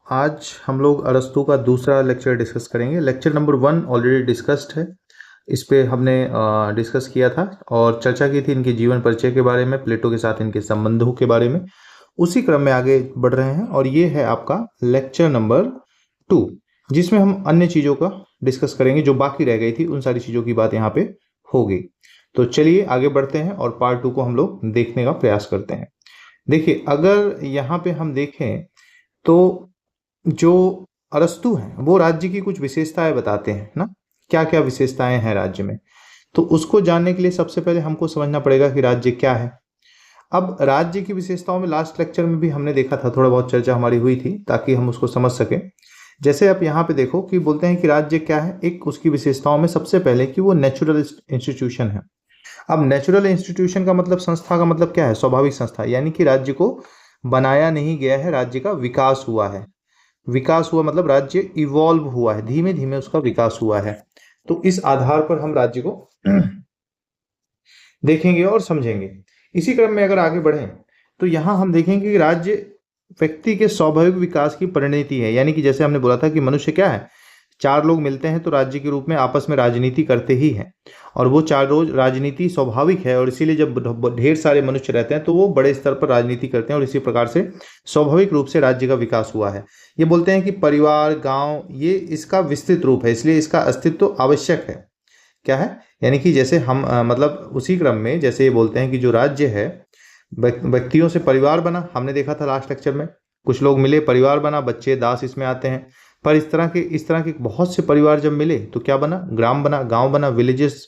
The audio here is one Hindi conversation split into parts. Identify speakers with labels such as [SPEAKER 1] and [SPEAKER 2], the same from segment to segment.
[SPEAKER 1] आज हम लोग अरस्तू का दूसरा लेक्चर डिस्कस करेंगे। लेक्चर नंबर 1 ऑलरेडी डिस्कस्ड है। इस पे हमने डिस्कस किया था और चर्चा की थी इनके जीवन परिचय के बारे में, प्लेटो के साथ इनके संबंधों के बारे में। उसी क्रम में आगे बढ़ रहे हैं और ये है आपका लेक्चर नंबर 2, जिसमें हम अन्य चीज़ों का डिस्कस करेंगे जो बाकी रह गई थी। उन सारी चीज़ों की बात यहाँ पे होगी। तो चलिए आगे बढ़ते हैं और पार्ट 2 को हम लोग देखने का प्रयास करते हैं। देखिए, अगर यहाँ पे हम देखें तो जो अरस्तु हैं वो राज्य की कुछ विशेषताएं बताते हैं ना। क्या क्या विशेषताएं हैं राज्य में, तो उसको जानने के लिए सबसे पहले हमको समझना पड़ेगा कि राज्य क्या है। अब राज्य की विशेषताओं में लास्ट लेक्चर में भी हमने देखा था, थोड़ा बहुत चर्चा हमारी हुई थी ताकि हम उसको समझ सकें। जैसे आप यहाँ पे देखो कि बोलते हैं कि राज्य क्या है। एक उसकी विशेषताओं में सबसे पहले कि वो नेचुरल इंस्टीट्यूशन है। अब नेचुरल इंस्टीट्यूशन का मतलब, संस्था का मतलब क्या है? स्वाभाविक संस्था, यानी कि राज्य को बनाया नहीं गया है, राज्य का विकास हुआ है। विकास हुआ मतलब राज्य इवॉल्व हुआ है, धीमे धीमे उसका विकास हुआ है। तो इस आधार पर हम राज्य को देखेंगे और समझेंगे। इसी क्रम में अगर आगे बढ़ें तो यहां हम देखेंगे कि राज्य व्यक्ति के स्वाभाविक विकास की परिणति है। यानी कि जैसे हमने बोला था कि मनुष्य क्या है, 4 लोग मिलते हैं तो राज्य के रूप में आपस में राजनीति करते ही हैं, और वो 4 रोज राजनीति स्वाभाविक है। और इसीलिए जब ढेर सारे मनुष्य रहते हैं तो वो बड़े स्तर पर राजनीति करते हैं, और इसी प्रकार से स्वाभाविक रूप से राज्य का विकास हुआ है। ये बोलते हैं कि परिवार, गांव, ये इसका विस्तृत रूप है, इसलिए इसका अस्तित्व आवश्यक है। क्या है? यानी कि जैसे हम मतलब उसी क्रम में जैसे ये बोलते हैं कि जो राज्य है, व्यक्तियों से परिवार बना, हमने देखा था लास्ट लेक्चर में। कुछ लोग मिले, परिवार बना, बच्चे दास इसमें आते हैं। पर इस तरह के बहुत से परिवार जब मिले तो क्या बना? ग्राम बना, गांव बना, विलेजेस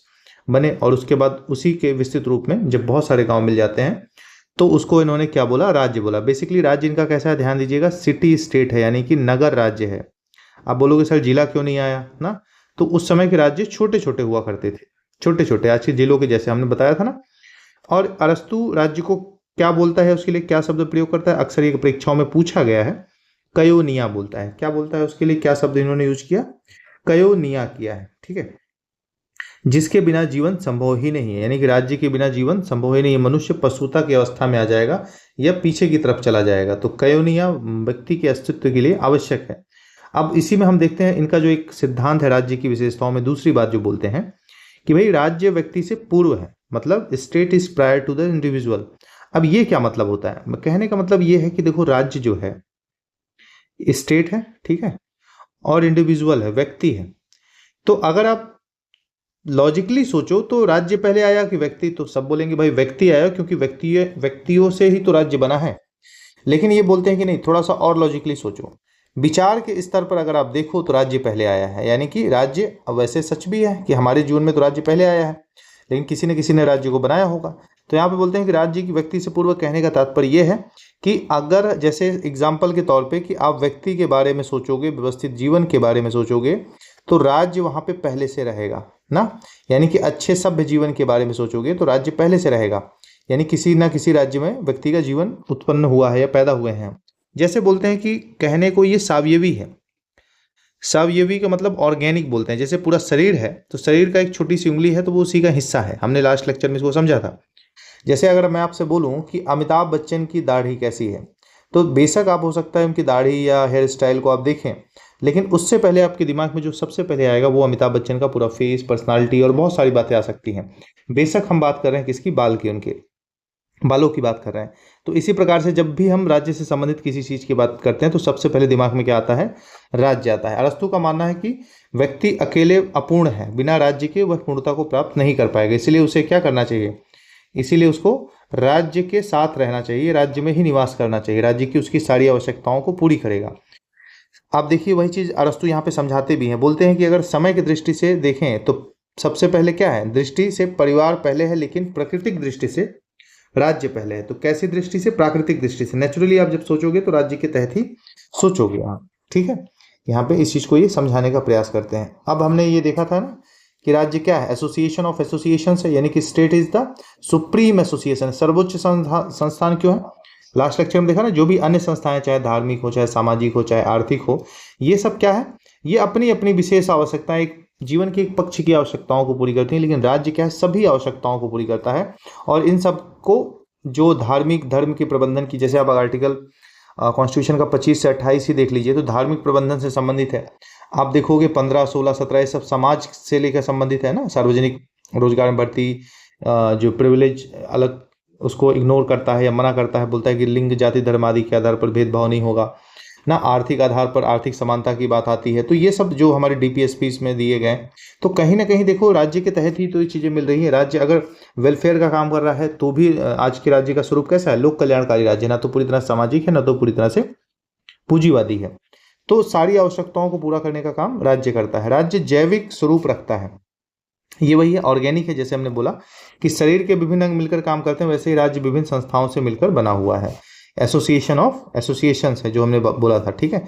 [SPEAKER 1] बने। और उसके बाद उसी के विस्तृत रूप में जब बहुत सारे गांव मिल जाते हैं तो उसको इन्होंने क्या बोला? राज्य बोला। बेसिकली राज्य इनका कैसा है, ध्यान दीजिएगा, सिटी स्टेट है, यानी कि नगर राज्य है। आप बोलोगे सर जिला क्यों नहीं आया ना? तो उस समय के राज्य छोटे छोटे हुआ करते थे, छोटे छोटे, आज के जिलों के जैसे हमने बताया था ना। और अरस्तु राज्य को क्या बोलता है, उसके लिए क्या शब्द प्रयोग करता है? अक्सर ये परीक्षाओं में पूछा गया है। कयोनिया बोलता है। क्या बोलता है उसके लिए? क्या शब्द इन्होंने यूज किया? कयोनिया किया है। ठीक है, जिसके बिना जीवन संभव ही नहीं है, यानी कि राज्य के बिना जीवन संभव ही नहीं है। मनुष्य पशुता की अवस्था में आ जाएगा या पीछे की तरफ चला जाएगा। तो कयोनिया व्यक्ति के अस्तित्व के लिए आवश्यक है। अब इसी में हम देखते हैं इनका जो एक सिद्धांत है राज्य की विशेषताओं में, दूसरी बात जो बोलते हैं कि भाई राज्य व्यक्ति से पूर्व है, मतलब state is prior to the individual. अब ये क्या मतलब होता है? कहने का मतलब ये है कि देखो, राज्य जो है स्टेट है, ठीक है, और इंडिविजुअल है, व्यक्ति है। तो अगर आप लॉजिकली सोचो तो राज्य पहले आया कि व्यक्ति? तो सब बोलेंगे भाई व्यक्ति आया, क्योंकि व्यक्तियों से ही तो राज्य बना है। लेकिन ये बोलते हैं कि नहीं, थोड़ा सा और लॉजिकली सोचो। विचार के स्तर पर अगर आप देखो तो राज्य पहले आया है। यानी कि राज्य, वैसे सच भी है कि हमारे जीवन में तो राज्य पहले आया है, लेकिन किसी ने राज्य को बनाया होगा। तो यहाँ पे बोलते हैं कि राज्य की व्यक्ति से पूर्व, कहने का तात्पर्य यह है कि अगर जैसे एग्जाम्पल के तौर पे कि आप व्यक्ति के बारे में सोचोगे, व्यवस्थित जीवन के बारे में सोचोगे, तो राज्य वहाँ पे पहले से रहेगा ना। यानी कि अच्छे सभ्य जीवन के बारे में सोचोगे तो राज्य पहले से रहेगा। यानी किसी ना किसी राज्य में व्यक्ति का जीवन उत्पन्न हुआ है या पैदा हुए हैं। जैसे बोलते हैं कि कहने को ये सावयवी है। सावयवी का मतलब ऑर्गेनिक बोलते हैं। जैसे पूरा शरीर है तो शरीर का एक छोटी सी उंगली है तो वो उसी का हिस्सा है। हमने लास्ट लेक्चर में इसको समझा था। जैसे अगर मैं आपसे बोलूं कि अमिताभ बच्चन की दाढ़ी कैसी है, तो बेशक आप, हो सकता है उनकी दाढ़ी या हेयर स्टाइल को आप देखें, लेकिन उससे पहले आपके दिमाग में जो सबसे पहले आएगा वो अमिताभ बच्चन का पूरा फेस, पर्सनालिटी और बहुत सारी बातें आ सकती हैं। बेशक हम बात कर रहे हैं किसकी? बाल की, उनके बालों की बात कर रहे हैं। तो इसी प्रकार से जब भी हम राज्य से संबंधित किसी चीज की बात करते हैं तो सबसे पहले दिमाग में क्या आता है? राज्य आता है। अरस्तु का मानना है कि व्यक्ति अकेले अपूर्ण है, बिना राज्य के वह पूर्णता को प्राप्त नहीं कर पाएगा। इसीलिए उसे क्या करना चाहिए? इसीलिए उसको राज्य के साथ रहना चाहिए, राज्य में ही निवास करना चाहिए। राज्य की उसकी सारी आवश्यकताओं को पूरी करेगा। आप देखिए वही चीज अरस्तु यहाँ पे समझाते भी हैं। बोलते हैं कि अगर समय की दृष्टि से देखें तो सबसे पहले क्या है? दृष्टि से परिवार पहले है, लेकिन प्राकृतिक दृष्टि से राज्य पहले है। तो कैसी दृष्टि से? प्राकृतिक दृष्टि से। नेचुरली आप जब सोचोगे तो राज्य के तहत ही सोचोगे आप। ठीक है, यहाँ पे इस चीज को ये समझाने का प्रयास करते हैं। अब हमने ये देखा था ना कि राज्य क्या है? एसोसिएशन ऑफ एसोसिएशन है, यानी कि state is the supreme association, सर्वोच्च संस्थान क्यों है? लास्ट लेक्चर में देखा ना, जो भी अन्य संस्थाएं, चाहे धार्मिक हो, चाहे सामाजिक हो, चाहे आर्थिक हो, ये सब क्या है? ये अपनी अपनी विशेष आवश्यकताएं, एक जीवन के एक पक्ष की आवश्यकताओं को पूरी करती हैं। लेकिन राज्य क्या है? सभी आवश्यकताओं को पूरी करता है। और इन सब को जो धार्मिक धर्म के प्रबंधन की, जैसे आप आर्टिकल कॉन्स्टिट्यूशन का 25 से 28 ही देख लीजिए तो धार्मिक प्रबंधन से संबंधित है। आप देखोगे 15, 16, 17 ये सब समाज से लेकर संबंधित है ना। सार्वजनिक रोजगार में भर्ती, जो प्रिविलेज अलग उसको इग्नोर करता है या मना करता है, बोलता है कि लिंग, जाति, धर्म आदि के आधार पर भेदभाव नहीं होगा ना। आर्थिक आधार पर आर्थिक समानता की बात आती है। तो ये सब जो हमारे डीपीएसपी में दिए गए, तो कहीं ना कहीं देखो राज्य के तहत ही तो ये चीज़ें मिल रही है। राज्य अगर वेलफेयर का काम कर रहा है तो भी आज के राज्य का स्वरूप कैसा है? लोक कल्याणकारी राज्य, ना तो पूरी तरह सामाजिक है ना तो पूरी तरह से पूंजीवादी है। तो सारी आवश्यकताओं को पूरा करने का काम राज्य करता है। राज्य जैविक स्वरूप रखता है, ये वही है, ऑर्गेनिक है। जैसे हमने बोला कि शरीर के विभिन्न अंग मिलकर काम करते हैं, वैसे ही राज्य विभिन्न संस्थाओं से मिलकर बना हुआ है। एसोसिएशन ऑफ एसोसिएशंस है जो हमने बोला था, ठीक है।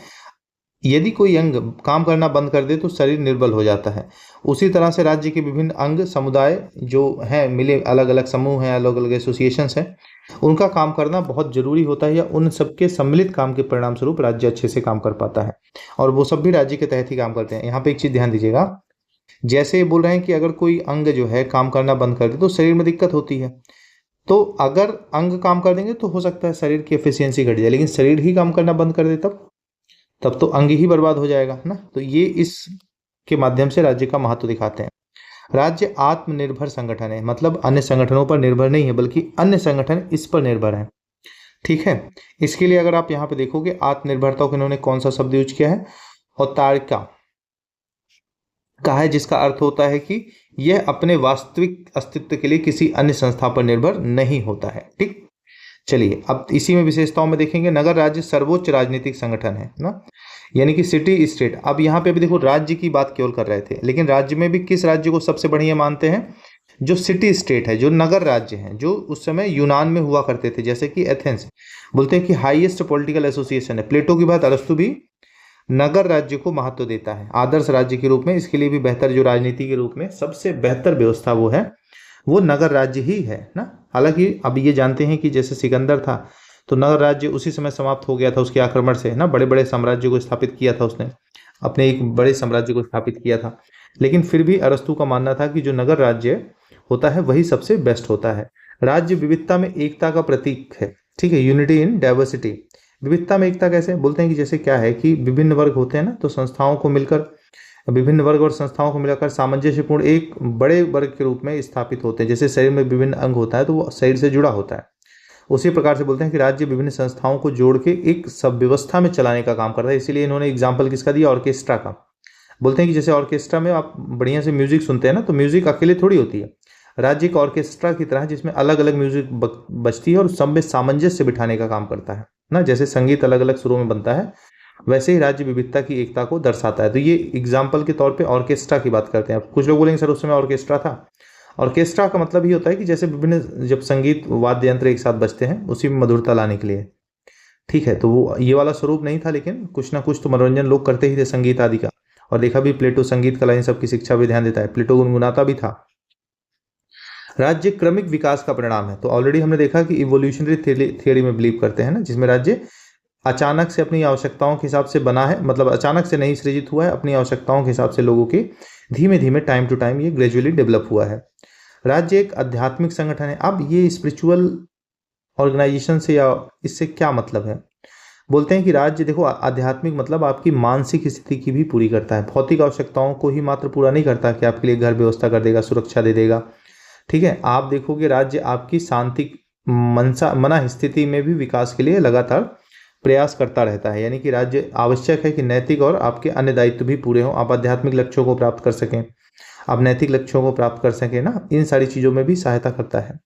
[SPEAKER 1] यदि कोई अंग काम करना बंद कर दे तो शरीर निर्बल हो जाता है। उसी तरह से राज्य के विभिन्न अंग समुदाय जो हैं, मिले अलग अलग समूह हैं, अलग अलग एसोसिएशंस हैं, उनका काम करना बहुत जरूरी होता है, या उन सबके सम्मिलित काम के परिणाम स्वरूप राज्य अच्छे से काम कर पाता है। और वो सब भी राज्य के तहत ही काम करते हैं। यहाँ पे एक चीज ध्यान दीजिएगा, जैसे ये बोल रहे हैं कि अगर कोई अंग जो है काम करना बंद कर दे तो शरीर में दिक्कत होती है। तो अगर अंग काम कर देंगे तो हो सकता है शरीर की एफिशिएंसी घट जाए, लेकिन शरीर ही काम करना बंद कर दे तब तो अंग ही बर्बाद हो जाएगा ना। तो ये इस के माध्यम से राज्य का महत्व दिखाते हैं। राज्य आत्मनिर्भर संगठन है, मतलब अन्य संगठनों पर निर्भर नहीं है, बल्कि अन्य संगठन इस पर निर्भर है, ठीक है। इसके लिए अगर आप यहाँ पे देखोगे आत्मनिर्भरता को इन्होंने कौन सा शब्द यूज किया है? औतारिका का है, जिसका अर्थ होता है कि यह अपने वास्तविक अस्तित्व के लिए किसी अन्य संस्था पर निर्भर नहीं होता है, ठीक। चलिए अब इसी में विशेषताओं में देखेंगे। नगर राज्य सर्वोच्च राजनीतिक संगठन है ना, यानी कि सिटी स्टेट। अब यहाँ पे भी देखो राज्य की बात केवल कर रहे थे, लेकिन राज्य में भी किस राज्य को सबसे बढ़िया मानते हैं? जो सिटी स्टेट है, जो नगर राज्य हैं, जो उस समय यूनान में हुआ करते थे, जैसे कि एथेंस। बोलते हैं कि हाईएस्ट पॉलिटिकल एसोसिएशन है। प्लेटो की बात अरस्तु भी नगर राज्य को महत्व देता है आदर्श राज्य के रूप में। इसके लिए भी बेहतर, जो राजनीति के रूप में सबसे बेहतर व्यवस्था वो नगर राज्य ही है ना। हालांकि अब ये जानते हैं कि जैसे सिकंदर था तो नगर राज्य उसी समय समाप्त हो गया था उसके आक्रमण से ना। बड़े बड़े साम्राज्य को स्थापित किया था उसने, अपने एक बड़े साम्राज्य को स्थापित किया था। लेकिन फिर भी अरस्तु का मानना था कि जो नगर राज्य होता है वही सबसे बेस्ट होता है। राज्य विविधता में एकता का प्रतीक है, ठीक है। Unity in diversity. विविधता में एकता कैसे? बोलते हैं कि जैसे क्या है कि विभिन्न वर्ग होते हैं ना, तो संस्थाओं को मिलकर, विभिन्न वर्ग और संस्थाओं को मिलाकर सामंजस्यपूर्ण एक बड़े वर्ग के रूप में स्थापित होते हैं। जैसे शरीर में विभिन्न अंग होता है तो वो शरीर से जुड़ा होता है, उसी प्रकार से बोलते हैं कि राज्य विभिन्न संस्थाओं को जोड़ के एक सब व्यवस्था में चलाने का काम करता है। इसीलिए इन्होंने एग्जाम्पल किसका दिया? ऑर्केस्ट्रा का। बोलते हैं कि जैसे ऑर्केस्ट्रा में आप बढ़िया से म्यूजिक सुनते हैं ना, तो म्यूजिक अकेले थोड़ी होती है। राज्य एक ऑर्केस्ट्रा की तरह जिसमें अलग अलग म्यूजिक बजती है और सब में सामंजस्य बिठाने का काम करता है ना। जैसे संगीत अलग अलग सुरों में बनता है, वैसे ही राज्य विविधता की एकता को दर्शाता है। तो ये एग्जाम्पल के तौर पे ऑर्केस्ट्रा की बात करते हैं। कुछ लोग बोलेंगे सर उस समय ऑर्केस्ट्रा था। ऑर्केस्ट्रा का मतलब ये होता है कि जैसे विभिन्न जब संगीत वाद्य यंत्र एक साथ बजते हैं उसी में मधुरता लाने के लिए, ठीक है। तो वो ये वाला स्वरूप नहीं था, लेकिन कुछ ना कुछ तो मनोरंजन लोग करते ही थे संगीत आदि का। और देखा भी प्लेटो संगीत कला इन सब की शिक्षा भी ध्यान देता है, प्लेटो गुनगुनाता भी था। राज्य क्रमिक विकास का परिणाम है। तो ऑलरेडी हमने देखा कि इवोल्यूशनरी थियरी में बिलीव करते हैं ना, जिसमें राज्य अचानक से अपनी आवश्यकताओं के हिसाब से बना है, मतलब अचानक से नहीं सृजित हुआ है, अपनी आवश्यकताओं के हिसाब से लोगों के धीमे धीमे टाइम टू टाइम ये ग्रेजुअली डेवलप हुआ है। राज्य एक आध्यात्मिक संगठन है। अब ये स्पिरिचुअल ऑर्गेनाइजेशन से या इससे क्या मतलब है? बोलते हैं कि राज्य देखो आध्यात्मिक मतलब आपकी मानसिक स्थिति की भी पूरी करता है। भौतिक आवश्यकताओं को ही मात्र पूरा नहीं करता कि आपके लिए घर व्यवस्था कर देगा, सुरक्षा दे देगा, ठीक है। आप देखोगे राज्य आपकी शांति मना स्थिति में भी विकास के लिए लगातार प्रयास करता रहता है। यानी कि राज्य आवश्यक है कि नैतिक और आपके अन्य दायित्व भी पूरे हों, आप आध्यात्मिक लक्ष्यों को प्राप्त कर सकें, आप नैतिक लक्ष्यों को प्राप्त कर सकें ना। इन सारी चीज़ों में भी सहायता करता है।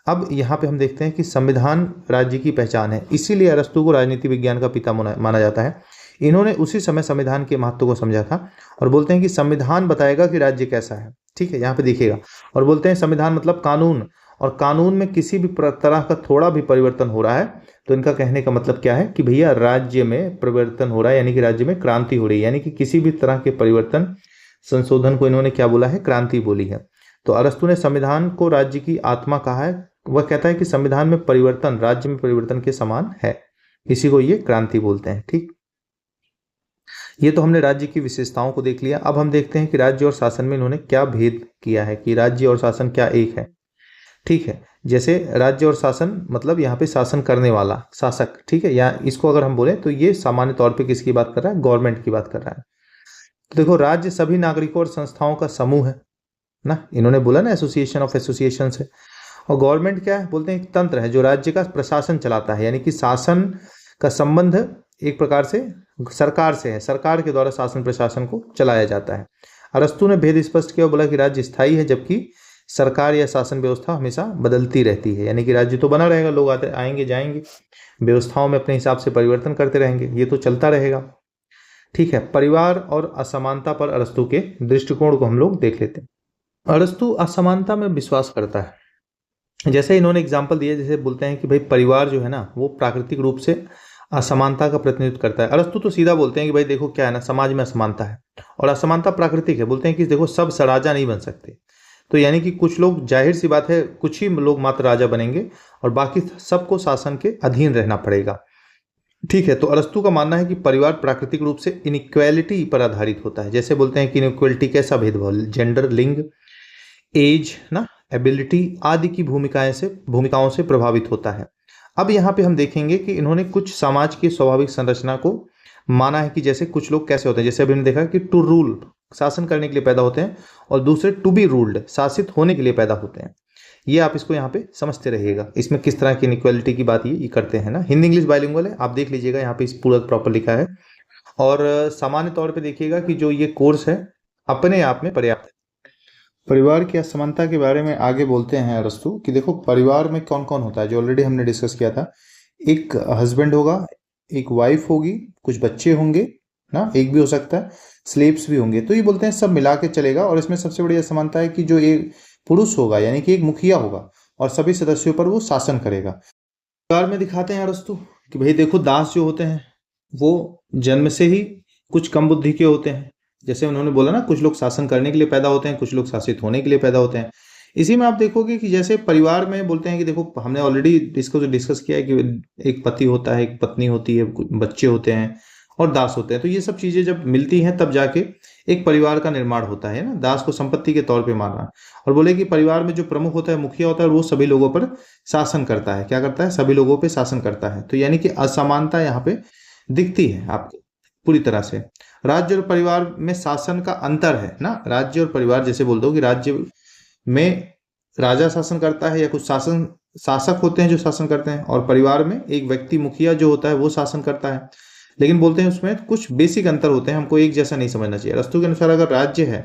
[SPEAKER 1] अब यहाँ पे हम देखते हैं कि संविधान राज्य की पहचान है। इसीलिए अरस्तु को राजनीति विज्ञान का पिता माना जाता है। इन्होंने उसी समय संविधान के महत्व को समझा था और बोलते हैं कि संविधान बताएगा कि राज्य कैसा है, ठीक है। यहाँ पे देखिएगा, और बोलते हैं संविधान मतलब कानून, और कानून में किसी भी तरह का थोड़ा भी परिवर्तन हो रहा है तो इनका कहने का मतलब क्या है कि भैया राज्य में परिवर्तन हो रहा है, यानी कि राज्य में क्रांति हो रही है। यानी कि किसी भी तरह के परिवर्तन, संशोधन को इन्होंने क्या बोला है? क्रांति बोली है। तो अरस्तु ने संविधान को राज्य की आत्मा कहा है। वह कहता है कि संविधान में परिवर्तन राज्य में परिवर्तन के समान है, इसी को ये क्रांति बोलते हैं, ठीक। ये तो हमने राज्य की विशेषताओं को देख लिया। अब हम देखते हैं कि राज्य और शासन में इन्होंने क्या भेद किया है, कि राज्य और शासन क्या एक है, ठीक है। जैसे राज्य और शासन मतलब यहाँ पे शासन करने वाला शासक, ठीक है, या इसको अगर हम बोले तो ये सामान्य तौर पे किसकी बात कर रहा है, गवर्नमेंट की बात कर रहा है। तो देखो राज्य सभी नागरिकों और संस्थाओं का समूह है ना, इन्होंने बोला ना एसोसिएशन ऑफ एसोसिएशन है। और गवर्नमेंट क्या है, बोलते हैं एक तंत्र है जो राज्य का प्रशासन चलाता है, यानी कि शासन का संबंध एक प्रकार से सरकार से है, सरकार के द्वारा शासन प्रशासन को चलाया जाता है। अरस्तु ने भेद स्पष्ट किया और बोला कि राज्य स्थायी है जबकि सरकार या शासन व्यवस्था हमेशा बदलती रहती है, यानी कि राज्य तो बना रहेगा, लोग आते आएंगे जाएंगे, व्यवस्थाओं में अपने हिसाब से परिवर्तन करते रहेंगे, ये तो चलता रहेगा। ठीक है, परिवार और असमानता पर अरस्तु के दृष्टिकोण को हम लोग देख लेते हैं। अरस्तु असमानता में विश्वास करता है। जैसे इन्होंने एग्जाम्पल दिया, जैसे बोलते हैं कि भाई परिवार जो है ना वो प्राकृतिक रूप से असमानता का प्रतिनिधित्व करता है। अरस्तु तो सीधा बोलते हैं कि भाई देखो क्या है ना, समाज में असमानता है और असमानता प्राकृतिक है। बोलते हैं कि देखो सब राजा नहीं बन सकते, तो यानी कि कुछ लोग, जाहिर सी बात है, कुछ ही लोग मात्र राजा बनेंगे और बाकी सबको शासन के अधीन रहना पड़ेगा। ठीक है, तो अरस्तु का मानना है कि परिवार प्राकृतिक रूप से इनइक्वालिटी पर आधारित होता है। जैसे बोलते हैं कि इनइक्वालिटी कैसा भेदभाव, जेंडर, लिंग, एज ना, एबिलिटी आदि की भूमिकाओं से प्रभावित होता है। अब यहाँ पे हम देखेंगे कि इन्होंने कुछ समाज की स्वाभाविक संरचना को माना है कि जैसे कुछ लोग कैसे होते हैं, जैसे अभी हमने देखा कि टू रूल शासन करने के लिए पैदा होते हैं और दूसरे टू बी रूल्ड शासित होने के लिए पैदा होते हैं। ये आप इसको यहाँ पे समझते रहिएगा, इसमें किस तरह की इनइक्वालिटी की बात ये करते हैं ना। हिंदी इंग्लिश बाइलिंगुअल है, आप देख लीजिएगा, यहाँ पे इस पूरा प्रॉपर लिखा है। और सामान्य तौर पे देखिएगा कि जो ये कोर्स है अपने आप में पर्याप्त है। परिवार की असमानता के बारे में आगे बोलते हैं अरस्तु कि देखो परिवार में कौन कौन होता है, जो ऑलरेडी हमने डिस्कस किया था। एक हस्बैंड होगा, एक वाइफ होगी, कुछ बच्चे होंगे ना, एक भी हो सकता है, स्लेव्स भी होंगे। तो ये बोलते हैं सब मिला के चलेगा। और इसमें सबसे बड़ी असमानता है कि जो एक पुरुष होगा यानी कि एक मुखिया होगा और सभी सदस्यों पर वो शासन करेगा। परिवार में दिखाते हैं अरस्तु कि भाई देखो दास जो होते हैं वो जन्म से ही कुछ कम बुद्धि के होते हैं। जैसे उन्होंने बोला ना, कुछ लोग शासन करने के लिए पैदा होते हैं, कुछ लोग शासित होने के लिए पैदा होते हैं। इसी में आप देखोगे कि जैसे परिवार में बोलते हैं कि देखो हमने ऑलरेडी इसको डिस्कस किया है कि एक पति होता है, एक पत्नी होती है, बच्चे होते हैं और दास होते हैं। तो ये सब चीजें जब मिलती हैं तब जाके एक परिवार का निर्माण होता है ना। दास को संपत्ति के तौर पे माना और बोले कि परिवार में जो प्रमुख होता है, मुखिया होता है, वो सभी लोगों पर शासन करता है। क्या करता है? सभी लोगों पे शासन करता है। तो यानी कि असमानता यहाँ पे दिखती है आपको पूरी तरह से। राज्य और परिवार में शासन का अंतर है ना। राज्य और परिवार, जैसे बोल दो कि राज्य में राजा शासन करता है या कुछ शासक होते हैं जो शासन करते हैं, और परिवार में एक व्यक्ति मुखिया जो होता है वो शासन करता है। लेकिन बोलते हैं उसमें कुछ बेसिक अंतर होते हैं, हमको एक जैसा नहीं समझना चाहिए। अरस्तु के अनुसार अगर राज्य है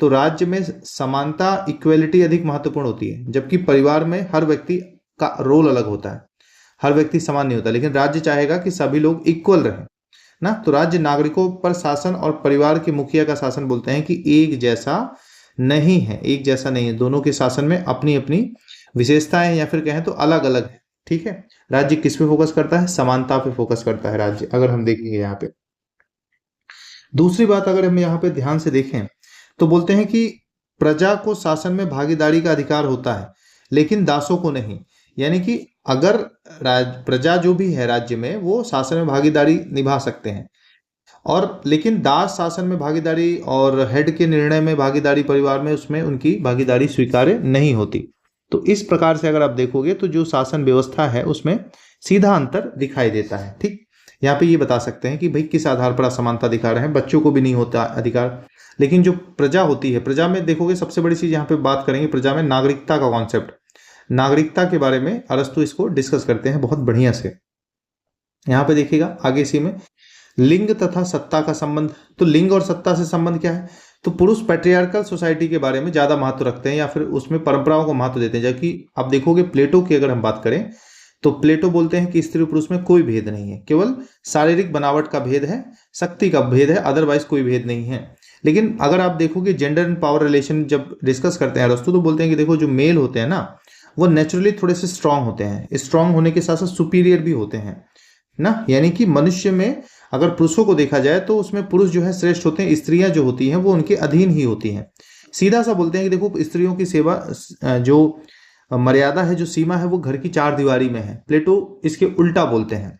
[SPEAKER 1] तो राज्य में समानता, इक्वलिटी अधिक महत्वपूर्ण होती है, जबकि परिवार में हर व्यक्ति का रोल अलग होता है, हर व्यक्ति समान नहीं होता। लेकिन राज्य चाहेगा कि सभी लोग इक्वल रहें ना। तो राज्य नागरिकों पर शासन और परिवार के मुखिया का शासन बोलते हैं कि एक जैसा नहीं है, एक जैसा नहीं है। दोनों के शासन में अपनी अपनी विशेषताएं या फिर कहें तो अलग अलग है। ठीक है, राज्य किस पे फोकस करता है? समानता पे फोकस करता है राज्य, अगर हम देखेंगे यहाँ पे। दूसरी बात अगर हम यहाँ पे ध्यान से देखें तो बोलते हैं कि प्रजा को शासन में भागीदारी का अधिकार होता है लेकिन दासों को नहीं। यानी कि अगर प्रजा जो भी है राज्य में वो शासन में भागीदारी निभा सकते हैं, और लेकिन दास शासन में भागीदारी और हेड के निर्णय में भागीदारी परिवार में, उसमें उनकी भागीदारी स्वीकार्य नहीं होती। तो इस प्रकार से अगर आप देखोगे तो जो शासन व्यवस्था है उसमें सीधा अंतर दिखाई देता है। ठीक, यहाँ पे ये बता सकते हैं कि भाई किस आधार पर असमानता दिखा रहे हैं। बच्चों को भी नहीं होता अधिकार, लेकिन जो प्रजा होती है, प्रजा में देखोगे सबसे बड़ी चीज यहाँ पे बात करेंगे प्रजा में नागरिकता का कॉन्सेप्ट। नागरिकता के बारे में अरस्तु इसको डिस्कस करते हैं बहुत बढ़िया से। यहाँ पे देखिएगा आगे इसी में लिंग तथा सत्ता का संबंध। तो लिंग और सत्ता से संबंध क्या है? तो पुरुष पैट्रियार्कल सोसाइटी के बारे में ज्यादा महत्व रखते हैं या फिर उसमें परंपराओं को महत्व देते हैं। जबकि आप देखोगे प्लेटो की अगर हम बात करें तो प्लेटो बोलते हैं कि स्त्री पुरुष में कोई भेद नहीं है, केवल शारीरिक बनावट का भेद है, शक्ति का भेद है, अदरवाइज कोई भेद नहीं है। लेकिन अगर आप देखोगे जेंडर एंड पावर रिलेशन जब डिस्कस करते हैं अरस्तु, तो बोलते हैं कि देखो जो मेल होते हैं ना वो नेचुरली थोड़े से स्ट्रांग होते हैं, स्ट्रांग होने के साथ साथ सुपीरियर भी होते हैं ना। यानी कि मनुष्य में अगर पुरुषों को देखा जाए तो उसमें पुरुष जो है श्रेष्ठ होते हैं, स्त्रियां जो होती हैं वो उनके अधीन ही होती हैं। सीधा सा बोलते हैं कि देखो स्त्रियों की सेवा जो मर्यादा है, जो सीमा है, वो घर की चार दीवारी में है। प्लेटो इसके उल्टा बोलते हैं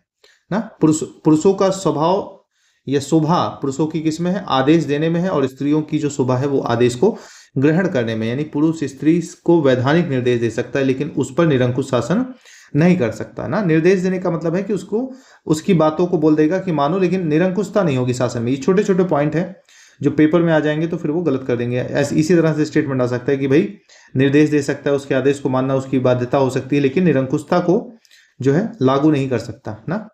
[SPEAKER 1] ना। पुरुषों का स्वभाव या शोभा पुरुषों की किस में है? आदेश देने में है, और स्त्रियों की जो शोभा है वो आदेश को ग्रहण करने में, यानी पुरुष स्त्री को वैधानिक निर्देश दे सकता है लेकिन उस पर निरंकुश शासन नहीं कर सकता ना। निर्देश देने का मतलब है कि उसको उसकी बातों को बोल देगा कि मानो, लेकिन निरंकुशता नहीं होगी शासन में। ये छोटे छोटे पॉइंट हैं जो पेपर में आ जाएंगे तो फिर वो गलत कर देंगे। इसी तरह से स्टेटमेंट आ सकता है कि भाई निर्देश दे सकता है, उसके आदेश को मानना उसकी बाध्यता हो सकती है, लेकिन निरंकुशता को जो है लागू नहीं कर सकता ना।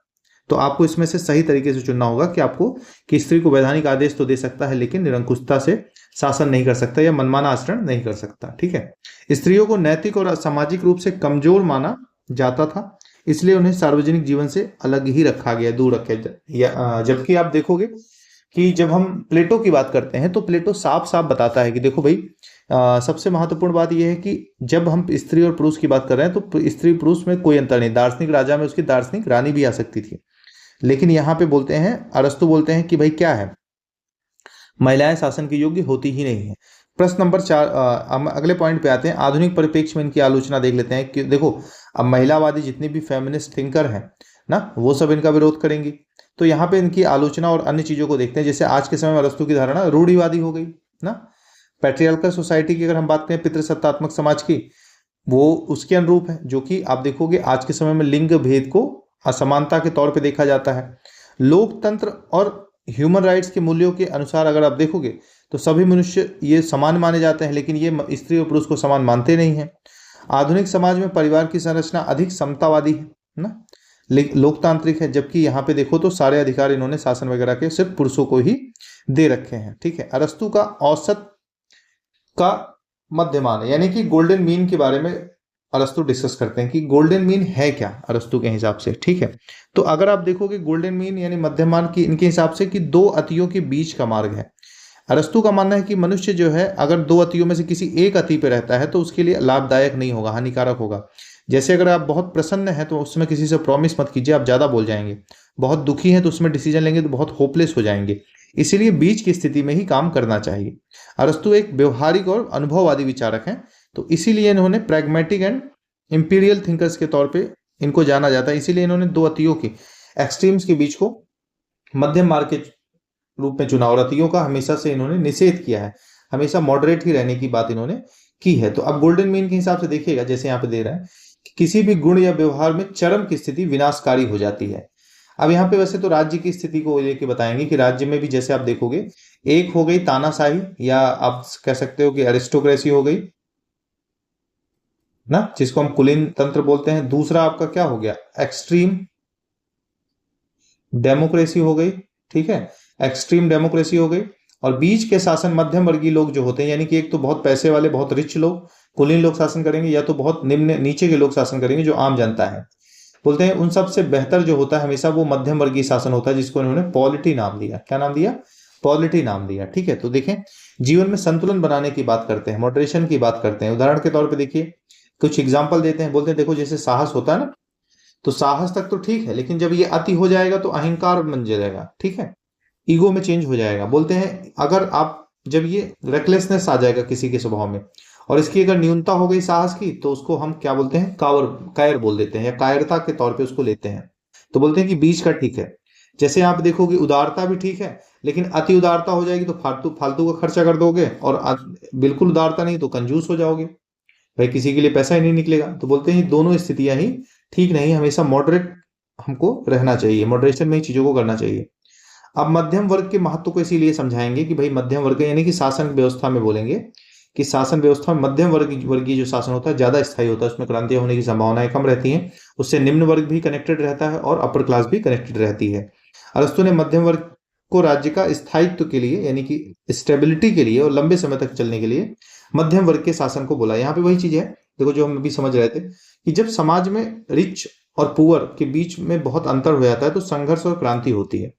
[SPEAKER 1] तो आपको इसमें से सही तरीके से चुनना होगा कि आपको कि स्त्री को वैधानिक आदेश तो दे सकता है लेकिन निरंकुशता से शासन नहीं कर सकता या मनमाना आचरण नहीं कर सकता। ठीक है। स्त्रियों को नैतिक और सामाजिक रूप से कमजोर माना जाता था, इसलिए उन्हें सार्वजनिक जीवन से अलग ही रखा गया, दूर रखा। जबकि आप देखोगे कि जब हम प्लेटो की बात करते हैं तो प्लेटो साफ साफ बताता है कि देखो भाई, सबसे महत्वपूर्ण बात यह है कि जब हम स्त्री और पुरुष की बात कर रहे हैं तो स्त्री पुरुष में कोई अंतर नहीं। दार्शनिक राजा में उसकी दार्शनिक रानी भी आ सकती थी, लेकिन यहाँ पे बोलते हैं, अरस्तु बोलते हैं कि भाई क्या है, महिलाएं शासन के योग्य होती ही नहीं है। प्रश्न नंबर 4, हम अगले पॉइंट पे आते हैं। आधुनिक परिप्रेक्ष्य में इनकी आलोचना देख लेते हैं कि देखो अब महिलावादी जितनी भी फेमिनिस्ट थिंकर हैं ना, वो सब इनका विरोध करेंगी। तो यहाँ पे इनकी आलोचना और अन्य चीजों को देखते हैं। जैसे आज के समय में अरस्तु की धारणा रूढ़िवादी हो गई ना। पैट्रियार्कल सोसाइटी की अगर हम बात करें, पितृसत्तात्मक समाज की, वो उसके अनुरूप है, जो कि आप देखोगे आज के समय में लिंग भेद को असमानता के तौर पे देखा जाता है। लोकतंत्र और ह्यूमन राइट्स के मूल्यों के अनुसार अगर आप देखोगे तो सभी मनुष्य ये समान माने जाते हैं, लेकिन ये स्त्री और पुरुष को समान मानते नहीं हैं। आधुनिक समाज में परिवार की संरचना अधिक समतावादी है ना, लोकतांत्रिक है, जबकि यहाँ पे देखो तो सारे अधिकार इन्होंने शासन वगैरह के सिर्फ पुरुषों को ही दे रखे हैं। ठीक है। अरस्तु का औसत का मध्यमान है, यानी कि गोल्डन मीन के बारे में अरस्तु डिस्कस करते हैं कि गोल्डन मीन है क्या अरस्तु के हिसाब से। ठीक है। तो अगर आप देखोगे गोल्डन मीन यानी मध्यमान की इनके हिसाब से कि दो अतियों के बीच का मार्ग है। अरस्तु का मानना है कि मनुष्य जो है अगर दो अतियों में से किसी एक अति पे रहता है तो उसके लिए लाभदायक नहीं होगा, हानिकारक होगा। जैसे अगर आप बहुत प्रसन्न हैं तो उसमें किसी से प्रॉमिस मत कीजिए, आप ज्यादा बोल जाएंगे। बहुत दुखी हैं तो उसमें डिसीजन लेंगे तो बहुत होपलेस हो जाएंगे। इसीलिए बीच की स्थिति में ही काम करना चाहिए। अरस्तु एक व्यवहारिक और अनुभववादी विचारक हैं, तो इसीलिए इन्होंने प्रैग्मेटिक एंड इंपीरियल थिंकर्स के तौर पे इनको जाना जाता है। इसीलिए इन्होंने दो अतियों की एक्सट्रीम्स के बीच को मध्यम मार्ग के रूप में चुना और अतियों का हमेशा से इन्होंने निषेध किया है। हमेशा मॉडरेट ही रहने की बात इन्होंने की है। तो अब गोल्डन मीन के हिसाब से देखिएगा, जैसे यहाँ पे दे रहा है कि किसी भी गुण या व्यवहार में चरम की स्थिति विनाशकारी हो जाती है। अब यहाँ पे वैसे तो राज्य की स्थिति को लेके बताएंगे कि राज्य में भी जैसे आप देखोगे, एक हो गई तानाशाही या आप कह सकते हो कि एरिस्टोक्रेसी हो गई ना, जिसको हम कुलीन तंत्र बोलते हैं। दूसरा आपका क्या हो गया, एक्सट्रीम डेमोक्रेसी हो गई। ठीक है, एक्सट्रीम डेमोक्रेसी हो गई। और बीच के शासन मध्यम वर्गीय लोग जो होते हैं, यानी कि एक तो बहुत पैसे वाले बहुत रिच लोग कुलीन लोग शासन करेंगे, या तो बहुत निम्न नीचे के लोग शासन करेंगे जो आम जनता है। बोलते हैं उन सबसे बेहतर जो होता है हमेशा वो मध्यम वर्गीय शासन होता है, जिसको इन्होंने पॉलिटी नाम दिया। क्या नाम दिया, पॉलिटी नाम दिया। ठीक है। तो देखें, जीवन में संतुलन बनाने की बात करते हैं, मॉडरेशन की बात करते हैं। उदाहरण के तौर पे देखिए, कुछ एग्जांपल देते हैं। बोलते हैं देखो जैसे साहस होता है ना, तो साहस तक तो ठीक है, लेकिन जब ये अति हो जाएगा तो अहंकार बन जाएगा। ठीक है, ईगो में चेंज हो जाएगा। बोलते हैं अगर आप जब ये रेकलेसनेस आ जाएगा किसी के स्वभाव में, और इसकी अगर न्यूनता हो गई साहस की, तो उसको हम क्या बोलते हैं, कायर बोल देते हैं, या कायरता के तौर पे उसको लेते हैं। तो बोलते हैं कि बीच का ठीक है। जैसे आप देखोगे उदारता भी ठीक है, लेकिन अति उदारता हो जाएगी तो फालतू का खर्चा कर दोगे, और बिल्कुल उदारता नहीं तो कंजूस हो जाओगे, भाई किसी के लिए पैसा ही नहीं निकलेगा। तो बोलते हैं दोनों स्थितियां ही ठीक नहीं, हमेशा मॉडरेट हमको रहना चाहिए, मॉडरेशन में ही चीजों को करना चाहिए। अब मध्यम वर्ग के महत्व को इसीलिए समझाएंगे कि भाई मध्यम वर्ग यानी कि शासन व्यवस्था में बोलेंगे कि शासन व्यवस्था में मध्यम वर्गीय जो शासन होता है ज्यादा स्थायी होता है, उसमें क्रांतियां होने की संभावनाएं कम रहती हैं। उससे निम्न वर्ग भी कनेक्टेड रहता है और अपर क्लास भी कनेक्टेड रहती है। अरस्तु ने मध्यम वर्ग को राज्य का स्थायित्व के लिए, यानी कि स्टेबिलिटी के लिए और लंबे समय तक चलने के लिए मध्यम वर्ग के शासन को बोला। यहाँ पे वही चीज है, देखो जो हम अभी समझ रहे थे कि जब समाज में रिच और पुअर के बीच में बहुत अंतर हो जाता है तो संघर्ष और क्रांति होती है।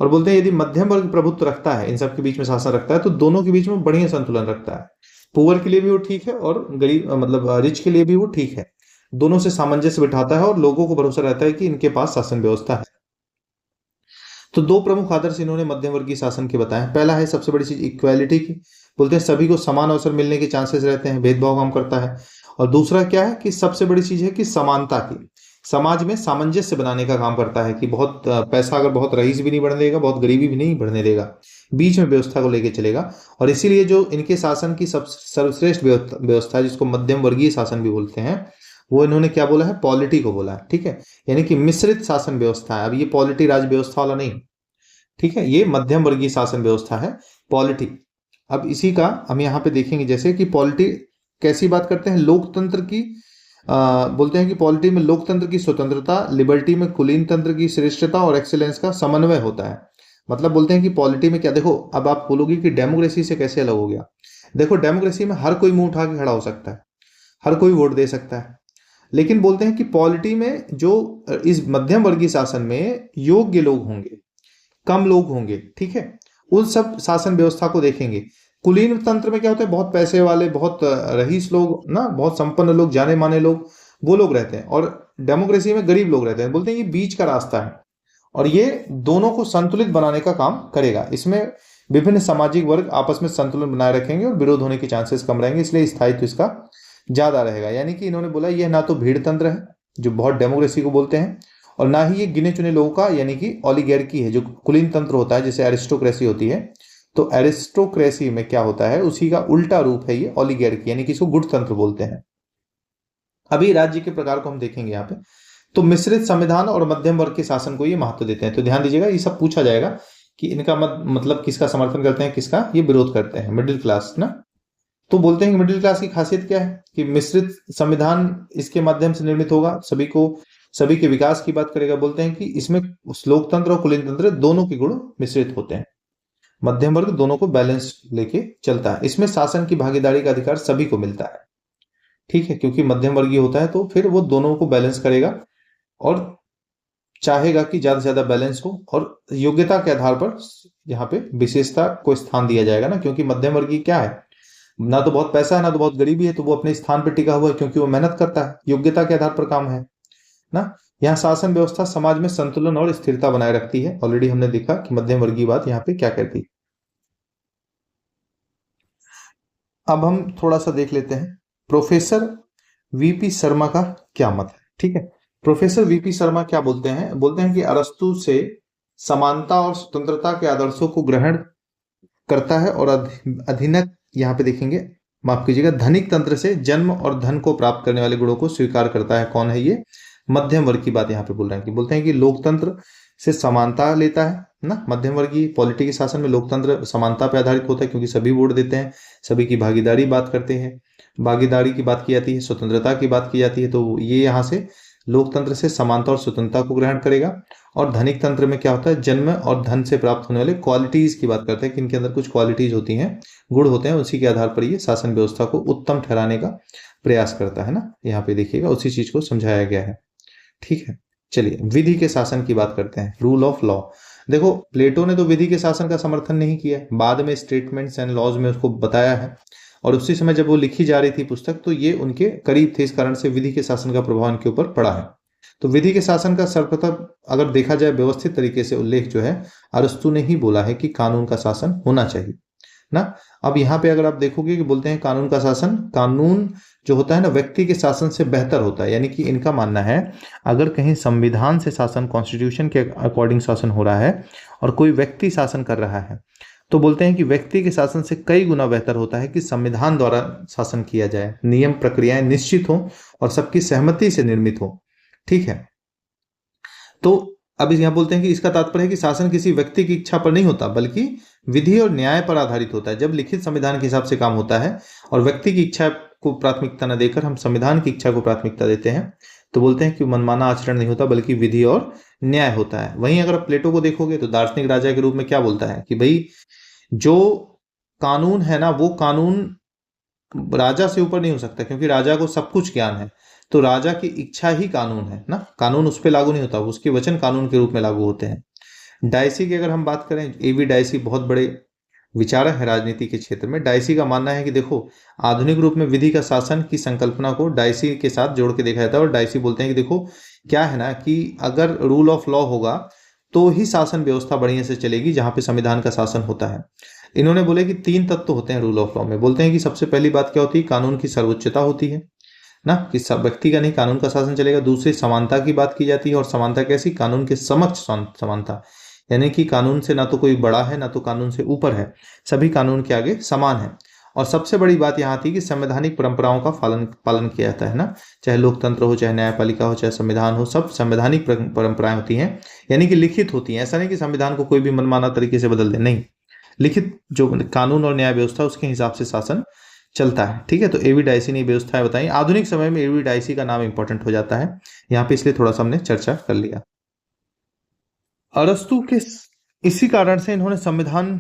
[SPEAKER 1] और बोलते हैं यदि मध्यम वर्ग प्रभुत्व रखता है, इन सब के बीच में शासन रखता है, तो दोनों के बीच में बढ़िया संतुलन रखता है। पुअर के लिए भी वो ठीक है और गरीब मतलब रिच के लिए भी वो ठीक है। दोनों से सामंजस्य बिठाता है और लोगों को भरोसा रहता है कि इनके पास शासन व्यवस्था है। तो दो प्रमुख आदर्श इन्होंने मध्यम वर्गीय शासन के बताए। पहला है सबसे बड़ी चीज इक्वालिटी की, बोलते हैं सभी को समान अवसर मिलने के चांसेस रहते हैं, भेदभाव कम करता है। और दूसरा क्या है कि सबसे बड़ी चीज है कि समानता की, समाज में सामंजस्य बनाने का काम करता है कि बहुत पैसा अगर बहुत रईस भी नहीं बढ़ने देगा, बहुत गरीबी भी नहीं बढ़ने देगा, बीच में व्यवस्था को लेके चलेगा। और इसीलिए जो इनके शासन की सब सर्वश्रेष्ठ व्यवस्था जिसको मध्यम वर्गीय शासन भी बोलते हैं, वो इन्होंने क्या बोला है, पॉलिटी को बोला है। ठीक है, यानी कि मिश्रित शासन व्यवस्था है। अब ये पॉलिटी राज व्यवस्था वाला नहीं, ठीक है, ये मध्यम वर्गीय शासन व्यवस्था है, पॉलिटी। अब इसी का हम यहाँ पे देखेंगे, जैसे कि पॉलिटी कैसी बात करते हैं, लोकतंत्र की बोलते हैं कि पॉलिटी में लोकतंत्र की स्वतंत्रता, लिबर्टी में कुलीन तंत्र की श्रेष्ठता और एक्सेलेंस का समन्वय होता है। मतलब बोलते हैं कि पॉलिटी में क्या, देखो अब आप बोलोगे कि डेमोक्रेसी से कैसे अलग हो गया। देखो डेमोक्रेसी में हर कोई मुंह उठा के खड़ा हो सकता है, हर कोई वोट दे सकता है, लेकिन बोलते हैं कि पॉलिटी में जो इस मध्यम वर्गीय शासन में योग्य लोग होंगे, कम लोग होंगे, ठीक है, उन सब शासन व्यवस्था को देखेंगे। कुलीन तंत्र में क्या होता है, बहुत पैसे वाले, बहुत रईस लोग ना, बहुत संपन्न लोग, जाने माने लोग, वो लोग रहते हैं, और डेमोक्रेसी में गरीब लोग रहते हैं। बोलते हैं ये बीच का रास्ता है, और ये दोनों को संतुलित बनाने का काम करेगा। इसमें विभिन्न सामाजिक वर्ग आपस में संतुलन बनाए रखेंगे और विरोध होने के चांसेस कम रहेंगे, इसलिए स्थायित्व इसका ज्यादा रहेगा। यानी कि इन्होंने बोला यह ना तो भीड़ तंत्र है जो बहुत डेमोक्रेसी को बोलते हैं, और ना ही ये गिने चुने लोगों का यानी कि ओलिगार्की है जो कुलीन तंत्र होता है, जैसे एरिस्टोक्रेसी होती है। तो एरिस्टोक्रेसी में क्या होता है, उसी का उल्टा रूप है ये ओलिगार्की, यानी कि इसको गुट तंत्र बोलते हैं। अभी राज्य के प्रकार को हम देखेंगे यहाँ पे। तो मिश्रित संविधान और मध्यम वर्ग के शासन को ये महत्व देते हैं। तो ध्यान दीजिएगा, ये सब पूछा जाएगा कि इनका मतलब किसका समर्थन करते हैं, किसका ये विरोध करते हैं, मिडिल क्लास ना। तो बोलते हैं कि मिडिल क्लास की खासियत क्या है कि मिश्रित संविधान इसके माध्यम से निर्मित होगा, सभी के विकास की बात करेगा। बोलते हैं कि इसमें लोकतंत्र और कुलीन तंत्र दोनों के गुण मिश्रित होते हैं, मध्यम वर्ग दोनों को बैलेंस लेके चलता है। इसमें शासन की भागीदारी का अधिकार सभी को मिलता है, ठीक है, क्योंकि मध्यम वर्गीय होता है तो फिर वो दोनों को बैलेंस करेगा और चाहेगा कि ज्यादा से ज्यादा बैलेंस हो, और योग्यता के आधार पर यहाँ पे विशेषता को स्थान दिया जाएगा ना, क्योंकि मध्यम वर्गीय क्या है, ना तो बहुत पैसा है ना तो बहुत गरीबी है, तो वो अपने स्थान पर टिका हुआ है क्योंकि वो मेहनत करता है, योग्यता के आधार पर काम है ना। यहाँ शासन व्यवस्था समाज में संतुलन और स्थिरता बनाए रखती है। ऑलरेडी हमने देखा कि मध्यम वर्गीय बात यहाँ पे क्या कहती है। अब हम थोड़ा सा देख लेते हैं प्रोफेसर वीपी शर्मा का क्या मत है। ठीक है, प्रोफेसर वीपी शर्मा क्या बोलते हैं, बोलते हैं कि अरस्तु से समानता और स्वतंत्रता के आदर्शों को ग्रहण करता है और अधीनक, यहाँ पे देखेंगे, माफ कीजिएगा, धनिक तंत्र से जन्म और धन को प्राप्त करने वाले गुणों को स्वीकार करता है। कौन है ये, मध्यम वर्ग की बात यहाँ पे बोल रहे हैं कि बोलते हैं कि लोकतंत्र से समानता लेता है ना। मध्यम वर्गीय पॉलिटी के शासन में लोकतंत्र समानता पर आधारित होता है क्योंकि सभी वोट देते हैं, सभी की भागीदारी बात करते हैं, भागीदारी की बात की जाती है, स्वतंत्रता की बात की जाती है। तो ये यहाँ से लोकतंत्र से समानता और स्वतंत्रता को ग्रहण करेगा। और धनिक तंत्र में क्या होता है, जन्म और धन से प्राप्त होने वाले क्वालिटीज की बात करते हैं कि इनके अंदर कुछ क्वालिटीज होती हैं, गुण होते हैं, उसी के आधार पर ये शासन व्यवस्था को उत्तम ठहराने का प्रयास करता है ना। यहाँ पे देखिएगा उसी चीज को समझाया गया है। ठीक है, चलिए विधि के शासन की बात करते हैं, रूल ऑफ लॉ। देखो प्लेटो ने तो विधि के शासन का समर्थन नहीं किया, बाद में स्टेटमेंट्स एंड लॉज में उसको बताया है, और उसी समय जब वो लिखी जा रही थी पुस्तक तो ये उनके करीब थे, इस कारण से विधि के शासन का प्रभाव इनके ऊपर पड़ा है। तो विधि के शासन का सर्वप्रथम अगर देखा जाए व्यवस्थित तरीके से उल्लेख जो है, अरस्तु ने ही बोला है कि कानून का शासन होना चाहिए ना। अब यहाँ पे अगर आप देखोगे कि बोलते हैं कानून का शासन, कानून जो होता है ना व्यक्ति के शासन से बेहतर होता है। यानी कि इनका मानना है अगर कहीं संविधान से शासन, कॉन्स्टिट्यूशन के अकॉर्डिंग शासन हो रहा है और कोई व्यक्ति शासन कर रहा है, तो बोलते हैं कि व्यक्ति के शासन से कई गुना बेहतर होता है कि संविधान द्वारा शासन किया जाए, नियम प्रक्रियाएं निश्चित हो और सबकी सहमति से निर्मित हो। ठीक है, तो अब यहाँ बोलते हैं कि इसका तात्पर्य है कि शासन किसी व्यक्ति की इच्छा पर नहीं होता बल्कि विधि और न्याय पर आधारित होता है। जब लिखित संविधान के हिसाब से काम होता है और व्यक्ति की इच्छा को प्राथमिकता न देकर हम संविधान की इच्छा को प्राथमिकता देते हैं, तो बोलते हैं कि मनमाना आचरण नहीं होता बल्कि विधि और न्याय होता है। वहीं अगर आप प्लेटो को देखोगे तो दार्शनिक राजा के रूप में क्या बोलता है कि भाई जो कानून है ना, वो कानून राजा से ऊपर नहीं हो सकता क्योंकि राजा को सब कुछ ज्ञान है, तो राजा की इच्छा ही कानून है ना, कानून उस पर लागू नहीं होता, उसके वचन कानून के रूप में लागू होते हैं। डायसी की अगर हम बात करें, एवी डायसी बहुत बड़े विचारक है राजनीति के क्षेत्र में। डायसी का मानना है कि देखो आधुनिक रूप में विधि का शासन की संकल्पना को डायसी के साथ जोड़ के देखा जाता है, और डायसी बोलते हैं कि देखो क्या है ना कि अगर रूल ऑफ लॉ होगा तो ही शासन व्यवस्था बढ़िया से चलेगी जहां पे संविधान का शासन होता है। इन्होंने बोले कि 3 तत्व होते हैं रूल ऑफ लॉ में। बोलते हैं कि सबसे पहली बात क्या होती है, कानून की सर्वोच्चता होती है, ना, कि सब व्यक्ति का नहीं कानून का शासन चलेगा। दूसरी समानता की बात की जाती है, और समानता कैसी, कानून के समक्ष समानता, यानी कि कानून से ना तो कोई बड़ा है ना तो कानून से ऊपर है, सभी कानून के आगे समान है। और सबसे बड़ी बात यहाँ थी कि संवैधानिक परंपराओं का पालन किया जाता है ना, चाहे लोकतंत्र हो, चाहे न्यायपालिका हो, चाहे संविधान हो, सब संवैधानिक परंपराएं होती हैं, यानी कि लिखित होती हैं। ऐसा नहीं कि संविधान को कोई भी मनमाना तरीके से बदल दे, नहीं, लिखित जो कानून और न्याय व्यवस्था उसके हिसाब से शासन चलता है। ठीक है, तो एवी डाइसी ने व्यवस्थाएं बताई। आधुनिक समय में एवी डाइसी का नाम इंपॉर्टेंट हो जाता है यहाँ पे, इसलिए थोड़ा सा हमने चर्चा कर लिया। अरस्तु के इसी कारण से इन्होंने संविधान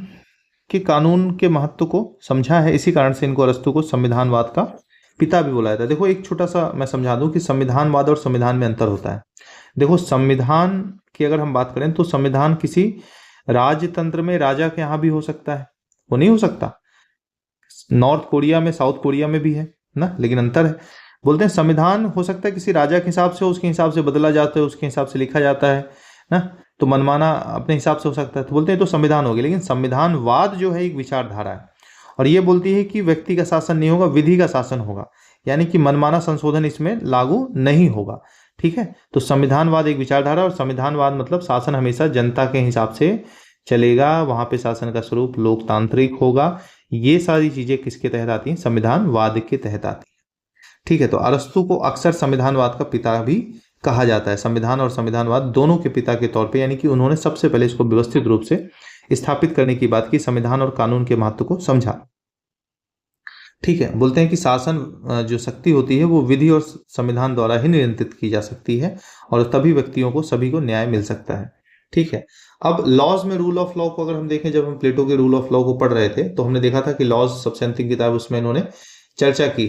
[SPEAKER 1] के कानून के महत्व को समझा है, इसी कारण से इनको अरस्तु को संविधानवाद का पिता भी बुलाया था। देखो एक छोटा सा मैं समझा दूं कि संविधानवाद और संविधान में अंतर होता है। देखो संविधान की अगर हम बात करें तो संविधान किसी राजतंत्र में राजा के यहाँ भी हो सकता है, वो नहीं हो सकता, नॉर्थ कोरिया में, साउथ कोरिया में भी है ना, लेकिन अंतर है। बोलते हैं संविधान हो सकता है किसी राजा के हिसाब से, उसके हिसाब से बदला जाता है, उसके हिसाब से लिखा जाता है ना, तो मनमाना अपने हिसाब से हो सकता है, तो बोलते हैं तो संविधान हो गया। लेकिन संविधानवाद जो है एक विचारधारा है, और ये बोलती है कि व्यक्ति का शासन नहीं होगा, विधि का शासन होगा, यानी कि मनमाना संशोधन इसमें लागू नहीं होगा। ठीक है, तो संविधानवाद एक विचारधारा, और संविधानवाद मतलब शासन हमेशा जनता के हिसाब से चलेगा, वहां पे शासन का स्वरूप लोकतांत्रिक होगा। ये सारी चीजें किसके तहत आती हैं, संविधानवाद के तहत आती हैं। ठीक है, तो अरस्तु को अक्सर संविधानवाद का पिता भी कहा जाता है, संविधान और संविधानवाद दोनों के पिता के तौर पे, यानी कि उन्होंने सबसे पहले इसको व्यवस्थित रूप से स्थापित करने की बात की, संविधान और कानून के महत्व को समझा। ठीक है, बोलते हैं कि शासन जो शक्ति होती है वो विधि और संविधान द्वारा ही नियंत्रित की जा सकती है, और तभी व्यक्तियों को, सभी को न्याय मिल सकता है। ठीक है, अब लॉज में रूल ऑफ लॉ को अगर हम देखें, जब हम प्लेटो के रूल ऑफ लॉ को पढ़ रहे थे तो हमने देखा था कि लॉज सबसे अंतिम किताब, उसमें इन्होंने चर्चा की।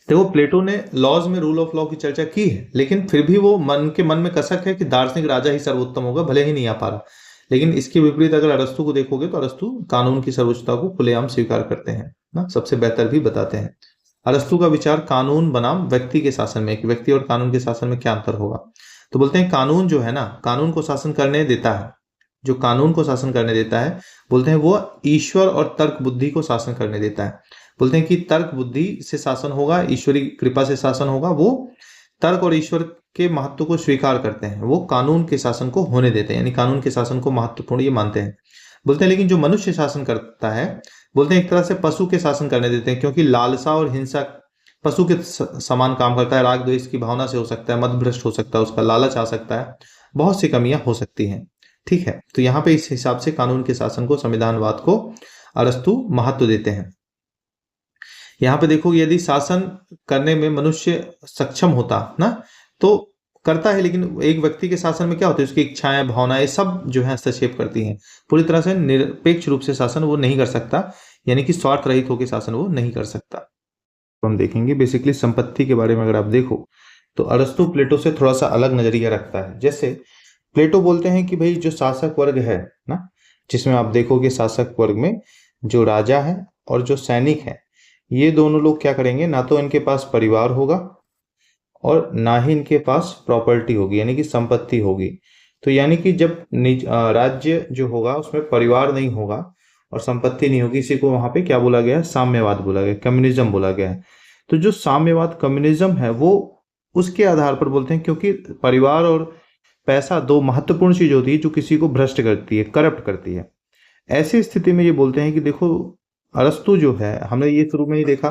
[SPEAKER 1] देखो प्लेटो ने लॉज में रूल ऑफ लॉ की चर्चा की है, लेकिन फिर भी वो मन में कसक है कि दार्शनिक राजा ही सर्वोत्तम होगा, भले ही नहीं आ पा रहा। लेकिन इसके विपरीत अगर अरस्तु को देखोगे तो अरस्तु कानून की सर्वोच्चता को खुलेआम स्वीकार करते हैं ना, सबसे बेहतर भी बताते हैं। अरस्तु का विचार कानून बनाम व्यक्ति के शासन में, कि व्यक्ति और कानून के शासन में क्या अंतर होगा। तो बोलते हैं कानून जो है ना, कानून को शासन करने देता है, जो कानून को शासन करने देता है, बोलते हैं वो ईश्वर और तर्क बुद्धि को शासन करने देता है। बोलते हैं कि तर्क बुद्धि से शासन होगा, ईश्वरी कृपा से शासन होगा, वो तर्क और ईश्वर के महत्व को स्वीकार करते हैं, वो कानून के शासन को होने देते हैं, यानी कानून के शासन को महत्वपूर्ण ये मानते हैं। बोलते हैं लेकिन जो मनुष्य शासन करता है, बोलते हैं एक तरह से पशु के शासन करने देते हैं, क्योंकि लालसा और हिंसा पशु के समान काम करता है, राग द्वेष की भावना से हो सकता है, मद भ्रष्ट हो सकता है, उसका लालच आ सकता है, बहुत सी कमियां हो सकती हैं। ठीक है, तो यहाँ पे इस हिसाब से कानून के शासन को, संविधानवाद को अरस्तु महत्व देते हैं। यहाँ पे देखो यदि शासन करने में मनुष्य सक्षम होता ना, तो करता है, लेकिन एक व्यक्ति के शासन में क्या होता है, उसकी इच्छाएं, भावनाएं सब जो है हस्तक्षेप करती हैं, पूरी तरह से निरपेक्ष रूप से शासन वो नहीं कर सकता, यानी कि स्वार्थ रहित होकर शासन वो नहीं कर सकता। तो हम देखेंगे बेसिकली संपत्ति के बारे में अगर आप देखो तो अरस्तु प्लेटो से थोड़ा सा अलग नजरिया रखता है। जैसे प्लेटो बोलते हैं कि भाई जो शासक वर्ग है ना, जिसमें आप देखोगे शासक वर्ग में जो राजा है और जो सैनिक है, ये दोनों लोग क्या करेंगे, ना तो इनके पास परिवार होगा और ना ही इनके पास प्रॉपर्टी होगी, यानी कि संपत्ति होगी। तो यानी कि जब राज्य जो होगा उसमें परिवार नहीं होगा और संपत्ति नहीं होगी, इसी को वहां पे क्या बोला गया है, साम्यवाद बोला गया, कम्युनिज्म बोला गया है। तो जो साम्यवाद कम्युनिज्म है वो उसके आधार पर बोलते हैं, क्योंकि परिवार और पैसा दो महत्वपूर्ण चीज होती है जो किसी को भ्रष्ट करती है, करप्ट करती है। ऐसी स्थिति में ये बोलते हैं कि देखो अरस्तु जो है, हमने ये शुरू में ही देखा,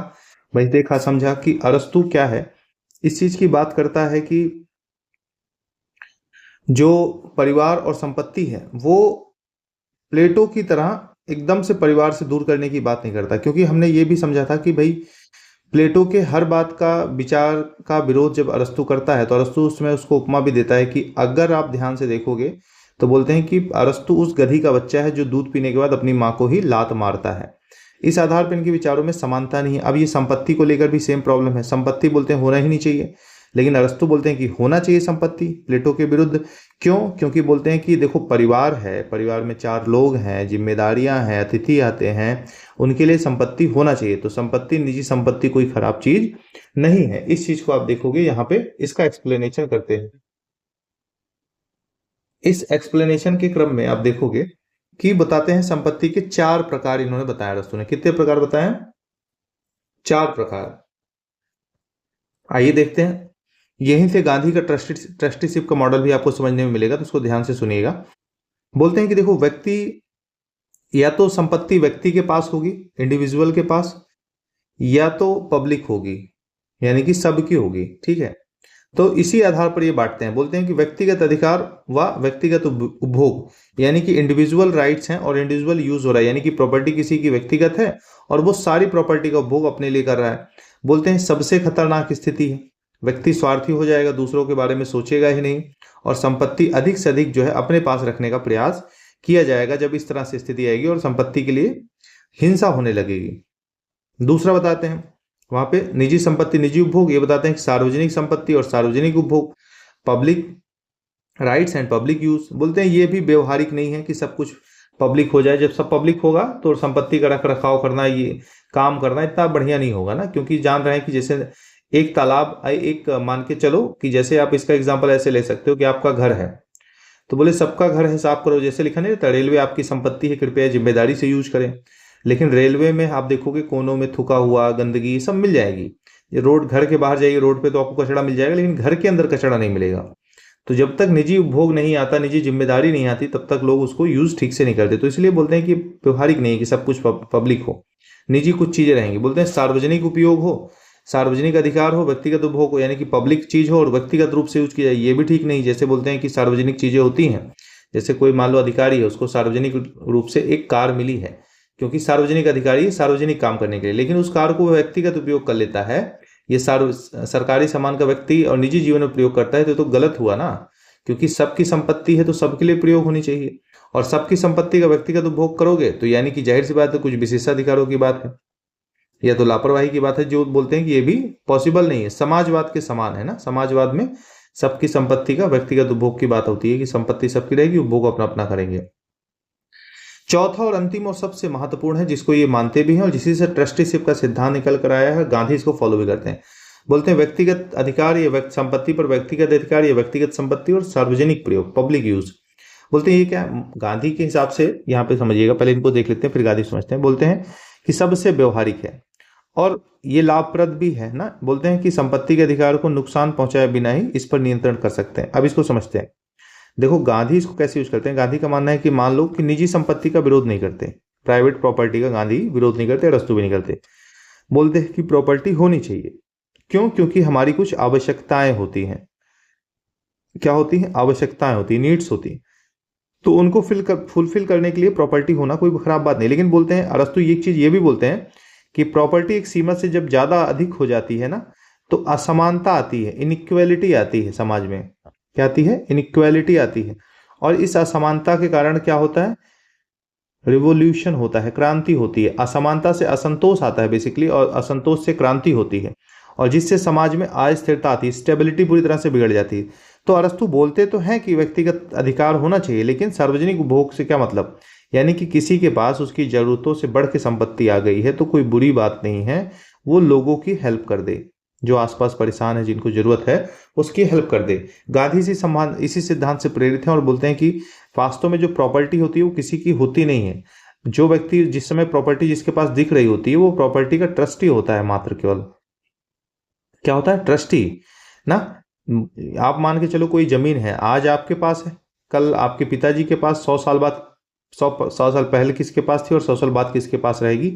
[SPEAKER 1] भाई देखा समझा कि अरस्तु क्या है, इस चीज की बात करता है कि जो परिवार और संपत्ति है वो प्लेटो की तरह एकदम से परिवार से दूर करने की बात नहीं करता, क्योंकि हमने ये भी समझा था कि भाई प्लेटो के हर बात का, विचार का विरोध जब अरस्तु करता है तो अरस्तु उसमें उसको उपमा भी देता है कि अगर आप ध्यान से देखोगे तो बोलते हैं कि अरस्तु उस गधी का बच्चा है जो दूध पीने के बाद अपनी माँ को ही लात मारता है। इस आधार पर इनके विचारों में समानता नहीं है। अब ये संपत्ति को लेकर भी सेम प्रॉब्लम है, संपत्ति बोलते हैं होना ही नहीं चाहिए, लेकिन अरस्तु बोलते हैं कि होना चाहिए संपत्ति, प्लेटो के विरुद्ध। क्यों? क्योंकि बोलते हैं कि देखो परिवार है, परिवार में 4 लोग हैं, जिम्मेदारियां हैं, अतिथि आते हैं, उनके लिए संपत्ति होना चाहिए। तो संपत्ति, निजी संपत्ति कोई खराब चीज नहीं है। इस चीज को आप देखोगे यहाँ पे इसका एक्सप्लेनेशन करते हैं। इस एक्सप्लेनेशन के क्रम में आप देखोगे कि बताते हैं संपत्ति के 4 प्रकार इन्होंने बताया। अरस्तु ने कितने प्रकार बताए? 4 प्रकार। आइए देखते हैं। यहीं से गांधी का ट्रस्टीशिप का मॉडल भी आपको समझने में मिलेगा, तो उसको ध्यान से सुनिएगा। बोलते हैं कि देखो, व्यक्ति या तो संपत्ति व्यक्ति के पास होगी, इंडिविजुअल के पास, या तो पब्लिक होगी, यानी कि सबकी होगी। ठीक है, तो इसी आधार पर ये बांटते हैं। बोलते हैं कि व्यक्तिगत अधिकार व व्यक्तिगत उपभोग, यानी कि इंडिविजुअल राइट्स हैं और इंडिविजुअल यूज हो रहा है, यानी कि प्रॉपर्टी किसी की व्यक्तिगत है और वो सारी प्रॉपर्टी का उपभोग अपने लिए कर रहा है। बोलते हैं सबसे खतरनाक स्थिति है, व्यक्ति स्वार्थी हो जाएगा, दूसरों के बारे में सोचेगा ही नहीं, और संपत्ति अधिक से अधिक जो है अपने पास रखने का प्रयास किया जाएगा। जब इस तरह से स्थिति आएगी और संपत्ति के लिए हिंसा होने लगेगी। दूसरा बताते हैं, वहां पे निजी संपत्ति निजी उपभोग, ये बताते हैं कि सार्वजनिक संपत्ति और सार्वजनिक उपभोग, public rights and public use. बोलते हैं ये भी व्यवहारिक नहीं है कि सब कुछ पब्लिक हो जाए। जब सब पब्लिक होगा तो संपत्ति का रख रखाव करना, ये काम करना इतना बढ़िया नहीं होगा ना, क्योंकि जान रहे हैं कि जैसे एक तालाब, एक मान के चलो कि जैसे आप इसका एग्जाम्पल ऐसे ले सकते हो कि आपका घर है, तो बोले सबका घर है साफ करो, जैसे लिखा नहीं रहता रेलवे आपकी संपत्ति है, कृपया जिम्मेदारी से यूज करें। लेकिन रेलवे में आप देखोगे कोनों में थूका हुआ गंदगी सब मिल जाएगी। ये रोड, घर के बाहर जाइए रोड पे तो आपको कचरा मिल जाएगा, लेकिन घर के अंदर कचरा नहीं मिलेगा। तो जब तक निजी उपभोग नहीं आता, निजी जिम्मेदारी नहीं आती, तब तक लोग उसको यूज ठीक से नहीं करते। तो इसलिए बोलते हैं कि व्यवहारिक नहीं है कि सब कुछ पब्लिक हो, निजी कुछ चीजें रहेंगी। बोलते हैं सार्वजनिक उपयोग हो, सार्वजनिक अधिकार हो, व्यक्तिगत उपभोग हो, यानी कि पब्लिक चीज हो और व्यक्तिगत रूप से यूज की जाए, ये भी ठीक नहीं। जैसे बोलते हैं कि सार्वजनिक चीजें होती हैं, जैसे कोई मान लो अधिकारी है, उसको सार्वजनिक रूप से एक कार मिली है, क्योंकि सार्वजनिक अधिकारी है सार्वजनिक काम करने के लिए, लेकिन उस कार को वह व्यक्तिगत उपयोग कर लेता है। ये सरकारी सामान का व्यक्ति और निजी जीवन में प्रयोग करता है तो गलत हुआ ना, क्योंकि सबकी संपत्ति है तो सबके लिए प्रयोग होनी चाहिए। और सबकी संपत्ति का व्यक्तिगत उपभोग करोगे तो यानी कि जाहिर सी बात है कुछ विशेषाधिकारों की बात है, या तो लापरवाही की बात है। जो बोलते हैं कि ये भी पॉसिबल नहीं है, समाजवाद के समान है ना। समाजवाद में सबकी संपत्ति का व्यक्तिगत उपभोग की बात होती है कि संपत्ति सबकी रहेगी, उपभोग अपना अपना करेंगे। चौथा और अंतिम और सबसे महत्वपूर्ण है, जिसको ये मानते भी हैं और जिसी से ट्रस्टीशिप का सिद्धांत निकल कर आया है, गांधी इसको फॉलो भी करते हैं। बोलते हैं व्यक्तिगत अधिकार या संपत्ति पर व्यक्तिगत अधिकार या व्यक्तिगत संपत्ति और सार्वजनिक प्रयोग, पब्लिक यूज। बोलते हैं ये क्या, गांधी के हिसाब से यहाँ पे समझिएगा, पहले इनको देख लेते हैं फिर गांधी समझते हैं। बोलते हैं कि सबसे व्यवहारिक है और ये लाभप्रद भी है ना। बोलते हैं कि संपत्ति के अधिकार को नुकसान पहुंचाए बिना ही इस पर नियंत्रण कर सकते हैं। अब इसको समझते हैं। देखो गांधी इसको कैसे यूज करते हैं। गांधी का मानना है कि मान लो कि निजी संपत्ति का विरोध नहीं करते, प्राइवेट प्रॉपर्टी का गांधी विरोध नहीं करते, अरस्तू भी नहीं करते। बोलते हैं कि प्रॉपर्टी होनी चाहिए। क्यों? क्योंकि हमारी कुछ आवश्यकताएं होती हैं। क्या होती हैं? आवश्यकताएं होती हैं, नीड्स होती हैं, तो उनको फुलफिल करने के लिए प्रॉपर्टी होना कोई खराब बात नहीं। लेकिन बोलते हैं अरस्तु एक चीज ये भी बोलते हैं कि प्रॉपर्टी एक सीमा से जब ज्यादा अधिक हो जाती है ना, तो असमानता आती है, इनइक्वालिटी आती है समाज में। क्या आती है? इनइक्वालिटी आती है। और इस असमानता के कारण क्या होता है? रिवोल्यूशन होता है, क्रांति होती है। असमानता से असंतोष आता है बेसिकली, और असंतोष से क्रांति होती है, और जिससे समाज में अस्थिरता आती है, स्टेबिलिटी पूरी तरह से बिगड़ जाती है। तो अरस्तु बोलते तो हैं कि व्यक्तिगत अधिकार होना चाहिए, लेकिन सार्वजनिक उपभोग से क्या मतलब, यानी कि किसी के पास उसकी जरूरतों से बढ़ के संपत्ति आ गई है तो कोई बुरी बात नहीं है, वो लोगों की हेल्प कर दे, जो आसपास परेशान है, जिनको जरूरत है उसकी हेल्प कर दे। गांधी इसी सिद्धांत से प्रेरित हैं और बोलते हैं कि वास्तव में जो प्रॉपर्टी होती है वो किसी की होती नहीं है। जो व्यक्ति जिस समय प्रॉपर्टी जिसके पास दिख रही होती है वो प्रॉपर्टी का ट्रस्टी होता है, मात्र केवल। क्या होता है? ट्रस्टी ना। आप मान के चलो कोई जमीन है, आज आपके पास है, कल आपके पिताजी के पास, 100 साल बाद, 100 साल पहले किसके पास थी और 100 साल बाद किसके पास रहेगी,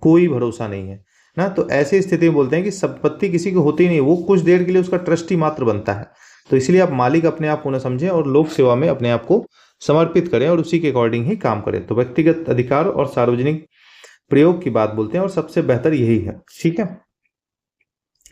[SPEAKER 1] कोई भरोसा नहीं है ना। तो ऐसी स्थिति में बोलते हैं कि संपत्ति किसी को होती नहीं, वो कुछ देर के लिए उसका ट्रस्टी मात्र बनता है। तो इसलिए आप मालिक अपने आप को न समझें और लोक सेवा में अपने आप को समर्पित करें और उसी के अकॉर्डिंग ही काम करें। तो व्यक्तिगत अधिकार और सार्वजनिक प्रयोग की बात बोलते हैं और सबसे बेहतर यही है। ठीक है,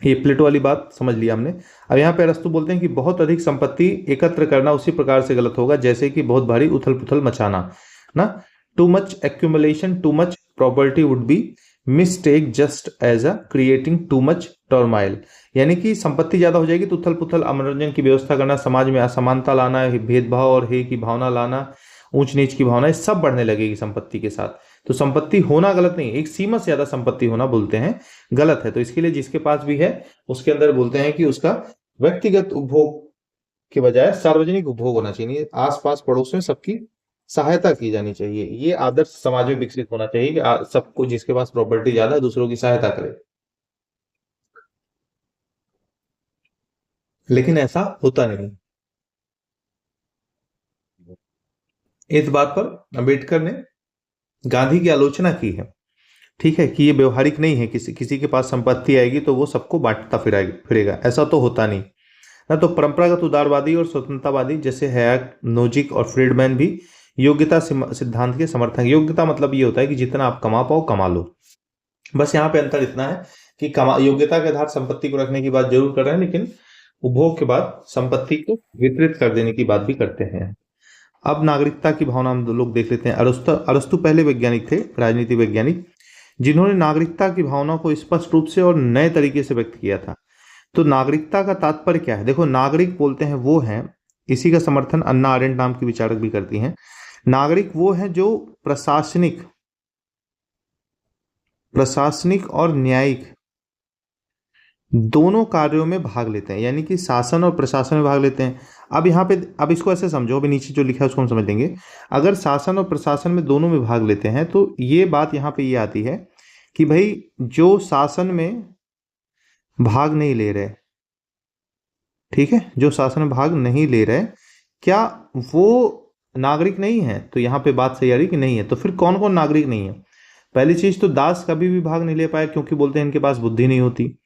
[SPEAKER 1] ये प्लेटो वाली बात समझ लिया हमने। अब यहाँ पे अरस्तु बोलते हैं कि बहुत अधिक संपत्ति एकत्र करना उसी प्रकार से गलत होगा जैसे कि बहुत भारी उथल पुथल मचाना ना। Too much accumulation, too much property would be mistake just as a creating too much turmoil. यानी कि संपत्ति ज्यादा हो जाएगी तो उथल पुथल, मनोरंजन की व्यवस्था करना, समाज में असमानता लाना, भेदभाव और हे की भावना लाना, ऊंच नीच की भावना, सब बढ़ने लगेगी संपत्ति के साथ। तो संपत्ति होना गलत नहीं, एक सीमा से ज्यादा संपत्ति होना बोलते हैं गलत है। तो इसके लिए जिसके पास भी है उसके अंदर बोलते हैं कि उसका व्यक्तिगत उपभोग के बजाय सार्वजनिक उपभोग होना चाहिए। आसपास पड़ोस में सबकी सहायता की जानी चाहिए। ये आदर्श समाज में विकसित होना चाहिए कि सबको, जिसके पास प्रॉपर्टी ज्यादा है, दूसरों की सहायता करे। लेकिन ऐसा होता नहीं। इस बात पर अंबेडकर ने गांधी की आलोचना की है, ठीक है, कि ये व्यवहारिक नहीं है, किसी किसी के पास संपत्ति आएगी तो वो सबको बांटता फिरेगा, ऐसा तो होता नहीं। ना तो परंपरागत उदारवादी और स्वतंत्रतावादी जैसे हैक, नोजिक और फ्रीडमैन भी योग्यता सिद्धांत के समर्थक। योग्यता मतलब ये होता है कि जितना आप कमा पाओ कमा लो। बस यहाँ पे अंतर इतना है कि कमा योग्यता के आधार संपत्ति को रखने की बात जरूर कर रहे हैं, लेकिन उपभोग के बाद संपत्ति को वितरित कर देने की बात भी करते हैं। अब नागरिकता की भावना हम लोग देख लेते हैं। अरस्तु अरस्तु पहले वैज्ञानिक थे, राजनीति वैज्ञानिक, जिन्होंने नागरिकता की भावना को स्पष्ट रूप से और नए तरीके से व्यक्त किया था। तो नागरिकता का तात्पर्य क्या है? देखो, नागरिक बोलते हैं वो हैं, इसी का समर्थन अन्ना आरेंट नाम की विचारक भी करती हैं। नागरिक वो है जो प्रशासनिक और न्यायिक दोनों कार्यों में भाग लेते हैं, यानी कि शासन और प्रशासन में भाग लेते हैं। अब यहाँ पे, अब इसको ऐसे समझो, अभी नीचे जो लिखा है उसको हम समझ लेंगे। अगर शासन और प्रशासन में दोनों में भाग लेते हैं तो ये बात यहाँ पे ये आती है कि भाई जो शासन में भाग नहीं ले रहे, ठीक है, जो शासन में भाग नहीं ले रहे, क्या वो नागरिक नहीं है? तो यहाँ पे बात सही आ रही कि नहीं है। तो फिर कौन कौन नागरिक नहीं है? पहली चीज तो दास कभी भी भाग नहीं ले पाए, क्योंकि बोलते हैं इनके पास बुद्धि नहीं होती,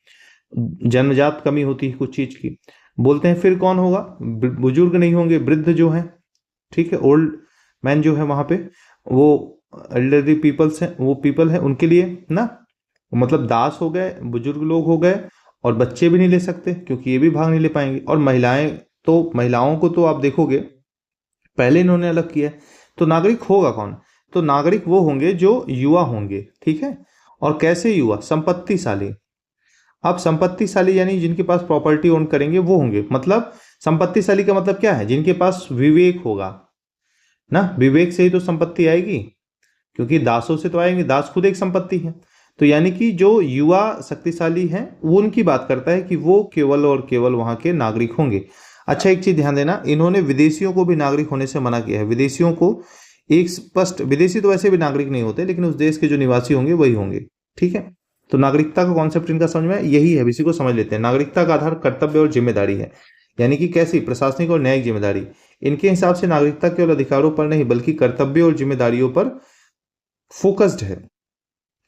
[SPEAKER 1] जन्मजात कमी होती है कुछ चीज की, बोलते हैं। फिर कौन होगा? बुजुर्ग नहीं होंगे, वृद्ध जो है, ठीक है, ओल्ड मैन जो है वहां पे, वो एल्डरली पीपल्स हैं, वो पीपल है उनके लिए ना, मतलब दास हो गए, बुजुर्ग लोग हो गए, और बच्चे भी नहीं ले सकते क्योंकि ये भी भाग नहीं ले पाएंगे। और महिलाएं, तो महिलाओं को तो आप देखोगे पहले इन्होंने अलग किया है। तो नागरिक होगा कौन? तो नागरिक वो होंगे जो युवा होंगे, ठीक है। और कैसे युवा? संपत्तिशाली। अब संपत्तिशाली यानी जिनके पास प्रॉपर्टी ओन करेंगे वो होंगे, मतलब संपत्तिशाली का मतलब क्या है? जिनके पास विवेक होगा ना, विवेक से ही तो संपत्ति आएगी, क्योंकि दासों से तो आएंगे, दास खुद एक संपत्ति है। तो यानी कि जो युवा शक्तिशाली हैं वो उनकी बात करता है कि वो केवल और केवल वहां के नागरिक होंगे। अच्छा, एक चीज ध्यान देना, इन्होंने विदेशियों को भी नागरिक होने से मना किया है। विदेशियों को एक स्पष्ट, विदेशी तो वैसे भी नागरिक नहीं होते, लेकिन उस देश के जो निवासी होंगे वही होंगे, ठीक है। तो नागरिकता का कॉन्सेप्ट इनका समझ में यही है, इसी को समझ लेते हैं। नागरिकता का आधार कर्तव्य और जिम्मेदारी है, यानी कि कैसी? प्रशासनिक और न्यायिक जिम्मेदारी। इनके हिसाब से नागरिकता केवल अधिकारों पर नहीं बल्कि कर्तव्यों और जिम्मेदारियों पर फोकस्ड है।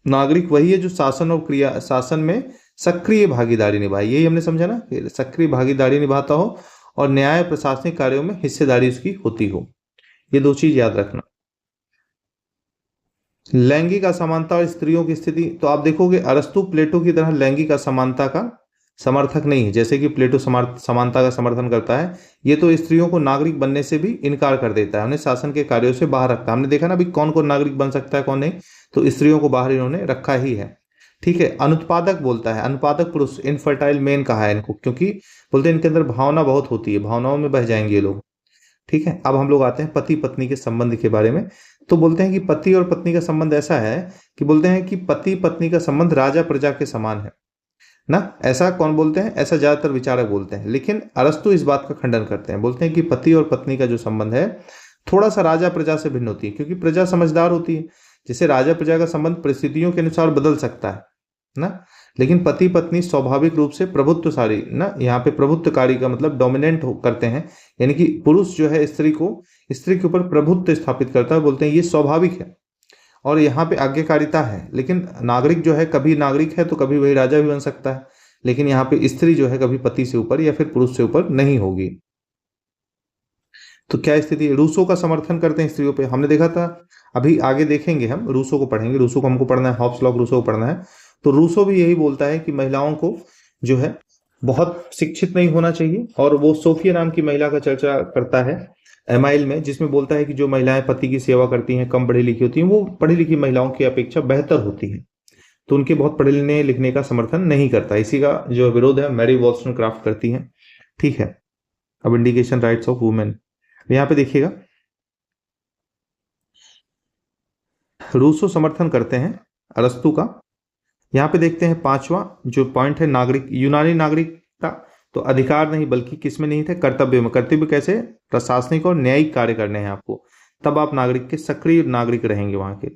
[SPEAKER 1] नागरिक वही है जो शासन में सक्रिय भागीदारी निभाए, यही हमने समझा ना, सक्रिय भागीदारी निभाता हो और न्याय प्रशासनिक कार्यों में हिस्सेदारी उसकी होती हो। ये दो चीज याद रखना। लैंगिक असमानता और स्त्रियों की स्थिति, तो आप देखोगे अरस्तु प्लेटो की तरह लैंगिक असमानता का समर्थक नहीं है। जैसे कि प्लेटो समानता का समर्थन करता है, ये तो स्त्रियों को नागरिक बनने से भी इनकार कर देता है, उन्हें शासन के कार्यों से बाहर रखता है। हमने देखा ना अभी कौन कौन नागरिक बन सकता है कौन नहीं, तो स्त्रियों को बाहर इन्होंने रखा ही है, ठीक है। अनुत्पादक बोलता है, अनुत्पादक पुरुष, इनफर्टाइल मेन कहा है इनको, क्योंकि बोलते हैं इनके अंदर भावना बहुत होती है, भावनाओं में बह जाएंगे ये लोग, ठीक है। अब हम लोग आते हैं पति पत्नी के संबंध के बारे में। तो बोलते हैं कि पति और पत्नी का संबंध ऐसा है कि बोलते हैं कि पति पत्नी का संबंध राजा प्रजा के समान है ना। ऐसा कौन बोलते हैं? ऐसा ज्यादातर विचारक बोलते हैं, लेकिन अरस्तु इस बात का खंडन करते हैं। बोलते हैं कि पति और पत्नी का जो संबंध है थोड़ा सा राजा प्रजा से भिन्न होती है, क्योंकि प्रजा समझदार होती है। जैसे राजा प्रजा का संबंध परिस्थितियों के अनुसार बदल सकता है ना, लेकिन पति पत्नी स्वाभाविक रूप से प्रभुत्वशाली ना, यहाँ पे प्रभुत्वकारी का मतलब डोमिनेंट करते हैं, यानी कि पुरुष जो है स्त्री के ऊपर प्रभुत्व स्थापित करता है। बोलते हैं ये स्वाभाविक है और यहाँ पे आज्ञाकारिता है। लेकिन नागरिक जो है कभी नागरिक है तो कभी वही राजा भी बन सकता है, लेकिन यहाँ पे स्त्री जो है कभी पति से ऊपर या फिर पुरुष से ऊपर नहीं होगी। तो क्या स्थिति है? रूसो का समर्थन करते हैं स्त्रियों पे, हमने देखा था। अभी आगे देखेंगे, हम रूसो को पढ़ेंगे, रूसो को हमको पढ़ना है, हॉब्स लॉ रूसो को पढ़ना है। तो रूसो भी यही बोलता है कि महिलाओं को जो है बहुत शिक्षित नहीं होना चाहिए, और वो सोफिया नाम की महिला का चर्चा करता है एमाइल में, जिसमें बोलता है कि जो महिलाएं पति की सेवा करती हैं, कम पढ़ी लिखी होती हैं, वो पढ़ी लिखी महिलाओं की अपेक्षा बेहतर होती हैं। तो उनके बहुत पढ़ने लिखने का समर्थन नहीं करता। इसी का जो विरोध है मैरी वॉल्सटोनक्राफ्ट करती हैं, ठीक है। अब इंडिकेशन राइट्स ऑफ वुमेन, यहाँ पे देखिएगा रूसो समर्थन करते हैं अरस्तु का। यहाँ पे देखते हैं पांचवा जो पॉइंट है, नागरिक यूनानी नागरिकता। तो अधिकार नहीं बल्कि किस में नहीं थे? कर्तव्य में। कर्तव्य कैसे? प्रशासनिक और न्यायिक कार्य करने हैं आपको, तब आप नागरिक के सक्रिय नागरिक रहेंगे वहां के।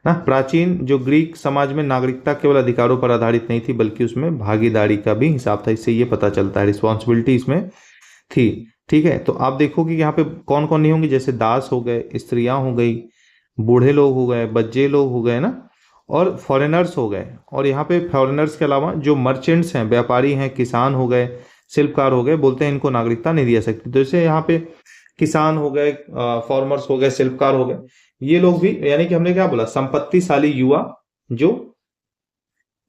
[SPEAKER 1] ना। प्राचीन जो ग्रीक समाज में नागरिकता केवल अधिकारों पर आधारित नहीं थी, बल्कि उसमें भागीदारी का भी हिसाब था। इससे ये पता चलता है, रिस्पॉन्सिबिलिटी इसमें थी। ठीक है, तो आप देखोगे कि यहाँ पे कौन कौन नहीं होंगे, जैसे दास हो गए, स्त्रियां हो गई, बूढ़े लोग हो गए, बच्चे लोग हो गए ना, और फॉरेनर्स हो गए। और यहाँ पे फॉरेनर्स के अलावा जो मर्चेंट्स हैं, व्यापारी हैं, किसान हो गए, शिल्पकार हो गए, बोलते हैं इनको नागरिकता नहीं दी जा सकती। तो इसे यहाँ पे किसान हो गए, फार्मर्स हो गए, शिल्पकार हो गए, ये लोग भी, यानी कि हमने क्या बोला, संपत्तिशाली युवा जो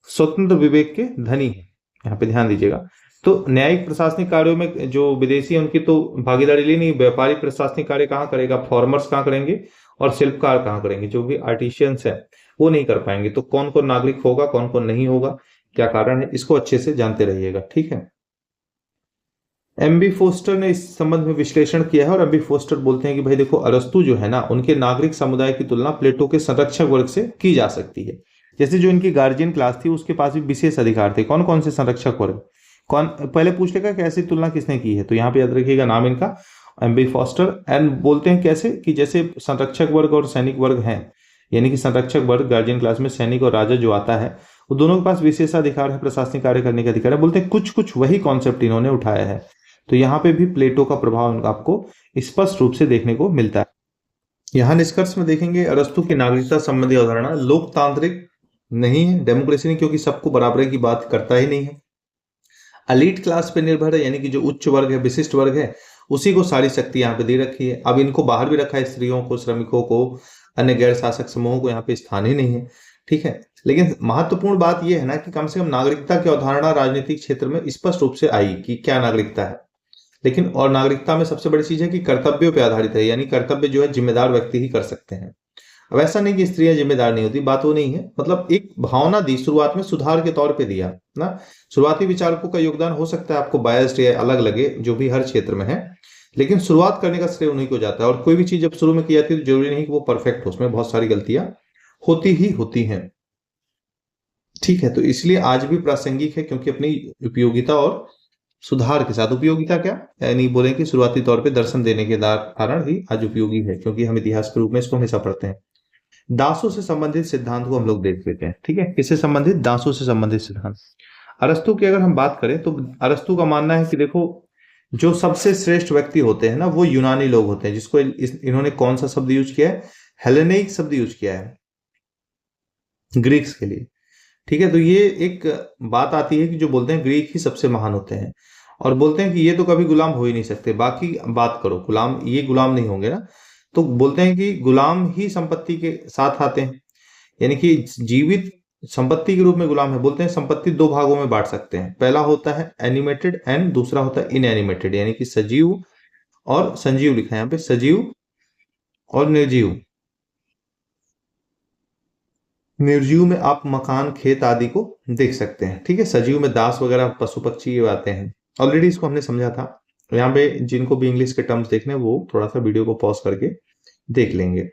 [SPEAKER 1] स्वतंत्र विवेक के धनी है, यहाँ पे ध्यान दीजिएगा। तो न्यायिक प्रशासनिक कार्यों में जो विदेशी है उनकी तो भागीदारी ली नहीं। व्यापारिक प्रशासनिक कार्य कहाँ करेगा, फॉर्मर्स कहाँ करेंगे, और शिल्पकार कहाँ करेंगे, जो भी आर्टिशियंस है वो नहीं कर पाएंगे। तो कौन कौन नागरिक होगा, कौन कौन नहीं होगा, क्या कारण है, इसको अच्छे से जानते रहिएगा। ठीक है, एमबी फोस्टर ने इस संबंध में विश्लेषण किया है, और एमबी फोस्टर बोलते हैं कि भाई देखो, अरस्तु जो है ना, उनके नागरिक समुदाय की तुलना प्लेटो के संरक्षक वर्ग से की जा सकती है। जैसे जो इनकी गार्जियन क्लास थी, उसके पास भी विशेष अधिकार थे। कौन कौन से संरक्षक वर्ग, कौन, पहले पूछ लेगा कि ऐसी तुलना किसने की है, तो यहाँ पे याद रखिएगा नाम इनका, एमबी फोस्टर। एंड बोलते हैं कैसे, कि जैसे संरक्षक वर्ग और सैनिक वर्ग हैं, यानी कि संरक्षक वर्ग गार्जियन क्लास में सैनिक और राजा जो आता है, वो दोनों के पास विशेषाधिकार है, प्रशासनिक कार्य करने का अधिकार है। बोलते हैं कुछ कुछ वही कॉन्सेप्ट इन्होंने उठाया है। तो यहाँ पे भी प्लेटो का प्रभाव आपको स्पष्ट रूप से देखने को मिलता है। यहाँ निष्कर्ष में देखेंगे, अरस्तु की नागरिकता संबंधी अवधारणा लोकतांत्रिक नहीं है, डेमोक्रेसी नहीं, क्योंकि सबको बराबरी की बात करता ही नहीं है। अलीट क्लास पे निर्भर है, यानी कि जो उच्च वर्ग है, विशिष्ट वर्ग है, उसी को सारी शक्ति यहाँ पे दे रखी है। अब इनको बाहर भी रखा है, स्त्रियों को, श्रमिकों को, अन्य गैर शासक समूहों को यहाँ पे स्थान ही नहीं है। ठीक है, लेकिन महत्वपूर्ण बात यह है ना कि कम से कम नागरिकता की अवधारणा राजनीतिक क्षेत्र में स्पष्ट रूप से आई कि क्या नागरिकता है। लेकिन और नागरिकता में सबसे बड़ी चीज है कि कर्तव्यों पर आधारित है, यानी कर्तव्य जो है जिम्मेदार व्यक्ति ही कर सकते हैं। अब ऐसा नहीं कि स्त्रियां जिम्मेदार नहीं होती, बात वो नहीं है, मतलब एक भावना दी शुरुआत में, सुधार के तौर पे दिया ना। शुरुआती विचारकों का योगदान हो सकता है आपको बायस्ड या अलग लगे, जो भी हर क्षेत्र में है, लेकिन शुरुआत करने का श्रेय उन्हीं को जाता है। और कोई भी चीज जब शुरू में की जाती है तो जरूरी नहीं कि वो परफेक्ट हो, उसमें बहुत सारी गलतियां होती ही होती हैं। ठीक है, तो इसलिए आज भी प्रासंगिक है, क्योंकि अपनी उपयोगिता और सुधार के साथ, उपयोगिता क्या, यानी बोले कि शुरुआती तौर पे दर्शन देने के कारण ही आज उपयोगी है, क्योंकि हम इतिहास के रूप में इसको हमेशा पढ़ते हैं। दासों से संबंधित सिद्धांत को हम लोग देख लेते हैं। ठीक है, किससे संबंधित, दासों से संबंधित सिद्धांत। अरस्तु की अगर हम बात करें तो अरस्तु का मानना है कि देखो, जो सबसे श्रेष्ठ व्यक्ति होते हैं ना, वो यूनानी लोग होते हैं, जिसको इन्होंने कौन सा शब्द यूज किया है, हेलेनिक शब्द यूज किया है ग्रीक्स के लिए। ठीक है, तो ये एक बात आती है कि जो बोलते हैं ग्रीक ही सबसे महान होते हैं, और बोलते हैं कि ये तो कभी गुलाम हो ही नहीं सकते, बाकी बात करो, गुलाम, ये गुलाम नहीं होंगे ना। तो बोलते हैं कि गुलाम ही संपत्ति के साथ आते हैं, यानी कि जीवित संपत्ति के रूप में गुलाम है। बोलते हैं संपत्ति दो भागों में बांट सकते हैं, पहला होता है एनिमेटेड एंड दूसरा होता है इनएनिमेटेड, यानी कि सजीव और संजीव लिखा है यहाँ पे, सजीव और निर्जीव। निर्जीव में आप मकान, खेत आदि को देख सकते हैं। ठीक है, सजीव में दास वगैरह, पशु पक्षी, ये आते हैं। ऑलरेडी इसको हमने समझा था। यहाँ पे जिनको भी इंग्लिश के टर्म्स देखने, वो थोड़ा सा वीडियो को पॉज करके देख लेंगे।